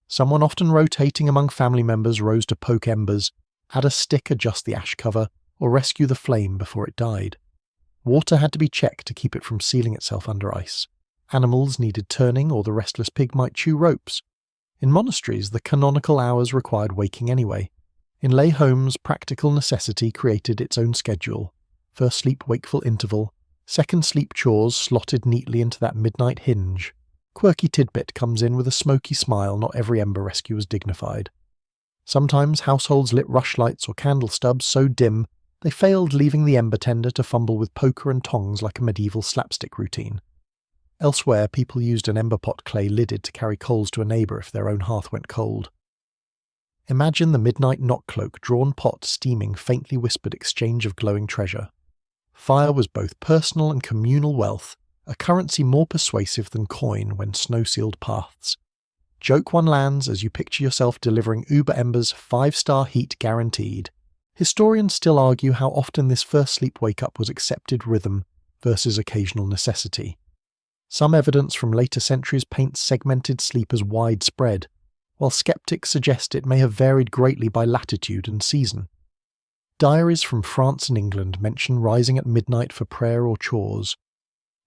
Someone often rotating among family members rose to poke embers, add a stick, adjust the ash cover, or rescue the flame before it died. Water had to be checked to keep it from sealing itself under ice. Animals needed turning, or the restless pig might chew ropes. In monasteries, the canonical hours required waking anyway. In lay homes, practical necessity created its own schedule. First sleep wakeful interval, second sleep chores slotted neatly into that midnight hinge. Quirky tidbit comes in with a smoky smile. Not every ember rescue was dignified. Sometimes households lit rushlights or candle stubs so dim they failed, leaving the ember tender to fumble with poker and tongs like a medieval slapstick routine. Elsewhere, people used an ember pot clay lidded to carry coals to a neighbour if their own hearth went cold. Imagine the midnight knock cloak, drawn pot, steaming, faintly whispered exchange of glowing treasure. Fire was both personal and communal wealth, a currency more persuasive than coin when snow-sealed paths. Joke one lands as you picture yourself delivering Uber Embers 5-star heat guaranteed. Historians still argue how often this first sleep wake-up was accepted rhythm versus occasional necessity. Some evidence from later centuries paints segmented sleep as widespread, while skeptics suggest it may have varied greatly by latitude and season. Diaries from France and England mention rising at midnight for prayer or chores.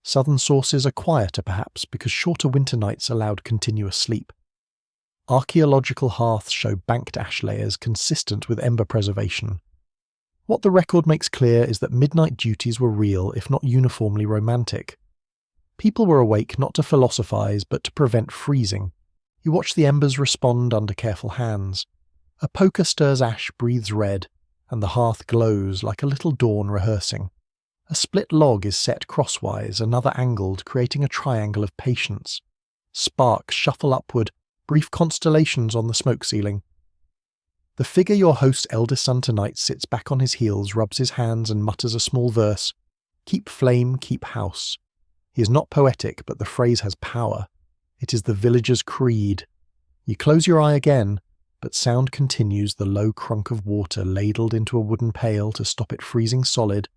Southern sources are quieter perhaps because shorter winter nights allowed continuous sleep. Archaeological hearths show banked ash layers consistent with ember preservation. What the record makes clear is that midnight duties were real, if not uniformly romantic. People were awake not to philosophize, but to prevent freezing. You watch the embers respond under careful hands. A poker stirs ash breathes red, and the hearth glows like a little dawn rehearsing. A split log is set crosswise, another angled, creating a triangle of patience. Sparks shuffle upward, brief constellations on the smoke ceiling. The figure your host's eldest son tonight sits back on his heels, rubs his hands and mutters a small verse. Keep flame, keep house. He is not poetic, but the phrase has power. It is the villager's creed. You close your eye again, but sound continues, the low crunk of water ladled into a wooden pail to stop it freezing solid,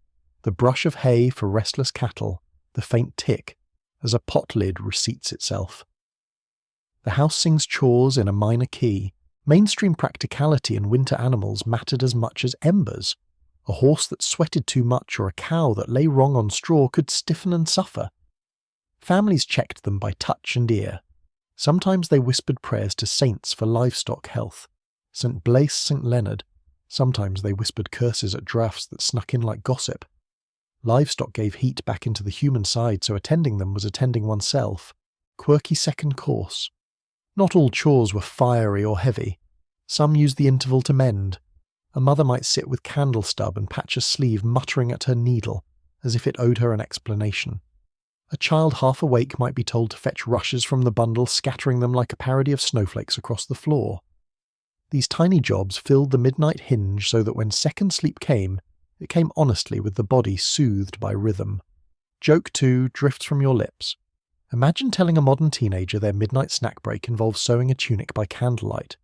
the brush of hay for restless cattle, the faint tick as a pot lid reseats itself. The house sings chores in a minor key. Mainstream practicality in winter animals mattered as much as embers. A horse that sweated too much or a cow that lay wrong on straw could stiffen and suffer. Families checked them by touch and ear. Sometimes they whispered prayers to saints for livestock health. St. Blaise, St. Leonard. Sometimes they whispered curses at drafts that snuck in like gossip. Livestock gave heat back into the human side, so attending them was attending oneself. Quirky second course. Not all chores were fiery or heavy. Some used the interval to mend. A mother might sit with candle stub and patch a sleeve, muttering at her needle, as if it owed her an explanation. A child half awake might be told to fetch rushes from the bundle, scattering them like a parody of snowflakes across the floor. These tiny jobs filled the midnight hinge so that when second sleep came, it came honestly with the body soothed by rhythm. Joke 2 drifts from your lips. Imagine telling a modern teenager their midnight snack break involves sewing a tunic by candlelight.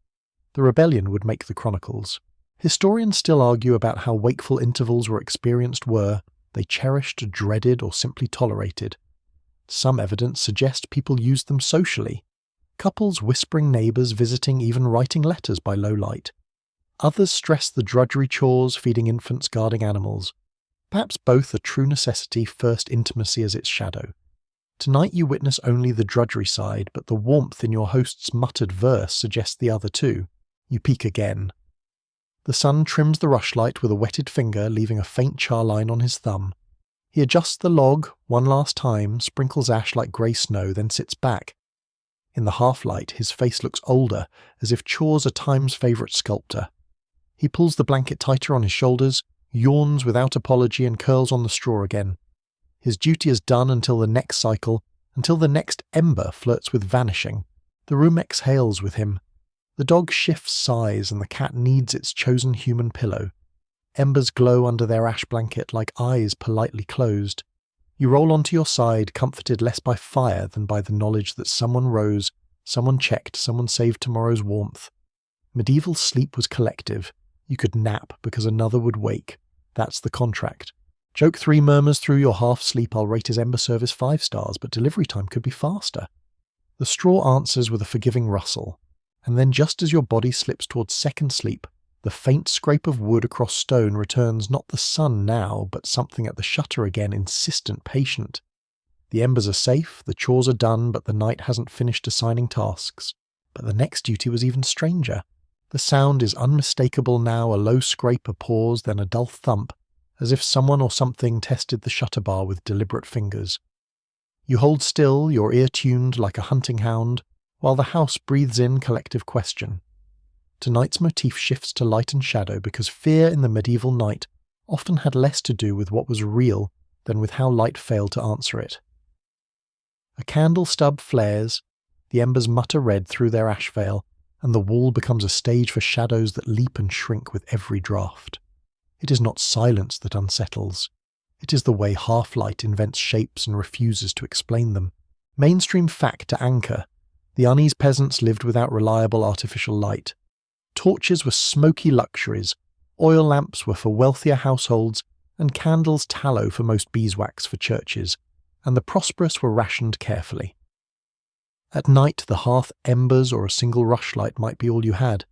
The rebellion would make the chronicles. Historians still argue about how wakeful intervals were experienced they cherished, dreaded, or simply tolerated. Some evidence suggests people used them socially. Couples whispering, neighbours visiting, even writing letters by low light. Others stress the drudgery chores, feeding infants, guarding animals. Perhaps both a true necessity, first intimacy as its shadow. Tonight you witness only the drudgery side, but the warmth in your host's muttered verse suggests the other too. You peek again. The son trims the rushlight with a wetted finger, leaving a faint char line on his thumb. He adjusts the log one last time, sprinkles ash like grey snow, then sits back. In the half-light, his face looks older, as if chores are time's favourite sculptor. He pulls the blanket tighter on his shoulders, yawns without apology and curls on the straw again. His duty is done until the next cycle, until the next ember flirts with vanishing. The room exhales with him. The dog shifts size and the cat needs its chosen human pillow. Embers glow under their ash blanket like eyes politely closed. You roll onto your side, comforted less by fire than by the knowledge that someone rose, someone checked, someone saved tomorrow's warmth. Medieval sleep was collective. You could nap because another would wake. That's the contract. Joke 3 murmurs through your half-sleep, I'll rate his ember service 5 stars, but delivery time could be faster. The straw answers with a forgiving rustle, and then just as your body slips towards second sleep, the faint scrape of wood across stone returns not the sun now, but something at the shutter again, insistent, patient. The embers are safe, the chores are done, but the night hasn't finished assigning tasks. But the next duty was even stranger. The sound is unmistakable now, a low scrape, a pause, then a dull thump, as if someone or something tested the shutter bar with deliberate fingers. You hold still, your ear tuned like a hunting hound, while the house breathes in collective question. Tonight's motif shifts to light and shadow because fear in the medieval night often had less to do with what was real than with how light failed to answer it. A candle stub flares, the embers mutter red through their ash veil, and the wall becomes a stage for shadows that leap and shrink with every draught. It is not silence that unsettles. It is the way half-light invents shapes and refuses to explain them. Mainstream fact to anchor: the uneasy peasants lived without reliable artificial light. Torches were smoky luxuries, oil lamps were for wealthier households, and candles tallow for most beeswax for churches, and the prosperous were rationed carefully. At night, the hearth embers or a single rushlight might be all you had.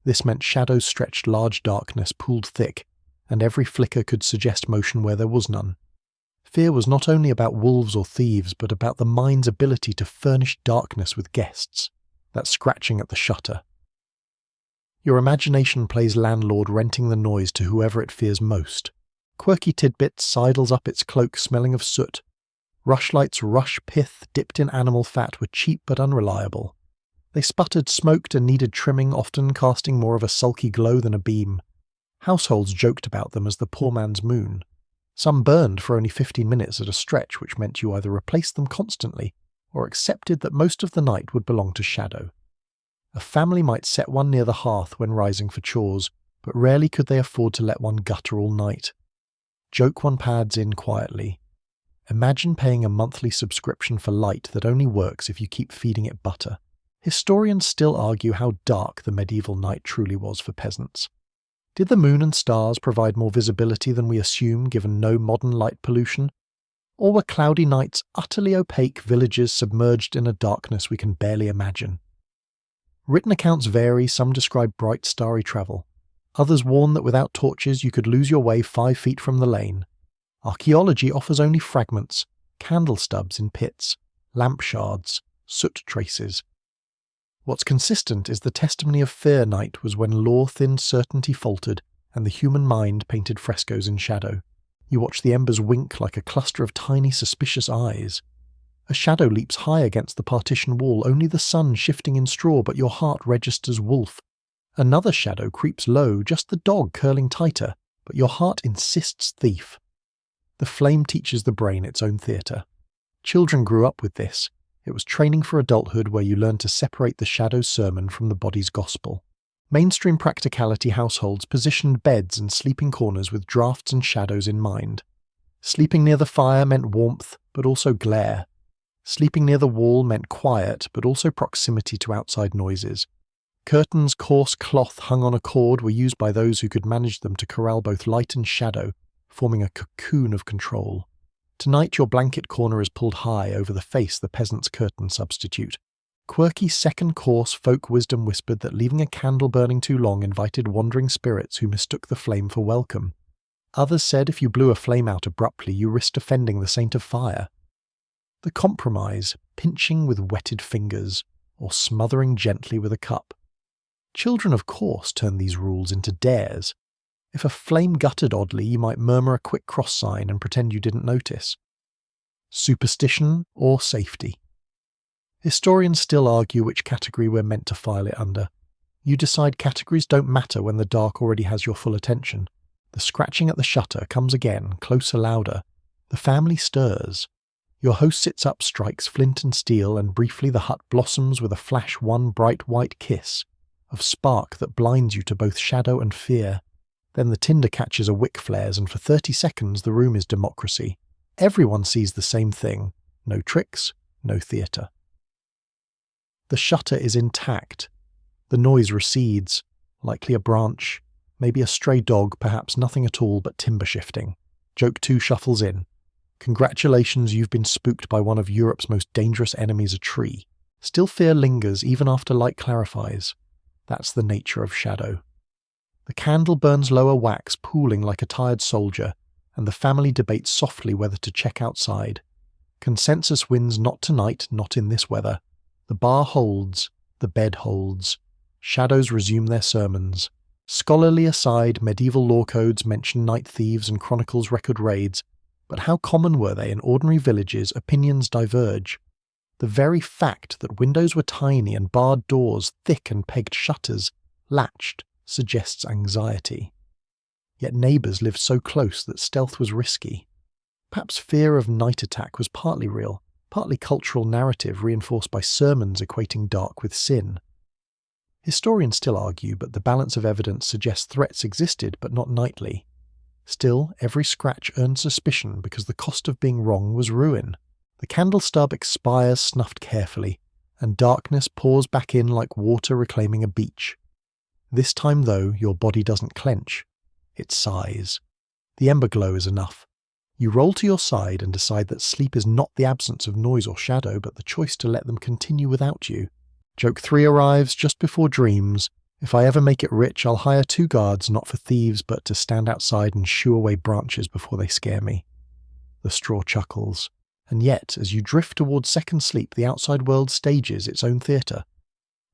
This meant shadows stretched large darkness pooled thick, and every flicker could suggest motion where there was none. Fear was not only about wolves or thieves, but about the mind's ability to furnish darkness with guests, that scratching at the shutter. Your imagination plays landlord, renting the noise to whoever it fears most. Quirky tidbits sidles up its cloak smelling of soot. Rushlight's rush pith dipped in animal fat were cheap but unreliable. They sputtered, smoked, and needed trimming, often casting more of a sulky glow than a beam. Households joked about them as the poor man's moon. Some burned for only 15 minutes at a stretch, which meant you either replaced them constantly or accepted that most of the night would belong to shadow. A family might set one near the hearth when rising for chores, but rarely could they afford to let one gutter all night. Joke one pads in quietly. Imagine paying a monthly subscription for light that only works if you keep feeding it butter. Historians still argue how dark the medieval night truly was for peasants. Did the moon and stars provide more visibility than we assume given no modern light pollution? Or were cloudy nights utterly opaque villages submerged in a darkness we can barely imagine? Written accounts vary. Some describe bright starry travel. Others warn that without torches you could lose your way 5 feet from the lane. Archaeology offers only fragments, candle stubs in pits, lamp shards, soot traces. What's consistent is the testimony of fair night was when law-thinned certainty faltered and the human mind painted frescoes in shadow. You watch the embers wink like a cluster of tiny suspicious eyes. A shadow leaps high against the partition wall, only the sun shifting in straw, but your heart registers wolf. Another shadow creeps low, just the dog curling tighter, but your heart insists thief. The flame teaches the brain its own theatre. Children grew up with this. It was training for adulthood where you learned to separate the shadow's sermon from the body's gospel. Mainstream practicality households positioned beds and sleeping corners with drafts and shadows in mind. Sleeping near the fire meant warmth, but also glare. Sleeping near the wall meant quiet, but also proximity to outside noises. Curtains, coarse cloth hung on a cord, were used by those who could manage them to corral both light and shadow, forming a cocoon of control. Tonight your blanket corner is pulled high over the face, the peasant's curtain substitute. Quirky second-course folk wisdom whispered that leaving a candle burning too long invited wandering spirits who mistook the flame for welcome. Others said if you blew a flame out abruptly you risked offending the saint of fire. The compromise, pinching with wetted fingers, or smothering gently with a cup. Children, of course, turned these rules into dares. If a flame guttered oddly, you might murmur a quick cross sign and pretend you didn't notice. Superstition or safety? Historians still argue which category we're meant to file it under. You decide categories don't matter when the dark already has your full attention. The scratching at the shutter comes again, closer, louder. The family stirs. Your host sits up, strikes flint and steel, and briefly the hut blossoms with a flash one bright white kiss, of spark that blinds you to both shadow and fear. Then the tinder catches a wick flares, and for 30 seconds the room is democracy. Everyone sees the same thing. No tricks, no theatre. The shutter is intact. The noise recedes, likely a branch, maybe a stray dog, perhaps nothing at all but timber shifting. Joke 2 shuffles in. Congratulations, you've been spooked by one of Europe's most dangerous enemies, a tree. Still fear lingers even after light clarifies. That's the nature of shadow. The candle burns lower wax, pooling like a tired soldier, and the family debates softly whether to check outside. Consensus wins: not tonight, not in this weather. The bar holds, the bed holds. Shadows resume their sermons. Scholarly aside, medieval law codes mention night thieves and chronicles record raids, but how common were they in ordinary villages? Opinions diverge. The very fact that windows were tiny and barred doors, thick and pegged shutters, latched, suggests anxiety. Yet neighbours lived so close that stealth was risky. Perhaps fear of night attack was partly real, partly cultural narrative reinforced by sermons equating dark with sin. Historians still argue, but the balance of evidence suggests threats existed, but not nightly. Still, every scratch earned suspicion because the cost of being wrong was ruin. The candle stub expires snuffed carefully, and darkness pours back in like water reclaiming a beach. This time, though, your body doesn't clench. It sighs. The ember glow is enough. You roll to your side and decide that sleep is not the absence of noise or shadow, but the choice to let them continue without you. Joke 3 arrives just before dreams. If I ever make it rich, I'll hire 2 guards, not for thieves, but to stand outside and shoo away branches before they scare me. The straw chuckles. And yet, as you drift towards second sleep, the outside world stages its own theatre.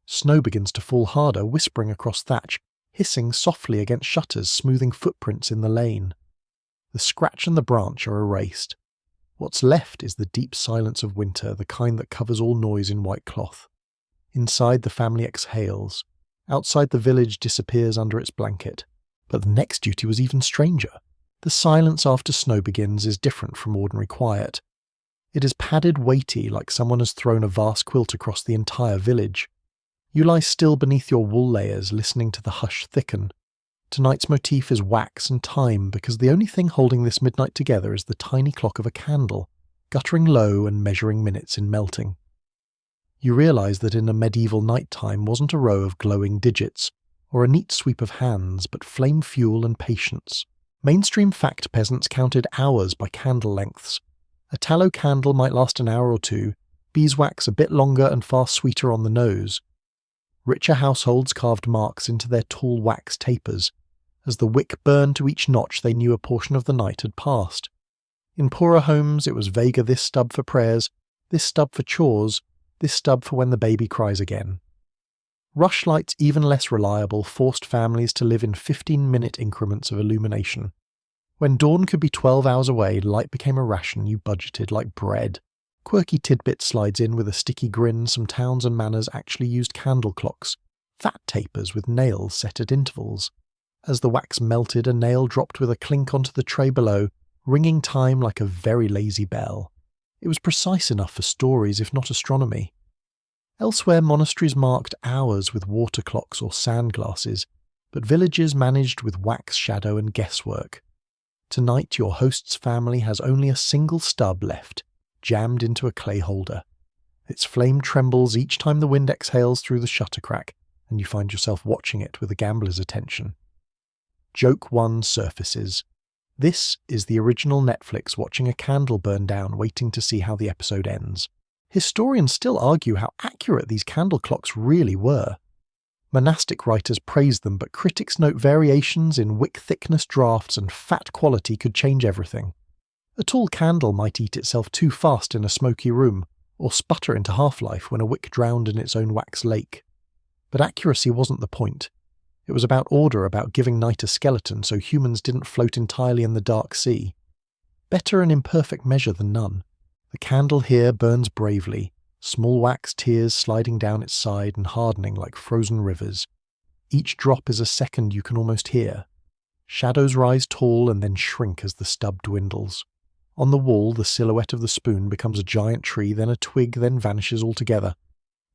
Snow begins to fall harder, whispering across thatch, hissing softly against shutters, smoothing footprints in the lane. The scratch and the branch are erased. What's left is the deep silence of winter, the kind that covers all noise in white cloth. Inside, the family exhales. Outside, the village disappears under its blanket. But the next duty was even stranger. The silence after snow begins is different from ordinary quiet. It is padded, weighty, like someone has thrown a vast quilt across the entire village. You lie still beneath your wool layers, listening to the hush thicken. Tonight's motif is wax and time, because the only thing holding this midnight together is the tiny clock of a candle, guttering low and measuring minutes in melting. You realise that in a medieval night-time wasn't a row of glowing digits, or a neat sweep of hands, but flame fuel and patience. Mainstream fact peasants counted hours by candle lengths. A tallow candle might last an hour or 2, beeswax a bit longer and far sweeter on the nose. Richer households carved marks into their tall wax tapers. As the wick burned to each notch, they knew a portion of the night had passed. In poorer homes, it was vaguer: this stub for prayers, this stub for chores, this stub for when the baby cries again. Rushlights, even less reliable, forced families to live in 15-minute increments of illumination. When dawn could be 12 hours away, light became a ration you budgeted like bread. Quirky tidbit slides in with a sticky grin. Some towns and manors actually used candle clocks, fat tapers with nails set at intervals. As the wax melted, a nail dropped with a clink onto the tray below, ringing time like a very lazy bell. It was precise enough for stories, if not astronomy. Elsewhere, monasteries marked hours with water clocks or sand glasses, but villages managed with wax shadow and guesswork. Tonight, your host's family has only a single stub left, jammed into a clay holder. Its flame trembles each time the wind exhales through the shutter crack, and you find yourself watching it with a gambler's attention. Joke 1 surfaces. This is the original Netflix watching a candle burn down, waiting to see how the episode ends. Historians still argue how accurate these candle clocks really were. Monastic writers praise them, but critics note variations in wick thickness, drafts, and fat quality could change everything. A tall candle might eat itself too fast in a smoky room, or sputter into half-life when a wick drowned in its own wax lake. But accuracy wasn't the point. It was about order, about giving night a skeleton so humans didn't float entirely in the dark sea. Better an imperfect measure than none. The candle here burns bravely, small wax tears sliding down its side and hardening like frozen rivers. Each drop is a second you can almost hear. Shadows rise tall and then shrink as the stub dwindles. On the wall, the silhouette of the spoon becomes a giant tree, then a twig, then vanishes altogether.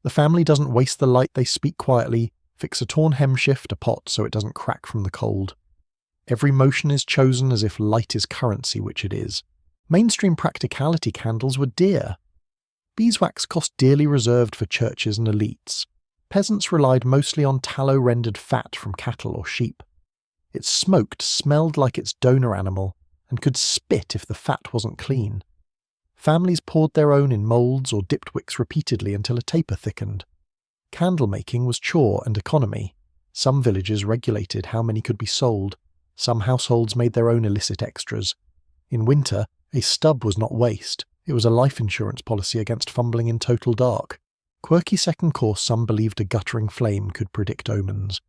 The family doesn't waste the light, they speak quietly, fix a torn hem shift, a pot so it doesn't crack from the cold. Every motion is chosen as if light is currency, which it is. Mainstream practicality candles were dear. Beeswax cost dearly, reserved for churches and elites. Peasants relied mostly on tallow-rendered fat from cattle or sheep. It smoked, smelled like its donor animal, and could spit if the fat wasn't clean. Families poured their own in moulds or dipped wicks repeatedly until a taper thickened. Candle-making was chore and economy. Some villages regulated how many could be sold. Some households made their own illicit extras. In winter, a stub was not waste. It was a life insurance policy against fumbling in total dark. Quirky second course, some believed a guttering flame could predict omens.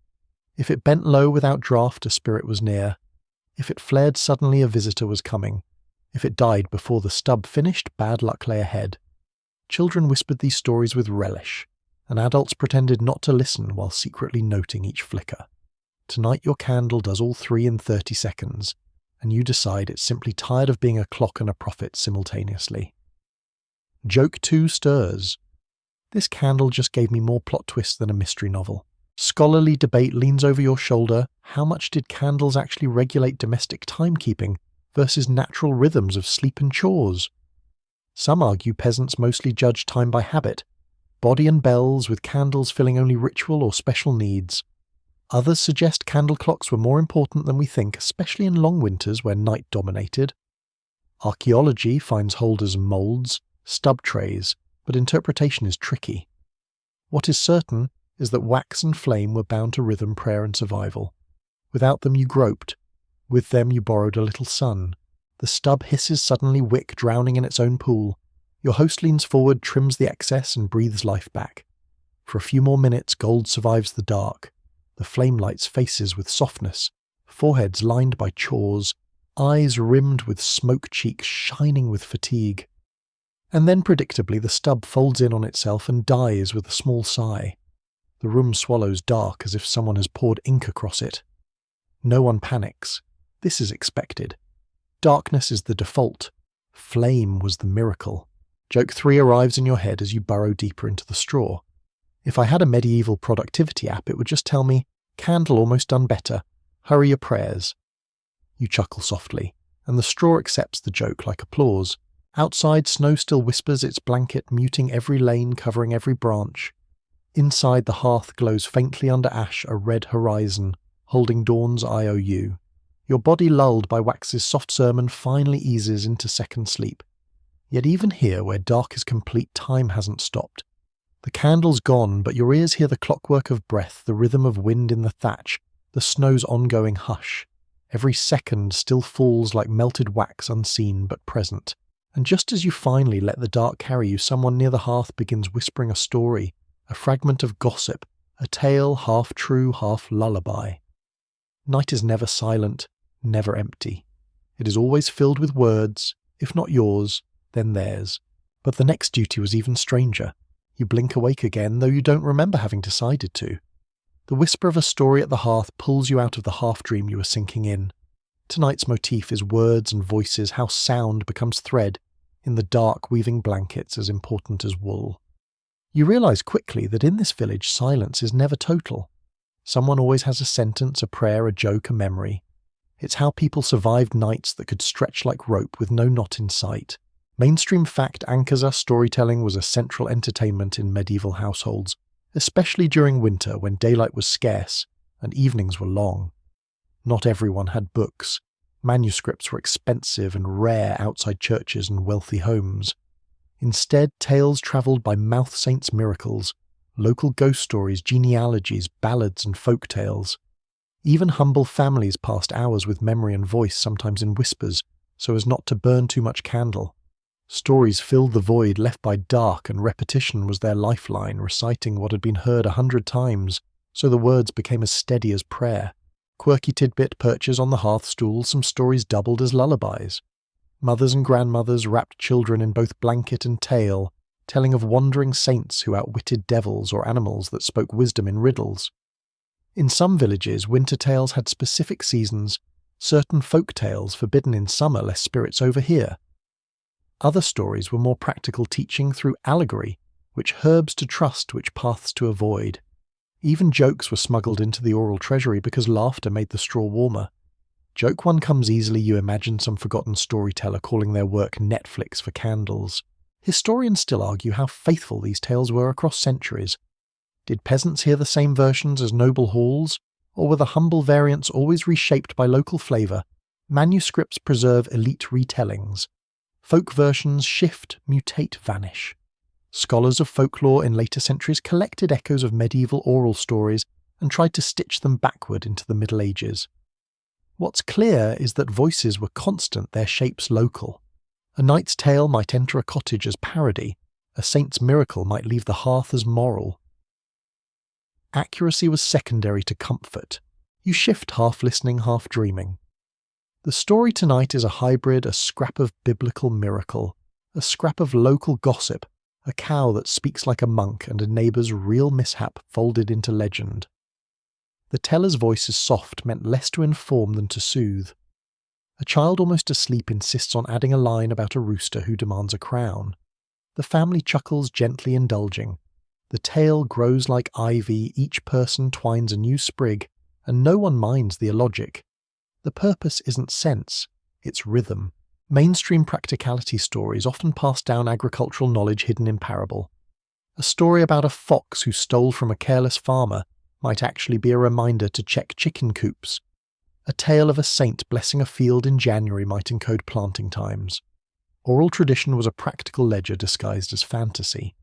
If it bent low without draught, a spirit was near. If it flared suddenly, a visitor was coming. If it died before the stub finished, bad luck lay ahead. Children whispered these stories with relish, and adults pretended not to listen while secretly noting each flicker. Tonight your candle does all 3 in 30 seconds, and you decide it's simply tired of being a clock and a prophet simultaneously. Joke 2 stirs. This candle just gave me more plot twists than a mystery novel. Scholarly debate leans over your shoulder. How much did candles actually regulate domestic timekeeping versus natural rhythms of sleep and chores? Some argue peasants mostly judge time by habit, body and bells, with candles filling only ritual or special needs. Others suggest candle clocks were more important than we think, especially in long winters where night dominated. Archaeology finds holders moulds, stub trays, but interpretation is tricky. What is certain is that wax and flame were bound to rhythm, prayer and survival. Without them you groped. With them you borrowed a little sun. The stub hisses suddenly, wick drowning in its own pool. Your host leans forward, trims the excess and breathes life back. For a few more minutes gold survives the dark. The flame lights faces with softness, foreheads lined by chores, eyes rimmed with smoke cheeks shining with fatigue. And then predictably the stub folds in on itself and dies with a small sigh. The room swallows dark as if someone has poured ink across it. No one panics. This is expected. Darkness is the default. Flame was the miracle. Joke 3 arrives in your head as you burrow deeper into the straw. If I had a medieval productivity app, it would just tell me, candle almost done better. Hurry your prayers. You chuckle softly, and the straw accepts the joke like applause. Outside, snow still whispers its blanket, muting every lane, covering every branch. Inside, the hearth glows faintly under ash, a red horizon, holding dawn's IOU. Your body, lulled by wax's soft sermon, finally eases into second sleep. Yet even here, where dark is complete, time hasn't stopped. The candle's gone, but your ears hear the clockwork of breath, the rhythm of wind in the thatch, the snow's ongoing hush. Every second still falls like melted wax, unseen but present. And just as you finally let the dark carry you, someone near the hearth begins whispering a story, a fragment of gossip, a tale half true, half lullaby. Night is never silent, never empty. It is always filled with words, if not yours, then theirs. But the next duty was even stranger. You blink awake again, though you don't remember having decided to. The whisper of a story at the hearth pulls you out of the half-dream you were sinking in. Tonight's motif is words and voices, how sound becomes thread, in the dark weaving blankets as important as wool. You realize quickly that in this village silence is never total. Someone always has a sentence, a prayer, a joke, a memory. It's how people survived nights that could stretch like rope with no knot in sight. Mainstream fact anchors us storytelling was a central entertainment in medieval households, especially during winter when daylight was scarce and evenings were long. Not everyone had books. Manuscripts were expensive and rare outside churches and wealthy homes. Instead, tales travelled by mouth saints' miracles, local ghost stories, genealogies, ballads and folk tales. Even humble families passed hours with memory and voice, sometimes in whispers, so as not to burn too much candle. Stories filled the void left by dark, and repetition was their lifeline, reciting what had been heard 100 times, so the words became as steady as prayer. Quirky tidbit perches on the hearth stool, some stories doubled as lullabies. Mothers and grandmothers wrapped children in both blanket and tale, telling of wandering saints who outwitted devils or animals that spoke wisdom in riddles. In some villages, winter tales had specific seasons, certain folk tales forbidden in summer lest spirits overhear. Other stories were more practical, teaching through allegory, which herbs to trust, which paths to avoid. Even jokes were smuggled into the oral treasury because laughter made the straw warmer. Joke one comes easily, you imagine some forgotten storyteller calling their work Netflix for candles. Historians still argue how faithful these tales were across centuries. Did peasants hear the same versions as noble halls, or were the humble variants always reshaped by local flavour? Manuscripts preserve elite retellings. Folk versions shift, mutate, vanish. Scholars of folklore in later centuries collected echoes of medieval oral stories and tried to stitch them backward into the Middle Ages. What's clear is that voices were constant, their shapes local. A knight's tale might enter a cottage as parody, a saint's miracle might leave the hearth as moral. Accuracy was secondary to comfort. You shift half listening, half dreaming. The story tonight is a hybrid, a scrap of biblical miracle, a scrap of local gossip, a cow that speaks like a monk, and a neighbour's real mishap folded into legend. The teller's voice is soft, meant less to inform than to soothe. A child almost asleep insists on adding a line about a rooster who demands a crown. The family chuckles, gently indulging. The tale grows like ivy, each person twines a new sprig, and no one minds the illogic. The purpose isn't sense, it's rhythm. Mainstream practicality stories often pass down agricultural knowledge hidden in parable. A story about a fox who stole from a careless farmer might actually be a reminder to check chicken coops. A tale of a saint blessing a field in January might encode planting times. Oral tradition was a practical ledger disguised as fantasy.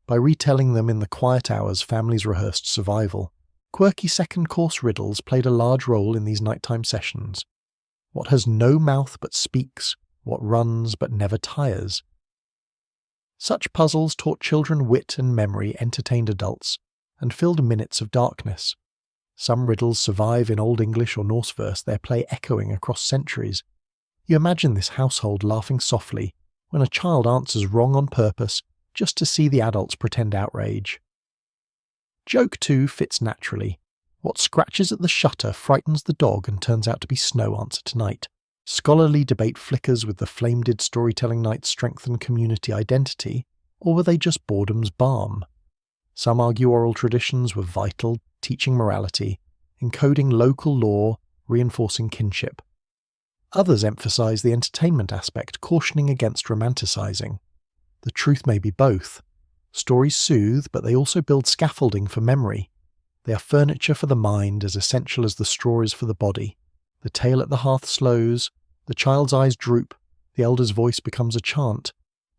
By retelling them in the quiet hours families rehearsed survival, quirky second-course riddles played a large role in these nighttime sessions. What has no mouth but speaks, what runs but never tires. Such puzzles taught children wit and memory, entertained adults, and filled minutes of darkness. Some riddles survive in Old English or Norse verse, their play echoing across centuries. You imagine this household laughing softly when a child answers wrong on purpose just to see the adults pretend outrage. Joke, too, fits naturally. What scratches at the shutter frightens the dog and turns out to be snow answer tonight. Scholarly debate flickers with the flame-did storytelling nights strengthen community identity, or were they just boredom's balm? Some argue oral traditions were vital, teaching morality, encoding local law, reinforcing kinship. Others emphasize the entertainment aspect, cautioning against romanticizing. The truth may be both. Stories soothe, but they also build scaffolding for memory. They are furniture for the mind, as essential as the straw is for the body. The tale at the hearth slows, the child's eyes droop, the elder's voice becomes a chant.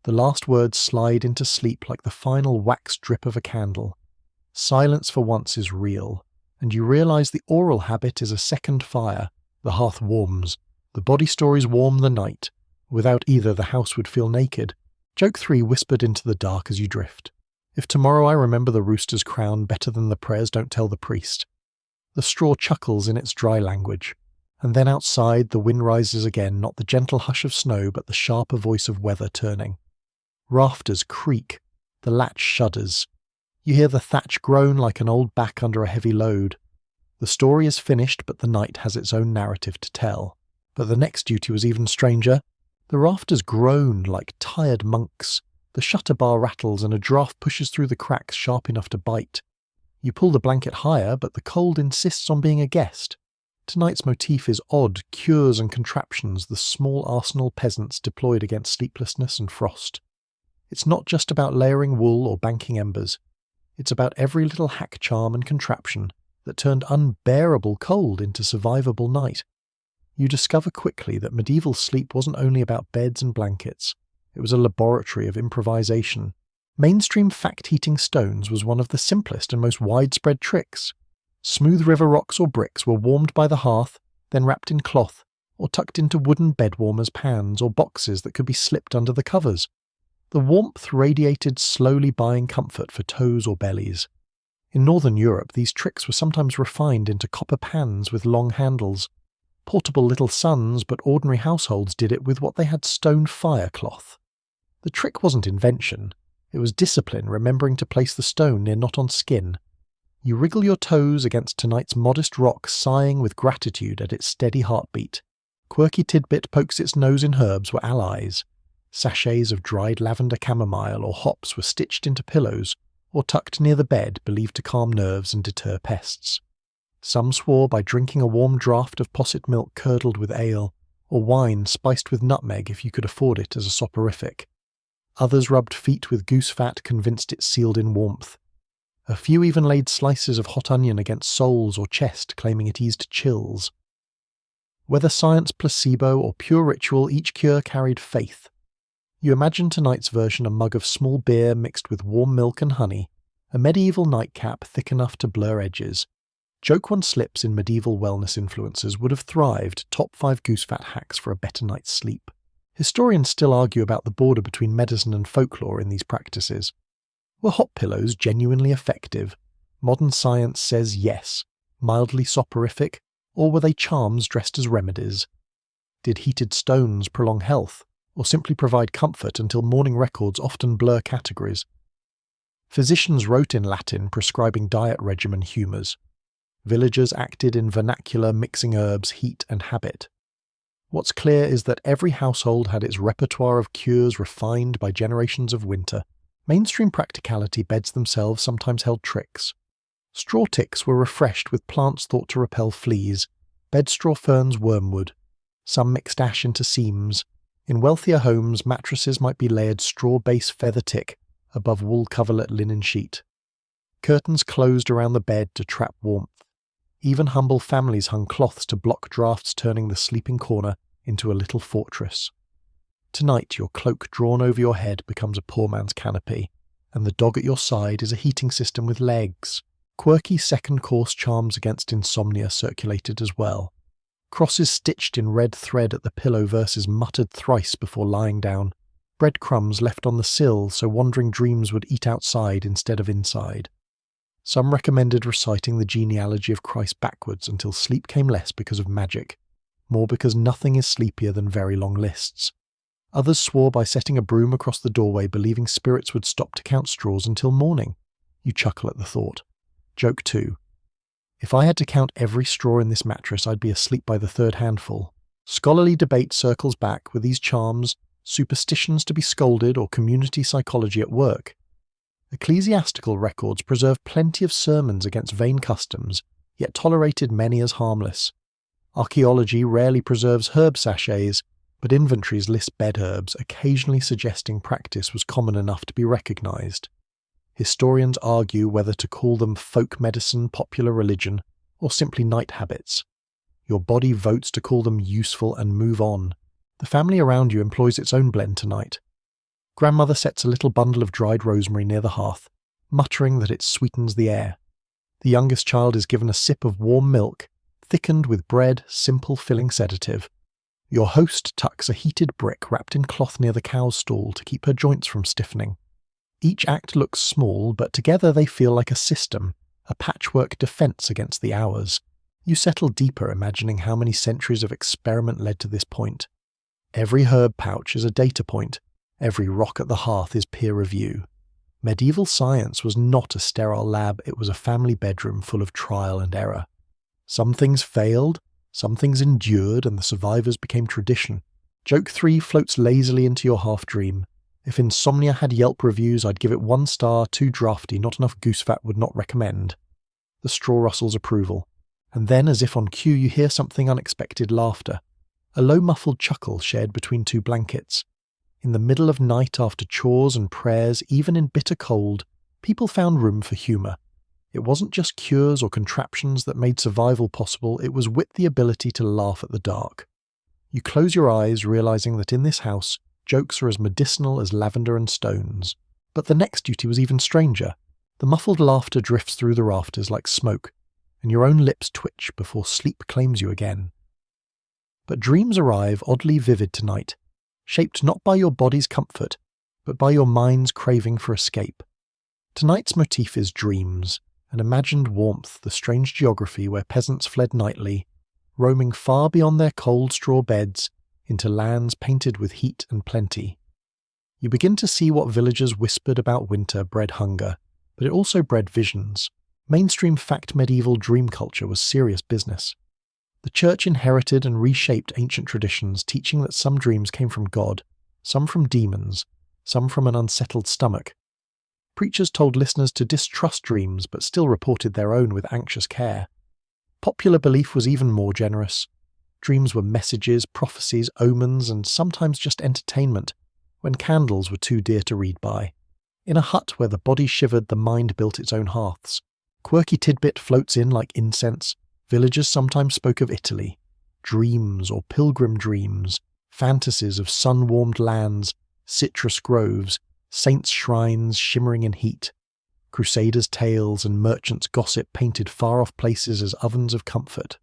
The last words slide into sleep like the final wax drip of a candle. Silence for once is real, and you realize the oral habit is a second fire. The hearth warms. The body stories warm the night. Without either, the house would feel naked. Joke 3 whispered into the dark as you drift. If tomorrow I remember the rooster's crown better than the prayers don't tell the priest. The straw chuckles in its dry language. And then outside the wind rises again, not the gentle hush of snow, but the sharper voice of weather turning. Rafters creak. The latch shudders. You hear the thatch groan like an old back under a heavy load. The story is finished, but the night has its own narrative to tell. But the next duty was even stranger. The rafters groan like tired monks. The shutter bar rattles and a draught pushes through the cracks sharp enough to bite. You pull the blanket higher, but the cold insists on being a guest. Tonight's motif is odd, cures and contraptions, the small arsenal peasants deployed against sleeplessness and frost. It's not just about layering wool or banking embers. It's about every little hack charm and contraption that turned unbearable cold into survivable night. You discover quickly that medieval sleep wasn't only about beds and blankets. It was a laboratory of improvisation. Mainstream fact-heating stones was one of the simplest and most widespread tricks. Smooth river rocks or bricks were warmed by the hearth, then wrapped in cloth, or tucked into wooden bed-warmers pans or boxes that could be slipped under the covers. The warmth radiated, slowly buying comfort for toes or bellies. In Northern Europe, these tricks were sometimes refined into copper pans with long handles. Portable little suns, but ordinary households did it with what they had stone fire cloth. The trick wasn't invention. It was discipline, remembering to place the stone near not on skin. You wriggle your toes against tonight's modest rock, sighing with gratitude at its steady heartbeat. Quirky Tidbit pokes its nose in herbs were allies. Sachets of dried lavender chamomile or hops were stitched into pillows, or tucked near the bed, believed to calm nerves and deter pests. Some swore by drinking a warm draught of posset milk curdled with ale, or wine spiced with nutmeg if you could afford it as a soporific. Others rubbed feet with goose fat, convinced it sealed in warmth. A few even laid slices of hot onion against soles or chest, claiming it eased chills. Whether science, placebo, or pure ritual, each cure carried faith. You imagine tonight's version a mug of small beer mixed with warm milk and honey, a medieval nightcap thick enough to blur edges. Joke 1 slips in medieval wellness influences would have thrived, top 5 goose fat hacks for a better night's sleep. Historians still argue about the border between medicine and folklore in these practices. Were hot pillows genuinely effective? Modern science says yes. Mildly soporific? Or were they charms dressed as remedies? Did heated stones prolong health, or simply provide comfort until morning records often blur categories? Physicians wrote in Latin prescribing diet regimen humours. Villagers acted in vernacular, mixing herbs, heat and habit. What's clear is that every household had its repertoire of cures refined by generations of winter. Mainstream practicality beds themselves sometimes held tricks. Straw ticks were refreshed with plants thought to repel fleas, bedstraw ferns wormwood. Some mixed ash into seams. In wealthier homes, mattresses might be layered straw-base feather tick above wool coverlet linen sheet. Curtains closed around the bed to trap warmth. Even humble families hung cloths to block drafts, turning the sleeping corner into a little fortress. Tonight, your cloak drawn over your head becomes a poor man's canopy, and the dog at your side is a heating system with legs. Quirky second-course charms against insomnia circulated as well. Crosses stitched in red thread at the pillow verses muttered thrice before lying down. Breadcrumbs left on the sill so wandering dreams would eat outside instead of inside. Some recommended reciting the genealogy of Christ backwards until sleep came less because of magic, more because nothing is sleepier than very long lists. Others swore by setting a broom across the doorway, believing spirits would stop to count straws until morning. You chuckle at the thought. Joke 2. If I had to count every straw in this mattress, I'd be asleep by the third handful. Scholarly debate circles back with these charms, superstitions to be scolded or community psychology at work. Ecclesiastical records preserve plenty of sermons against vain customs, yet tolerated many as harmless. Archaeology rarely preserves herb sachets, but inventories list bed herbs, occasionally suggesting practice was common enough to be recognised. Historians argue whether to call them folk medicine, popular religion, or simply night habits. Your body votes to call them useful and move on. The family around you employs its own blend tonight. Grandmother sets a little bundle of dried rosemary near the hearth, muttering that it sweetens the air. The youngest child is given a sip of warm milk, thickened with bread, simple filling sedative. Your host tucks a heated brick wrapped in cloth near the cow's stall to keep her joints from stiffening. Each act looks small, but together they feel like a system, a patchwork defense against the hours. You settle deeper, imagining how many centuries of experiment led to this point. Every herb pouch is a data point. Every rock at the hearth is peer review. Medieval science was not a sterile lab, it was a family bedroom full of trial and error. Some things failed, some things endured, and the survivors became tradition. Joke 3 floats lazily into your half-dream. If Insomnia had Yelp reviews, I'd give it 1 star, too drafty, not enough goose fat, would not recommend. The straw rustles approval. And then, as if on cue, you hear something unexpected laughter. A low muffled chuckle shared between 2 blankets. In the middle of night after chores and prayers, even in bitter cold, people found room for humour. It wasn't just cures or contraptions that made survival possible, it was wit, the ability to laugh at the dark. You close your eyes, realising that in this house, jokes are as medicinal as lavender and stones. But the next duty was even stranger. The muffled laughter drifts through the rafters like smoke, and your own lips twitch before sleep claims you again. But dreams arrive oddly vivid tonight, shaped not by your body's comfort, but by your mind's craving for escape. Tonight's motif is dreams, an imagined warmth, the strange geography where peasants fled nightly, roaming far beyond their cold straw beds into lands painted with heat and plenty. You begin to see what villagers whispered about winter bred hunger, but it also bred visions. Mainstream fact medieval dream culture was serious business. The church inherited and reshaped ancient traditions, teaching that some dreams came from God, some from demons, some from an unsettled stomach. Preachers told listeners to distrust dreams, but still reported their own with anxious care. Popular belief was even more generous. Dreams were messages, prophecies, omens, and sometimes just entertainment, when candles were too dear to read by. In a hut where the body shivered, the mind built its own hearths. Quirky tidbit floats in like incense. Villagers sometimes spoke of Italy. Dreams or pilgrim dreams, fantasies of sun-warmed lands, citrus groves, saints' shrines shimmering in heat. Crusaders' tales and merchants' gossip painted far-off places as ovens of comfort.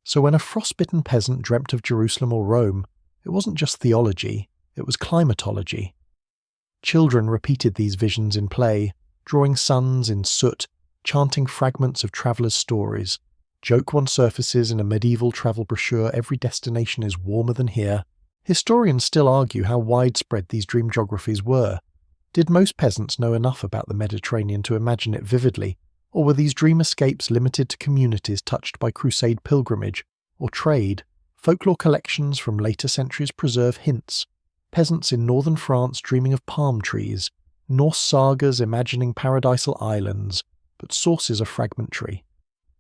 So when a frostbitten peasant dreamt of Jerusalem or Rome, it wasn't just theology, it was climatology. Children repeated these visions in play, drawing suns in soot, chanting fragments of travellers' stories. Joke 1 surfaces in a medieval travel brochure, every destination is warmer than here. Historians still argue how widespread these dream geographies were. Did most peasants know enough about the Mediterranean to imagine it vividly, or were these dream escapes limited to communities touched by crusade pilgrimage or trade? Folklore collections from later centuries preserve hints. Peasants in northern France dreaming of palm trees, Norse sagas imagining paradisal islands, but sources are fragmentary.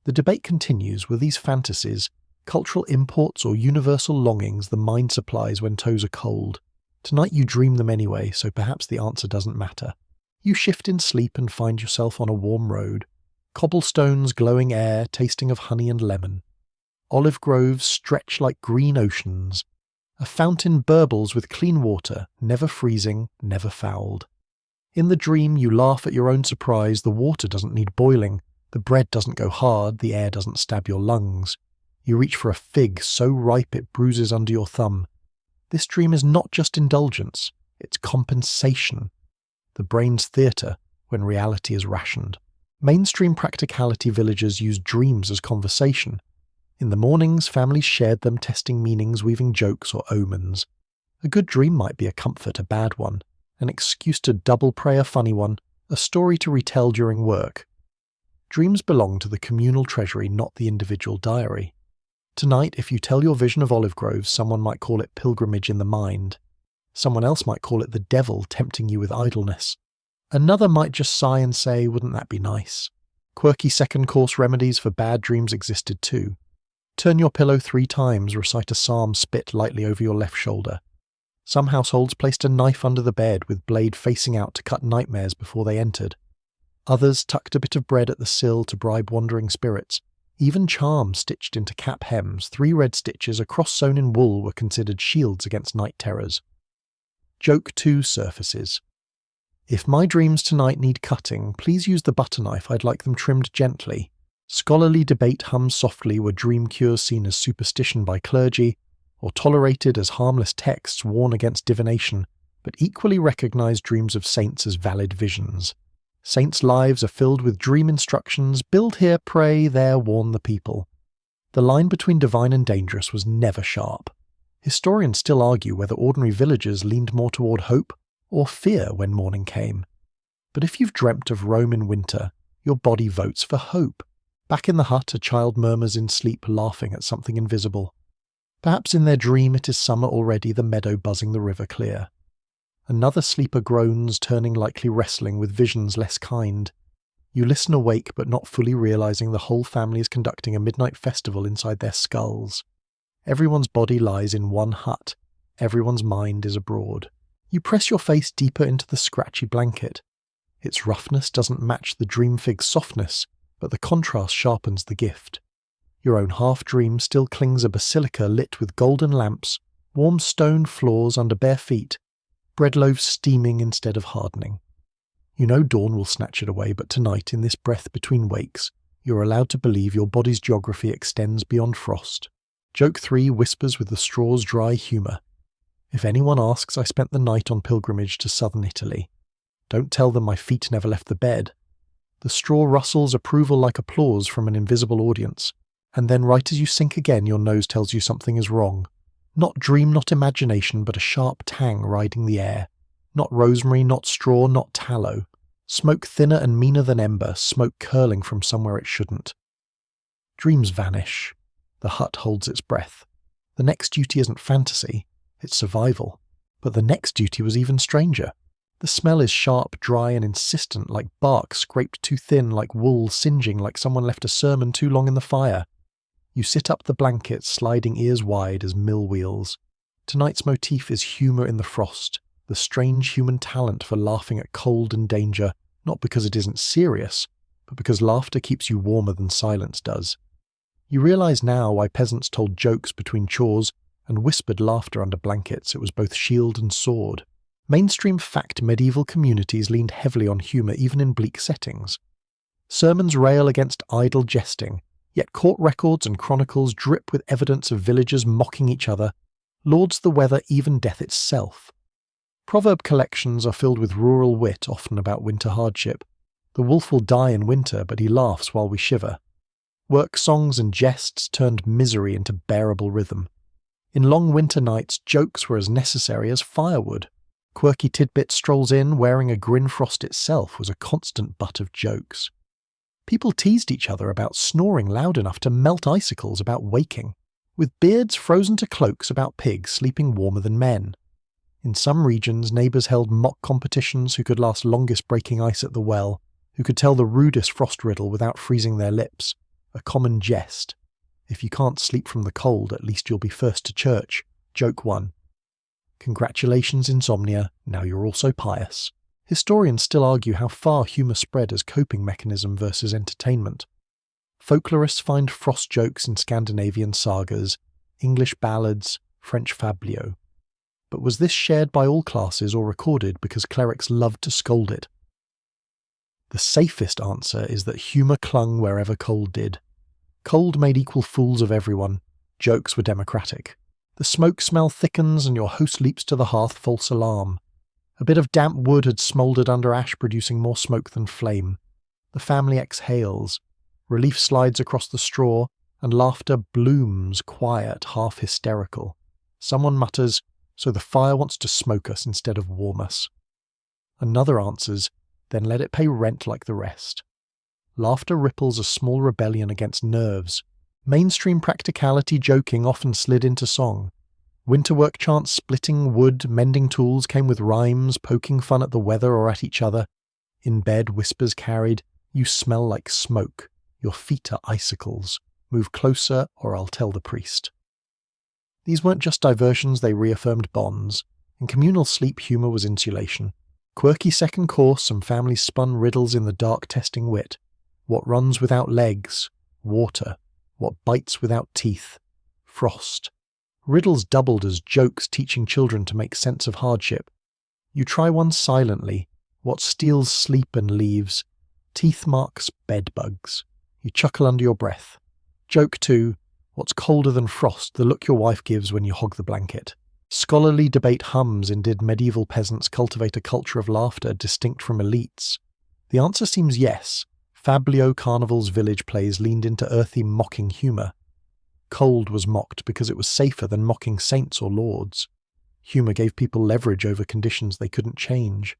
The debate continues: were these fantasies cultural imports or universal longings the mind supplies when toes are cold? Tonight you dream them anyway, so perhaps the answer doesn't matter. You shift in sleep and find yourself on a warm road. Cobblestones, glowing air, tasting of honey and lemon. Olive groves stretch like green oceans. A fountain burbles with clean water, never freezing, never fouled. In the dream you laugh at your own surprise. The water doesn't need boiling, the bread doesn't go hard, the air doesn't stab your lungs. You reach for a fig so ripe it bruises under your thumb. This dream is not just indulgence, it's compensation. The brain's theatre when reality is rationed. Mainstream practicality villagers used dreams as conversation. In the mornings, families shared them, testing meanings, weaving jokes or omens. A good dream might be a comfort, a bad one, an excuse to double pray, a funny one, a story to retell during work. Dreams belong to the communal treasury, not the individual diary. Tonight, if you tell your vision of olive groves, someone might call it pilgrimage in the mind. Someone else might call it the devil tempting you with idleness. Another might just sigh and say, wouldn't that be nice? Quirky second-course remedies for bad dreams existed too. Turn your pillow 3 times, recite a psalm spit lightly over your left shoulder. Some households placed a knife under the bed with blade facing out to cut nightmares before they entered. Others tucked a bit of bread at the sill to bribe wandering spirits. Even charms stitched into cap hems, 3 red stitches, a cross sewn in wool, were considered shields against night terrors. Joke 2 surfaces. If my dreams tonight need cutting, please use the butter knife, I'd like them trimmed gently. Scholarly debate hums softly. Were dream cures seen as superstition by clergy, or tolerated as harmless texts warn against divination, but equally recognized dreams of saints as valid visions? Saints' lives are filled with dream instructions: build here, pray, there, warn the people. The line between divine and dangerous was never sharp. Historians still argue whether ordinary villagers leaned more toward hope or fear when morning came. But if you've dreamt of Rome in winter, your body votes for hope. Back in the hut, a child murmurs in sleep, laughing at something invisible. Perhaps in their dream it is summer already, the meadow buzzing, the river clear. Another sleeper groans, turning, likely wrestling with visions less kind. You listen awake, but not fully realizing the whole family is conducting a midnight festival inside their skulls. Everyone's body lies in one hut. Everyone's mind is abroad. You press your face deeper into the scratchy blanket. Its roughness doesn't match the dream fig's softness, but the contrast sharpens the gift. Your own half-dream still clings, a basilica lit with golden lamps, warm stone floors under bare feet, bread loaves steaming instead of hardening. You know dawn will snatch it away, but tonight, in this breath between wakes, you're allowed to believe your body's geography extends beyond frost. Joke 3 whispers with the straw's dry humour. If anyone asks, I spent the night on pilgrimage to southern Italy. Don't tell them my feet never left the bed. The straw rustles approval like applause from an invisible audience, and then right as you sink again, your nose tells you something is wrong. Not dream, not imagination, but a sharp tang riding the air. Not rosemary, not straw, not tallow. Smoke thinner and meaner than ember, smoke curling from somewhere it shouldn't. Dreams vanish. The hut holds its breath. The next duty isn't fantasy, it's survival. But the next duty was even stranger. The smell is sharp, dry, and insistent, like bark scraped too thin, like wool singeing, like someone left a sermon too long in the fire. You sit up the blanket, sliding ears wide as mill wheels. Tonight's motif is humour in the frost, the strange human talent for laughing at cold and danger, not because it isn't serious, but because laughter keeps you warmer than silence does. You realise now why peasants told jokes between chores and whispered laughter under blankets. It was both shield and sword. Mainstream fact medieval communities leaned heavily on humour even in bleak settings. Sermons rail against idle jesting, yet court records and chronicles drip with evidence of villagers mocking each other, lauds the weather, even death itself. Proverb collections are filled with rural wit, often about winter hardship. The wolf will die in winter, but he laughs while we shiver. Work songs and jests turned misery into bearable rhythm. In long winter nights, jokes were as necessary as firewood. Quirky tidbit strolls in, wearing a grin. Frost itself was a constant butt of jokes. People teased each other about snoring loud enough to melt icicles, about waking, with beards frozen to cloaks, about pigs sleeping warmer than men. In some regions, neighbours held mock competitions who could last longest breaking ice at the well, who could tell the rudest frost riddle without freezing their lips, a common jest. If you can't sleep from the cold, at least you'll be first to church. Joke 1. Congratulations, insomnia, now you're also pious. Historians still argue how far humour spread as coping mechanism versus entertainment. Folklorists find frost jokes in Scandinavian sagas, English ballads, French fabliaux. But was this shared by all classes or recorded because clerics loved to scold it? The safest answer is that humour clung wherever cold did. Cold made equal fools of everyone. Jokes were democratic. The smoke smell thickens and your host leaps to the hearth, false alarm. A bit of damp wood had smouldered under ash, producing more smoke than flame. The family exhales. Relief slides across the straw, and laughter blooms, quiet, half hysterical. Someone mutters, "So the fire wants to smoke us instead of warm us." Another answers, "Then let it pay rent like the rest." Laughter ripples a small rebellion against nerves. Mainstream practicality joking often slid into song. Winter work chants splitting wood, mending tools came with rhymes, poking fun at the weather or at each other. In bed, whispers carried, "You smell like smoke. Your feet are icicles. Move closer or I'll tell the priest." These weren't just diversions, they reaffirmed bonds. In communal sleep, humour was insulation. Quirky second course, some families spun riddles in the dark, testing wit. What runs without legs? Water. What bites without teeth? Frost. Riddles doubled as jokes, teaching children to make sense of hardship. You try one silently. What steals sleep and leaves? Teeth marks, bed bugs. You chuckle under your breath. Joke 2. What's colder than frost? The look your wife gives when you hog the blanket. Scholarly debate hums in did medieval peasants cultivate a culture of laughter distinct from elites? The answer seems yes. Fabliaux carnivals, village plays leaned into earthy, mocking humour. Cold was mocked because it was safer than mocking saints or lords. Humour gave people leverage over conditions they couldn't change.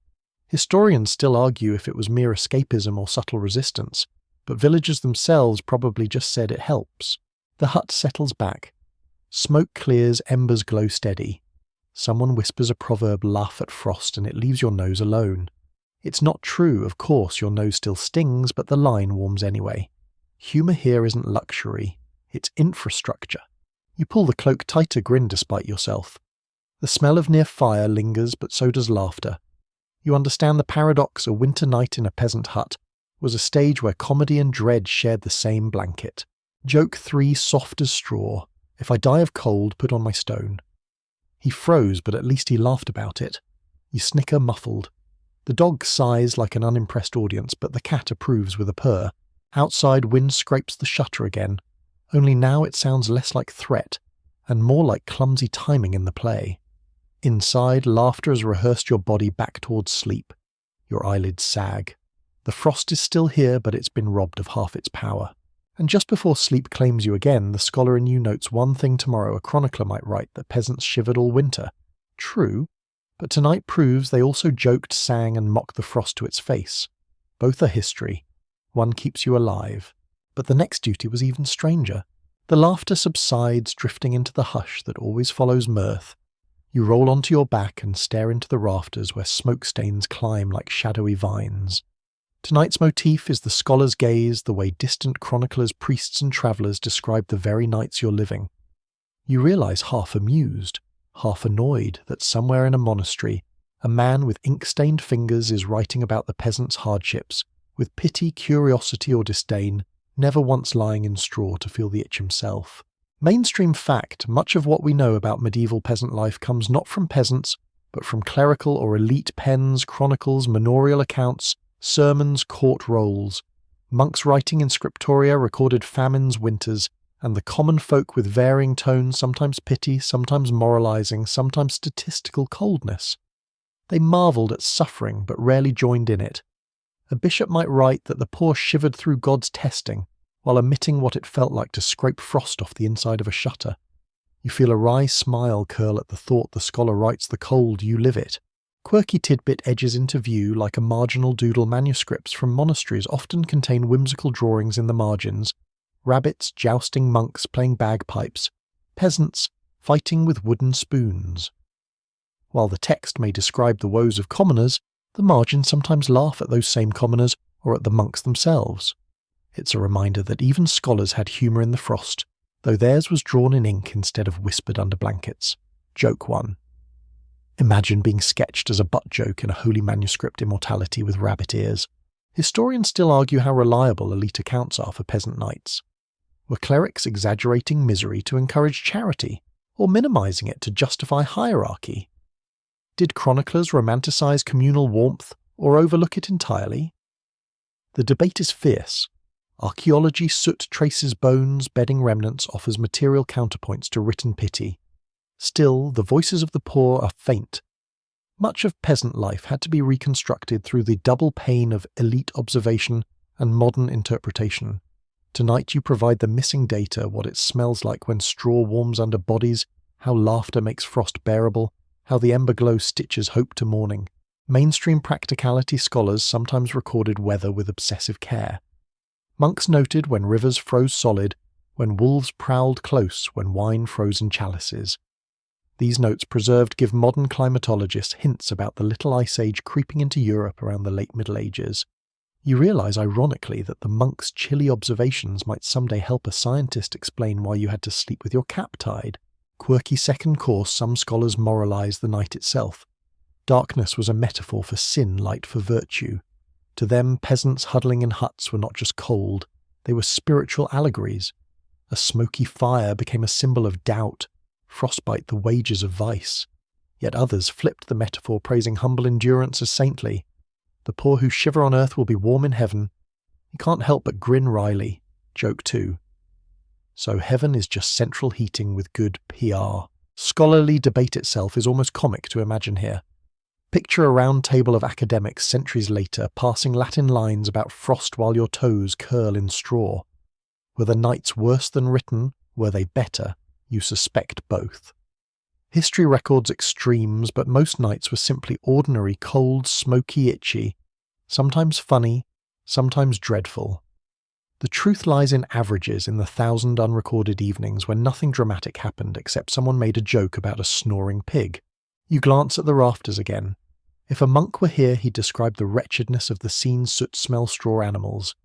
Historians still argue if it was mere escapism or subtle resistance, but villagers themselves probably just said it helps. The hut settles back. Smoke clears, embers glow steady. Someone whispers a proverb, laugh at frost, and it leaves your nose alone. It's not true, of course, your nose still stings, but the line warms anyway. Humour here isn't luxury, it's infrastructure. You pull the cloak tighter, grin despite yourself. The smell of near fire lingers, but so does laughter. You understand the paradox. A winter night in a peasant hut was a stage where comedy and dread shared the same blanket. Joke 3, soft as straw. If I die of cold, put on my stone. He froze, but at least he laughed about it. You snicker muffled. The dog sighs like an unimpressed audience, but the cat approves with a purr. Outside, wind scrapes the shutter again. Only now it sounds less like threat, and more like clumsy timing in the play. Inside, laughter has rehearsed your body back towards sleep. Your eyelids sag. The frost is still here, but it's been robbed of half its power. And just before sleep claims you again, the scholar in you notes one thing tomorrow a chronicler might write, that peasants shivered all winter. True, but tonight proves they also joked, sang, and mocked the frost to its face. Both are history. One keeps you alive. But the next duty was even stranger. The laughter subsides, drifting into the hush that always follows mirth. You roll onto your back and stare into the rafters where smoke stains climb like shadowy vines. Tonight's motif is the scholar's gaze, the way distant chroniclers, priests and travellers describe the very nights you're living. You realise, half amused, half annoyed, that somewhere in a monastery, a man with ink-stained fingers is writing about the peasant's hardships, with pity, curiosity or disdain, never once lying in straw to feel the itch himself. Mainstream fact, much of what we know about medieval peasant life comes not from peasants, but from clerical or elite pens, chronicles, manorial accounts, sermons, court rolls. Monks writing in scriptoria recorded famines, winters, and the common folk with varying tones, sometimes pity, sometimes moralizing, sometimes statistical coldness. They marvelled at suffering, but rarely joined in it. A bishop might write that the poor shivered through God's testing, while omitting what it felt like to scrape frost off the inside of a shutter. You feel a wry smile curl at the thought the scholar writes the cold, you live it. Quirky tidbit edges into view like a marginal doodle. Manuscripts from monasteries often contain whimsical drawings in the margins. Rabbits jousting, monks playing bagpipes, peasants fighting with wooden spoons. While the text may describe the woes of commoners, the margins sometimes laugh at those same commoners or at the monks themselves. It's a reminder that even scholars had humour in the frost, though theirs was drawn in ink instead of whispered under blankets. Joke 1. Imagine being sketched as a butt joke in a holy manuscript immortality with rabbit ears. Historians still argue how reliable elite accounts are for peasant knights. Were clerics exaggerating misery to encourage charity, or minimising it to justify hierarchy? Did chroniclers romanticise communal warmth, or overlook it entirely? The debate is fierce. Archaeology soot traces bones, bedding remnants, offers material counterpoints to written pity. Still, the voices of the poor are faint. Much of peasant life had to be reconstructed through the double pain of elite observation and modern interpretation. Tonight you provide the missing data, what it smells like when straw warms under bodies, how laughter makes frost bearable, how the ember glow stitches hope to morning. Mainstream practicality scholars sometimes recorded weather with obsessive care. Monks noted when rivers froze solid, when wolves prowled close, when wine froze in chalices. These notes preserved give modern climatologists hints about the Little Ice Age creeping into Europe around the late Middle Ages. You realise, ironically, that the monks' chilly observations might someday help a scientist explain why you had to sleep with your cap tied. Quirky second course, some scholars moralise the night itself. Darkness was a metaphor for sin, light for virtue. To them, peasants huddling in huts were not just cold, they were spiritual allegories. A smoky fire became a symbol of doubt, frostbite the wages of vice. Yet others flipped the metaphor, praising humble endurance as saintly. The poor who shiver on earth will be warm in heaven. You can't help but grin wryly. Joke 2. So heaven is just central heating with good PR. Scholarly debate itself is almost comic to imagine here. Picture a round table of academics centuries later passing Latin lines about frost while your toes curl in straw. Were the nights worse than written? Were they better? You suspect both. History records extremes, but most nights were simply ordinary, cold, smoky, itchy, sometimes funny, sometimes dreadful. The truth lies in averages, in the 1,000 unrecorded evenings when nothing dramatic happened except someone made a joke about a snoring pig. You glance at the rafters again. If a monk were here, he'd describe the wretchedness of the seen soot-smell straw animals.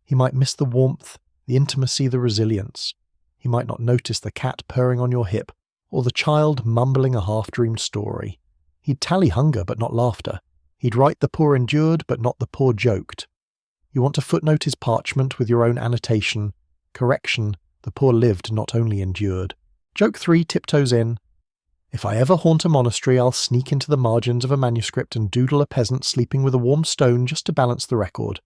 He might miss the warmth, the intimacy, the resilience. He might not notice the cat purring on your hip, or the child mumbling a half-dreamed story. He'd tally hunger but not laughter. He'd write the poor endured but not the poor joked. You want to footnote his parchment with your own annotation. Correction, the poor lived, not only endured. Joke 3 tiptoes in. If I ever haunt a monastery, I'll sneak into the margins of a manuscript and doodle a peasant sleeping with a warm stone just to balance the record.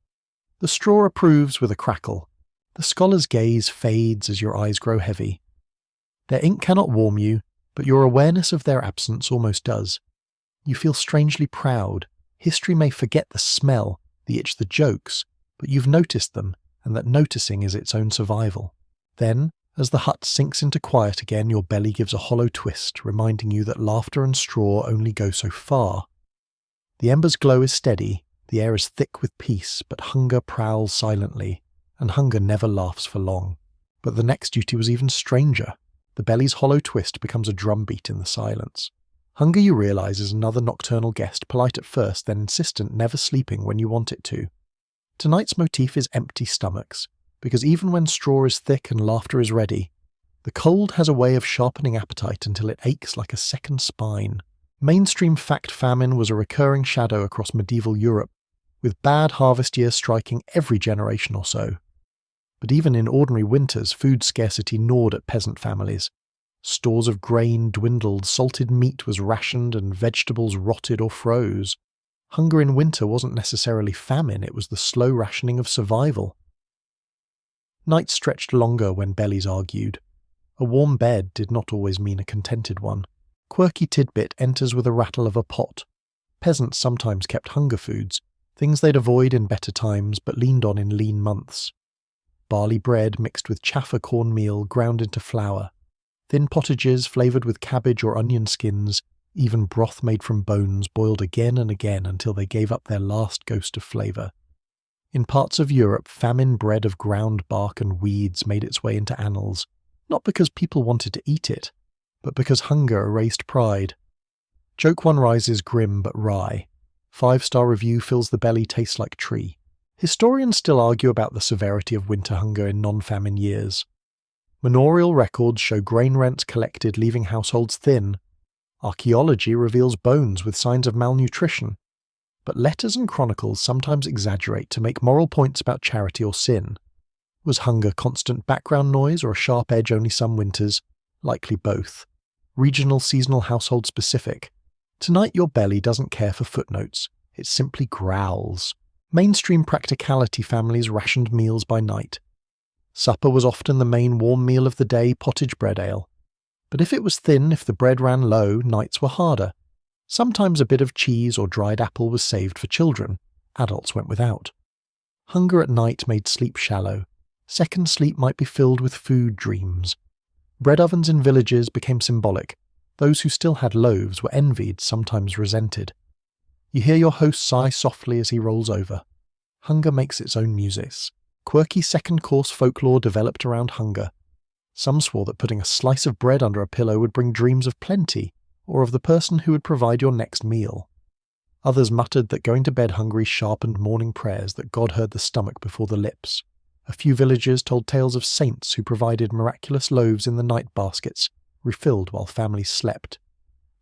The straw approves with a crackle. The scholar's gaze fades as your eyes grow heavy. Their ink cannot warm you, but your awareness of their absence almost does. You feel strangely proud. History may forget the smell, the itch, the jokes, but you've noticed them, and that noticing is its own survival. Then, as the hut sinks into quiet again, your belly gives a hollow twist, reminding you that laughter and straw only go so far. The ember's glow is steady, the air is thick with peace, but hunger prowls silently, and hunger never laughs for long. But the next duty was even stranger. The belly's hollow twist becomes a drumbeat in the silence. Hunger, you realise, is another nocturnal guest, polite at first, then insistent, never sleeping when you want it to. Tonight's motif is empty stomachs, because even when straw is thick and laughter is ready, the cold has a way of sharpening appetite until it aches like a second spine. Mainstream fact famine was a recurring shadow across medieval Europe, with bad harvest years striking every generation or so. But even in ordinary winters, food scarcity gnawed at peasant families. Stores of grain dwindled, salted meat was rationed, and vegetables rotted or froze. Hunger in winter wasn't necessarily famine, it was the slow rationing of survival. Nights stretched longer when bellies argued. A warm bed did not always mean a contented one. Quirky tidbit enters with a rattle of a pot. Peasants sometimes kept hunger foods, things they'd avoid in better times but leaned on in lean months. Barley bread mixed with chafffer cornmeal ground into flour, thin pottages flavoured with cabbage or onion skins, even broth made from bones boiled again and again until they gave up their last ghost of flavour. In parts of Europe, famine bread of ground bark and weeds made its way into annals, not because people wanted to eat it, but because hunger erased pride. Joke 1 rises grim but wry. 5-star review fills the belly tastes like tree. Historians still argue about the severity of winter hunger in non-famine years. Manorial records show grain rents collected leaving households thin. Archaeology reveals bones with signs of malnutrition. But letters and chronicles sometimes exaggerate to make moral points about charity or sin. Was hunger constant background noise or a sharp edge only some winters? Likely both. Regional, seasonal, household specific. Tonight your belly doesn't care for footnotes. It simply growls. Mainstream practicality families rationed meals by night. Supper was often the main warm meal of the day, pottage bread ale. But if it was thin, if the bread ran low, nights were harder. Sometimes a bit of cheese or dried apple was saved for children. Adults went without. Hunger at night made sleep shallow. Second sleep might be filled with food dreams. Bread ovens in villages became symbolic. Those who still had loaves were envied, sometimes resented. You hear your host sigh softly as he rolls over. Hunger makes its own musics. Quirky second-course folklore developed around hunger. Some swore that putting a slice of bread under a pillow would bring dreams of plenty, or of the person who would provide your next meal. Others muttered that going to bed hungry sharpened morning prayers, that God heard the stomach before the lips. A few villagers told tales of saints who provided miraculous loaves in the night baskets, refilled while families slept.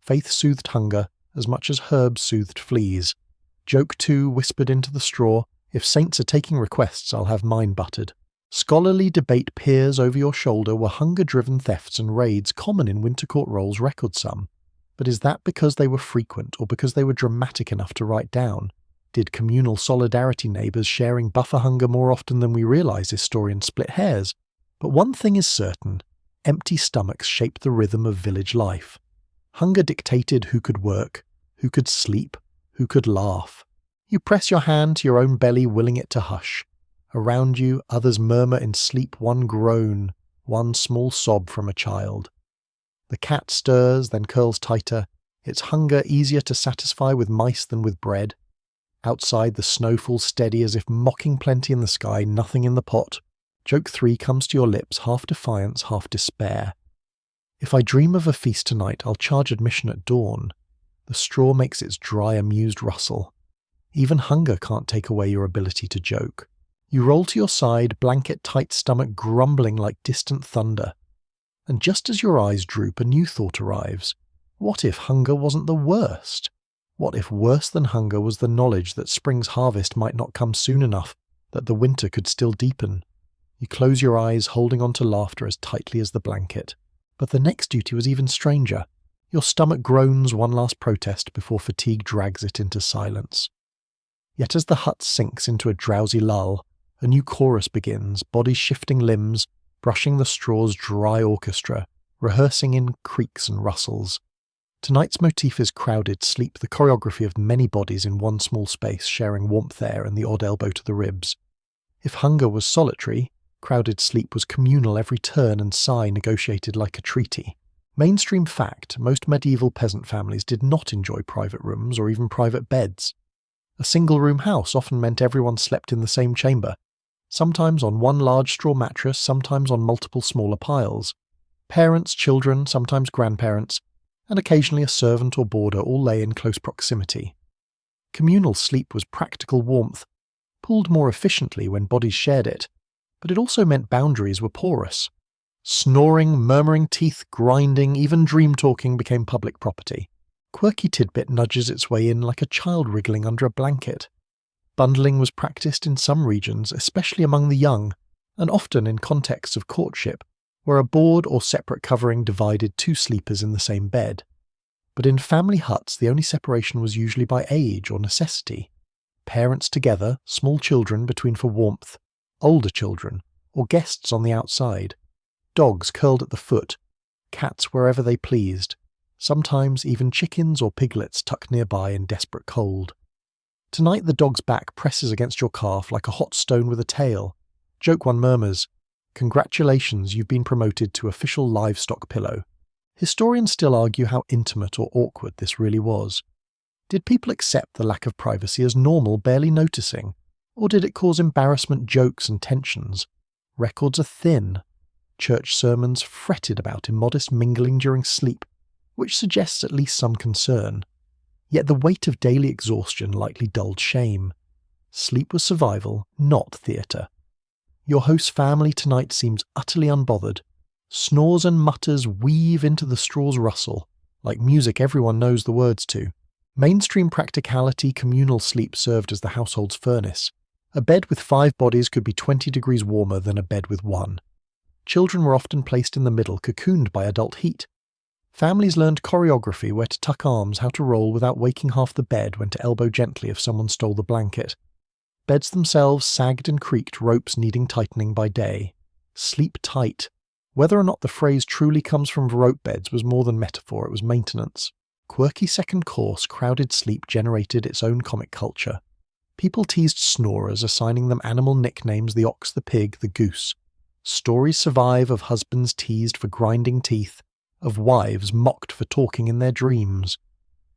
Faith soothed hunger as much as herbs soothed fleas. Joke 2 whispered into the straw, "If saints are taking requests, I'll have mine buttered." Scholarly debate peers over your shoulder were hunger-driven thefts and raids common in Winter Court Rolls record some. But is that because they were frequent or because they were dramatic enough to write down? Did communal solidarity neighbours sharing buffer hunger more often than we realise? Historians split hairs. But one thing is certain, empty stomachs shaped the rhythm of village life. Hunger dictated who could work, who could sleep, who could laugh. You press your hand to your own belly, willing it to hush. Around you, others murmur in sleep one groan, one small sob from a child. The cat stirs, then curls tighter, its hunger easier to satisfy with mice than with bread. Outside, the snow falls steady as if mocking plenty in the sky, nothing in the pot. Joke 3 comes to your lips, half defiance, half despair. If I dream of a feast tonight, I'll charge admission at dawn. The straw makes its dry, amused rustle. Even hunger can't take away your ability to joke. You roll to your side, blanket-tight stomach grumbling like distant thunder. And just as your eyes droop, a new thought arrives. What if hunger wasn't the worst? What if worse than hunger was the knowledge that spring's harvest might not come soon enough, that the winter could still deepen? You close your eyes, holding on to laughter as tightly as the blanket. But the next duty was even stranger. Your stomach groans one last protest before fatigue drags it into silence. Yet as the hut sinks into a drowsy lull, a new chorus begins, bodies shifting limbs, brushing the straw's dry orchestra, rehearsing in creaks and rustles. Tonight's motif is crowded sleep, the choreography of many bodies in one small space, sharing warmth air and the odd elbow to the ribs. If hunger was solitary, crowded sleep was communal, every turn and sigh negotiated like a treaty. Mainstream fact, most medieval peasant families did not enjoy private rooms or even private beds. A single-room house often meant everyone slept in the same chamber, sometimes on one large straw mattress, sometimes on multiple smaller piles. Parents, children, sometimes grandparents, and occasionally a servant or boarder all lay in close proximity. Communal sleep was practical warmth, pulled more efficiently when bodies shared it, but it also meant boundaries were porous. Snoring, murmuring teeth, grinding, even dream-talking became public property. Quirky tidbit nudges its way in like a child wriggling under a blanket. Bundling was practiced in some regions, especially among the young, and often in contexts of courtship, where a board or separate covering divided two sleepers in the same bed. But in family huts, the only separation was usually by age or necessity. Parents together, small children between for warmth, older children, or guests on the outside. Dogs curled at the foot, cats wherever they pleased, sometimes even chickens or piglets tucked nearby in desperate cold. Tonight the dog's back presses against your calf like a hot stone with a tail. Joke 1 murmurs, "Congratulations, you've been promoted to official livestock pillow." Historians still argue how intimate or awkward this really was. Did people accept the lack of privacy as normal, barely noticing? Or did it cause embarrassment, jokes and tensions? Records are thin. Church sermons fretted about immodest mingling during sleep. which suggests at least some concern. Yet the weight of daily exhaustion likely dulled shame. Sleep was survival, not theatre. Your host's family tonight seems utterly unbothered. Snores and mutters weave into the straw's rustle, like music everyone knows the words to. Mainstream practicality, communal sleep served as the household's furnace. A bed with 5 bodies could be 20 degrees warmer than a bed with 1. Children were often placed in the middle, cocooned by adult heat. Families learned choreography, where to tuck arms, how to roll without waking half the bed, when to elbow gently if someone stole the blanket. Beds themselves sagged and creaked, ropes needing tightening by day. Sleep tight. Whether or not the phrase truly comes from rope beds was more than metaphor, it was maintenance. Quirky second course, crowded sleep generated its own comic culture. People teased snorers, assigning them animal nicknames: the ox, the pig, the goose. Stories survive of husbands teased for grinding teeth, of wives mocked for talking in their dreams.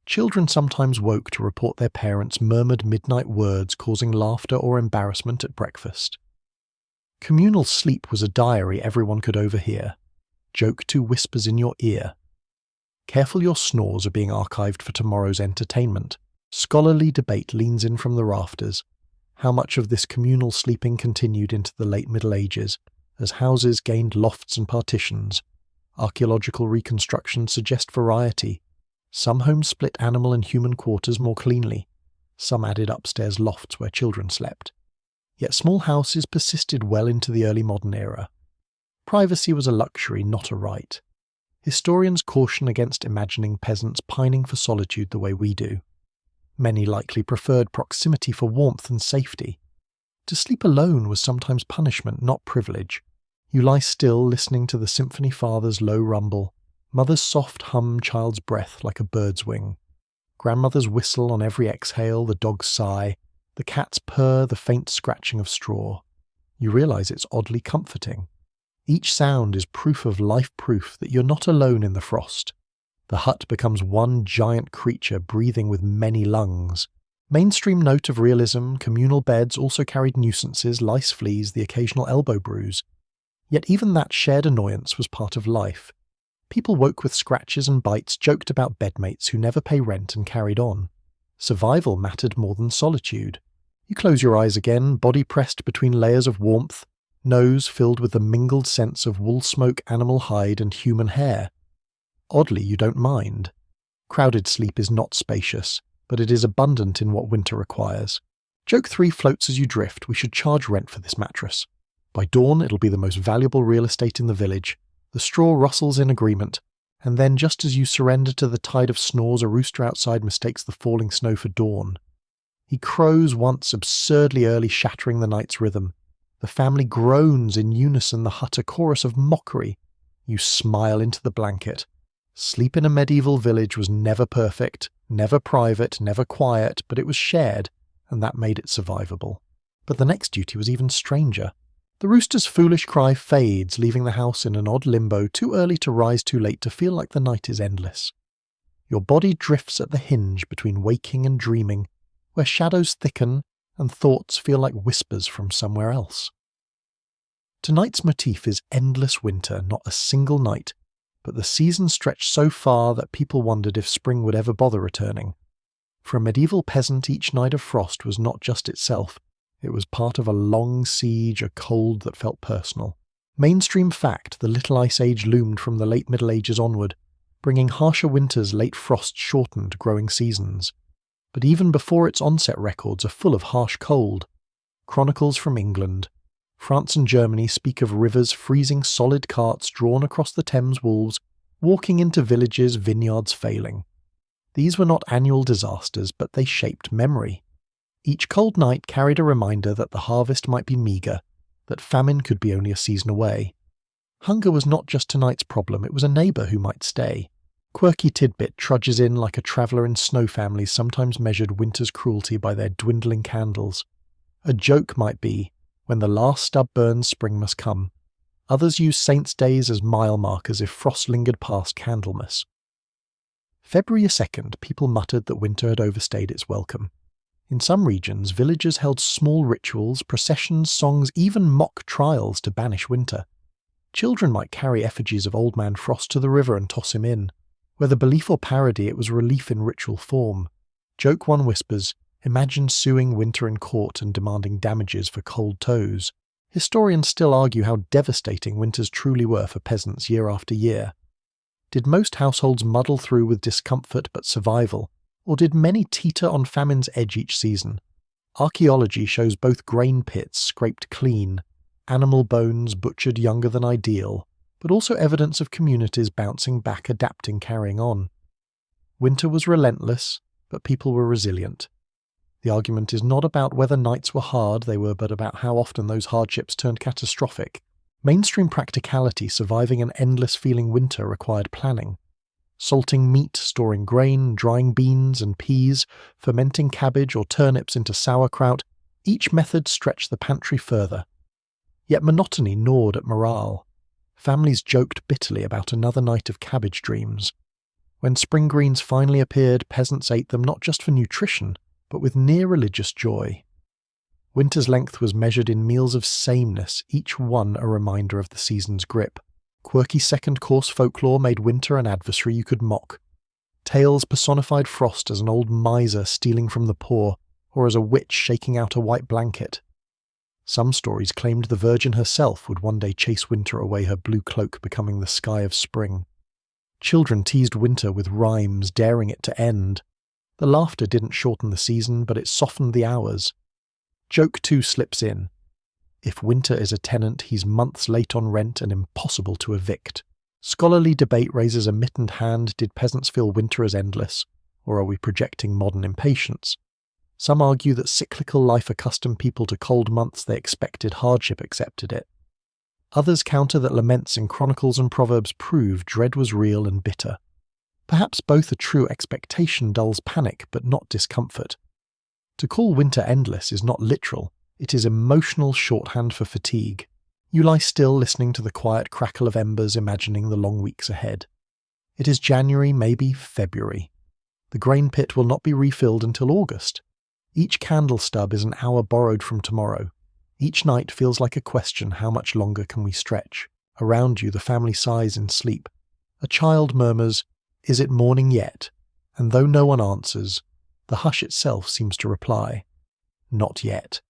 Children sometimes woke to report their parents murmured midnight words, causing laughter or embarrassment at breakfast. Communal sleep was a diary everyone could overhear. Joke to whispers in your ear. Careful your snores are being archived for tomorrow's entertainment. Scholarly debate leans in from the rafters. How much of this communal sleeping continued into the late Middle Ages, as houses gained lofts and partitions? Archaeological reconstructions suggest variety. Some homes split animal and human quarters more cleanly. Some added upstairs lofts where children slept. Yet small houses persisted well into the early modern era. Privacy was a luxury, not a right. Historians caution against imagining peasants pining for solitude the way we do. Many likely preferred proximity for warmth and safety. To sleep alone was sometimes punishment, not privilege. You lie still, listening to the symphony father's low rumble, mother's soft hum, child's breath like a bird's wing, grandmother's whistle on every exhale, the dog's sigh, the cat's purr, the faint scratching of straw. You realize it's oddly comforting. Each sound is proof of life, proof that you're not alone in the frost. The hut becomes one giant creature breathing with many lungs. Mainstream note of realism, communal beds also carried nuisances, lice, fleas, the occasional elbow bruise. Yet even that shared annoyance was part of life. People woke with scratches and bites, joked about bedmates who never pay rent, and carried on. Survival mattered more than solitude. You close your eyes again, body pressed between layers of warmth, nose filled with the mingled scents of wool smoke, animal hide, and human hair. Oddly, you don't mind. Crowded sleep is not spacious, but it is abundant in what winter requires. Joke 3 floats as you drift: we should charge rent for this mattress. By dawn, it'll be the most valuable real estate in the village. The straw rustles in agreement, and then just as you surrender to the tide of snores, a rooster outside mistakes the falling snow for dawn. He crows once absurdly early, shattering the night's rhythm. The family groans in unison, the hut a chorus of mockery. You smile into the blanket. Sleep in a medieval village was never perfect, never private, never quiet, but it was shared, and that made it survivable. But the next duty was even stranger. The rooster's foolish cry fades, leaving the house in an odd limbo, too early to rise, too late to feel like the night is endless. Your body drifts at the hinge between waking and dreaming, where shadows thicken and thoughts feel like whispers from somewhere else. Tonight's motif is endless winter, not a single night, but the season stretched so far that people wondered if spring would ever bother returning. For a medieval peasant, each night of frost was not just itself. It was part of a long siege, a cold that felt personal. Mainstream fact, the Little Ice Age loomed from the late Middle Ages onward, bringing harsher winters, late frost shortened growing seasons. But even before its onset, records are full of harsh cold. Chronicles from England, France and Germany speak of rivers freezing, solid carts drawn across the Thames wolds, walking into villages, vineyards failing. These were not annual disasters, but they shaped memory. Each cold night carried a reminder that the harvest might be meagre, that famine could be only a season away. Hunger was not just tonight's problem, it was a neighbour who might stay. Quirky tidbit trudges in like a traveller in snow families sometimes measured winter's cruelty by their dwindling candles. A joke might be, when the last stub burns, spring must come. Others use saints' days as mile markers if frost lingered past Candlemas. February 2nd, people muttered that winter had overstayed its welcome. In some regions, villagers held small rituals, processions, songs, even mock trials to banish winter. Children might carry effigies of Old Man Frost to the river and toss him in. Whether belief or parody, it was relief in ritual form. Joke 1 whispers, "Imagine suing winter in court and demanding damages for cold toes." Historians still argue how devastating winters truly were for peasants year after year. Did most households muddle through with discomfort but survival, or did many teeter on famine's edge each season? Archaeology shows both grain pits scraped clean, animal bones butchered younger than ideal, but also evidence of communities bouncing back, adapting, carrying on. Winter was relentless, but people were resilient. The argument is not about whether nights were hard, they were, but about how often those hardships turned catastrophic. Mainstream practicality surviving an endless feeling winter required planning. Salting meat, storing grain, drying beans and peas, fermenting cabbage or turnips into sauerkraut, each method stretched the pantry further. Yet monotony gnawed at morale. Families joked bitterly about another night of cabbage dreams. When spring greens finally appeared, peasants ate them not just for nutrition, but with near-religious joy. Winter's length was measured in meals of sameness, each one a reminder of the season's grip. Quirky second-course folklore made winter an adversary you could mock. Tales personified frost as an old miser stealing from the poor, or as a witch shaking out a white blanket. Some stories claimed the Virgin herself would one day chase winter away, her blue cloak becoming the sky of spring. Children teased winter with rhymes, daring it to end. The laughter didn't shorten the season, but it softened the hours. Joke 2 slips in. If winter is a tenant, he's months late on rent and impossible to evict. Scholarly debate raises a mittened hand. Did peasants feel winter as endless, or are we projecting modern impatience? Some argue that cyclical life accustomed people to cold months they expected, hardship accepted it. Others counter that laments in chronicles and proverbs prove dread was real and bitter. Perhaps both a true expectation dulls panic, but not discomfort. To call winter endless is not literal, it is emotional shorthand for fatigue. You lie still listening to the quiet crackle of embers, imagining the long weeks ahead. It is January, maybe February. The grain pit will not be refilled until August. Each candle stub is an hour borrowed from tomorrow. Each night feels like a question: how much longer can we stretch? Around you the family sighs in sleep. A child murmurs, "Is it morning yet?" And though no one answers, the hush itself seems to reply, "Not yet."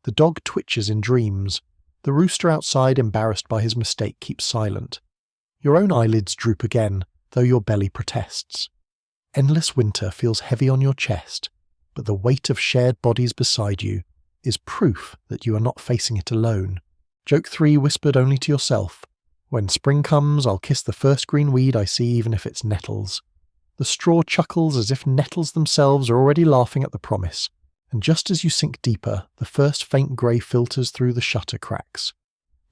The dog twitches in dreams. The rooster outside, embarrassed by his mistake, keeps silent. Your own eyelids droop again, though your belly protests. Endless winter feels heavy on your chest, but the weight of shared bodies beside you is proof that you are not facing it alone. Joke 3 whispered only to yourself, "When spring comes, I'll kiss the first green weed I see, even if it's nettles." The straw chuckles as if nettles themselves are already laughing at the promise, and just as you sink deeper, the first faint grey filters through the shutter cracks.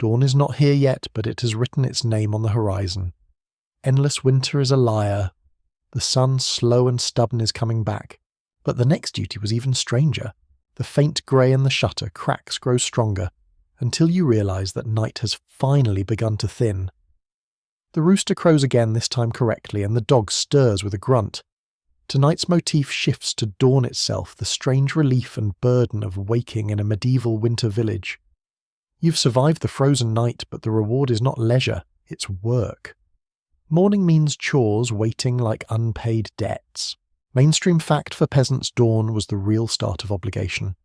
Dawn is not here yet, but it has written its name on the horizon. Endless winter is a liar. The sun, slow and stubborn, is coming back. But the next duty was even stranger. The faint grey in the shutter cracks grow stronger, until you realise that night has finally begun to thin. The rooster crows again, this time correctly, and the dog stirs with a grunt. Tonight's motif shifts to dawn itself, the strange relief and burden of waking in a medieval winter village. You've survived the frozen night, but the reward is not leisure, it's work. Morning means chores waiting like unpaid debts. Mainstream fact for peasants, dawn was the real start of obligation.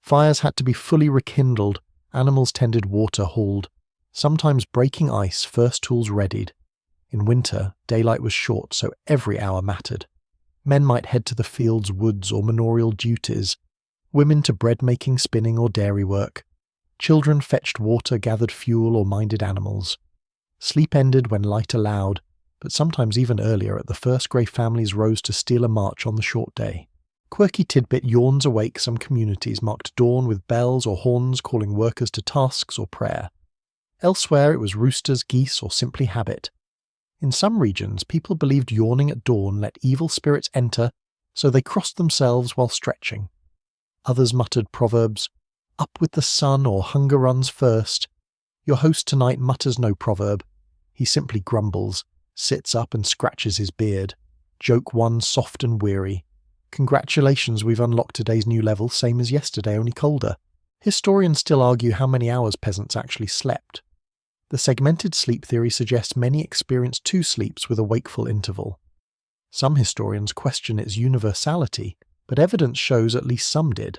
Fires had to be fully rekindled, animals tended, water hauled, sometimes breaking ice, first tools readied. In winter, daylight was short, so every hour mattered. Men might head to the fields, woods, or manorial duties, women to bread-making, spinning, or dairy work. Children fetched water, gathered fuel, or minded animals. Sleep ended when light allowed, but sometimes even earlier, at the first grey families rose to steal a march on the short day. Quirky tidbit: yawns awake some communities marked dawn with bells or horns calling workers to tasks or prayer. Elsewhere it was roosters, geese, or simply habit. In some regions, people believed yawning at dawn let evil spirits enter, so they crossed themselves while stretching. Others muttered proverbs, "Up with the sun," or "Hunger runs first." Your host tonight mutters no proverb. He simply grumbles, sits up and scratches his beard. Joke 1 soft and weary. Congratulations, we've unlocked today's new level, same as yesterday, only colder. Historians still argue how many hours peasants actually slept. The segmented sleep theory suggests many experience two sleeps with a wakeful interval. Some historians question its universality, but evidence shows at least some did.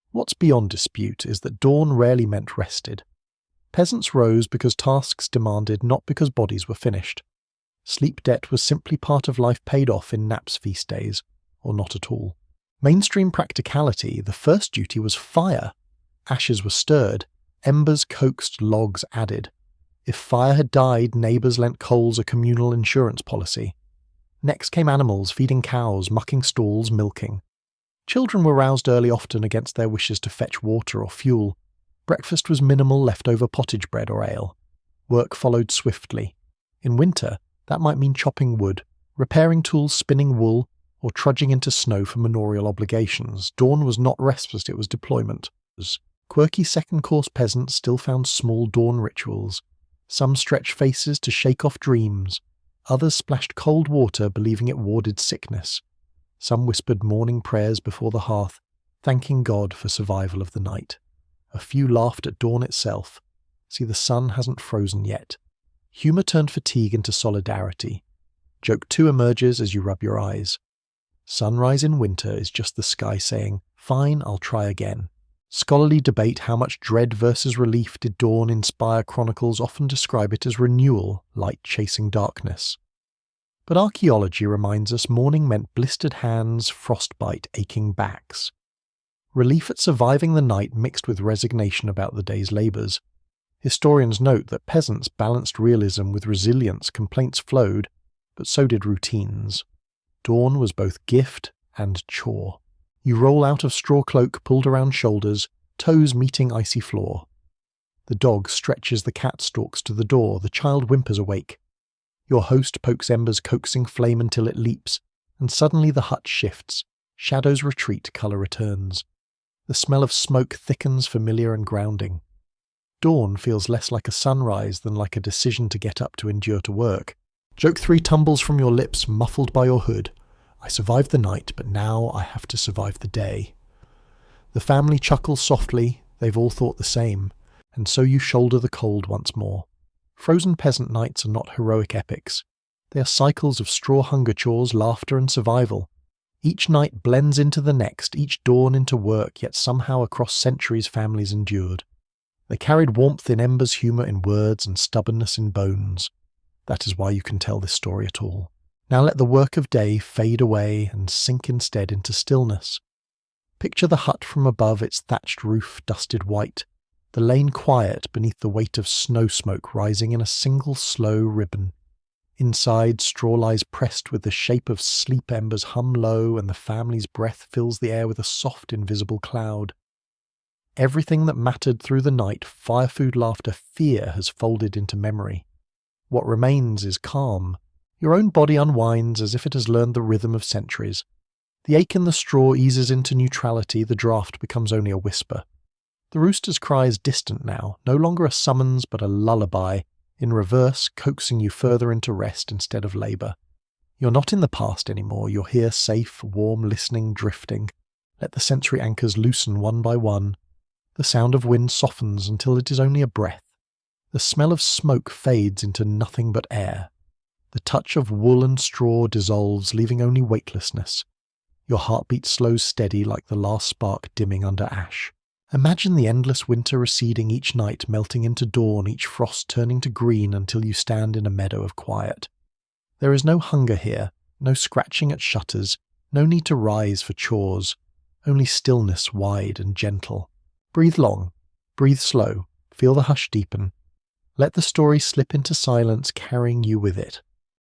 What's beyond dispute is that dawn rarely meant rested. Peasants rose because tasks demanded, not because bodies were finished. Sleep debt was simply part of life paid off in naps feast days, or not at all. Mainstream practicality, the first duty was fire. Ashes were stirred, embers coaxed, logs added. If fire had died, neighbours lent coals a communal insurance policy. Next came animals, feeding cows, mucking stalls, milking. Children were roused early, often against their wishes, to fetch water or fuel. Breakfast was minimal leftover pottage bread or ale. Work followed swiftly. In winter, that might mean chopping wood, repairing tools, spinning wool, or trudging into snow for manorial obligations. Dawn was not respite, it was deployment. Quirky second-course peasants still found small dawn rituals. Some stretched faces to shake off dreams. Others splashed cold water, believing it warded sickness. Some whispered morning prayers before the hearth, thanking God for survival of the night. A few laughed at dawn itself. See, the sun hasn't frozen yet. Humour turned fatigue into solidarity. Joke 2 emerges as you rub your eyes. Sunrise in winter is just the sky saying, "Fine, I'll try again." Scholarly debate how much dread versus relief did dawn inspire. Chronicles often describe it as renewal, light chasing darkness. But archaeology reminds us morning meant blistered hands, frostbite, aching backs. Relief at surviving the night mixed with resignation about the day's labours. Historians note that peasants balanced realism with resilience. Complaints flowed, but so did routines. Dawn was both gift and chore. You roll out of straw cloak pulled around shoulders, toes meeting icy floor. The dog stretches, the cat stalks to the door, the child whimpers awake. Your host pokes embers coaxing flame until it leaps, and suddenly the hut shifts. Shadows retreat, colour returns. The smell of smoke thickens, familiar and grounding. Dawn feels less like a sunrise than like a decision to get up to endure to work. Joke 3 tumbles from your lips, muffled by your hood. I survived the night, but now I have to survive the day. The family chuckles softly, they've all thought the same, and so you shoulder the cold once more. Frozen peasant nights are not heroic epics. They are cycles of straw hunger chores, laughter and survival. Each night blends into the next, each dawn into work, yet somehow across centuries families endured. They carried warmth in embers, humour in words, and stubbornness in bones. That is why you can tell this story at all. Now let the work of day fade away and sink instead into stillness. Picture the hut from above, its thatched roof dusted white, the lane quiet beneath the weight of snow smoke rising in a single slow ribbon. Inside, straw lies pressed with the shape of sleep, embers hum low, and the family's breath fills the air with a soft invisible cloud. Everything that mattered through the night, fire, food, laughter, fear, has folded into memory. What remains is calm. Your own body unwinds as if it has learned the rhythm of centuries. The ache in the straw eases into neutrality, the draught becomes only a whisper. The rooster's cry is distant now, no longer a summons but a lullaby, in reverse, coaxing you further into rest instead of labour. You're not in the past anymore, you're here safe, warm, listening, drifting. Let the sensory anchors loosen one by one. The sound of wind softens until it is only a breath. The smell of smoke fades into nothing but air. The touch of wool and straw dissolves, leaving only weightlessness. Your heartbeat slows steady like the last spark dimming under ash. Imagine the endless winter receding, each night melting into dawn, each frost turning to green until you stand in a meadow of quiet. There is no hunger here, no scratching at shutters, no need to rise for chores, only stillness wide and gentle. Breathe long, breathe slow, feel the hush deepen. Let the story slip into silence, carrying you with it.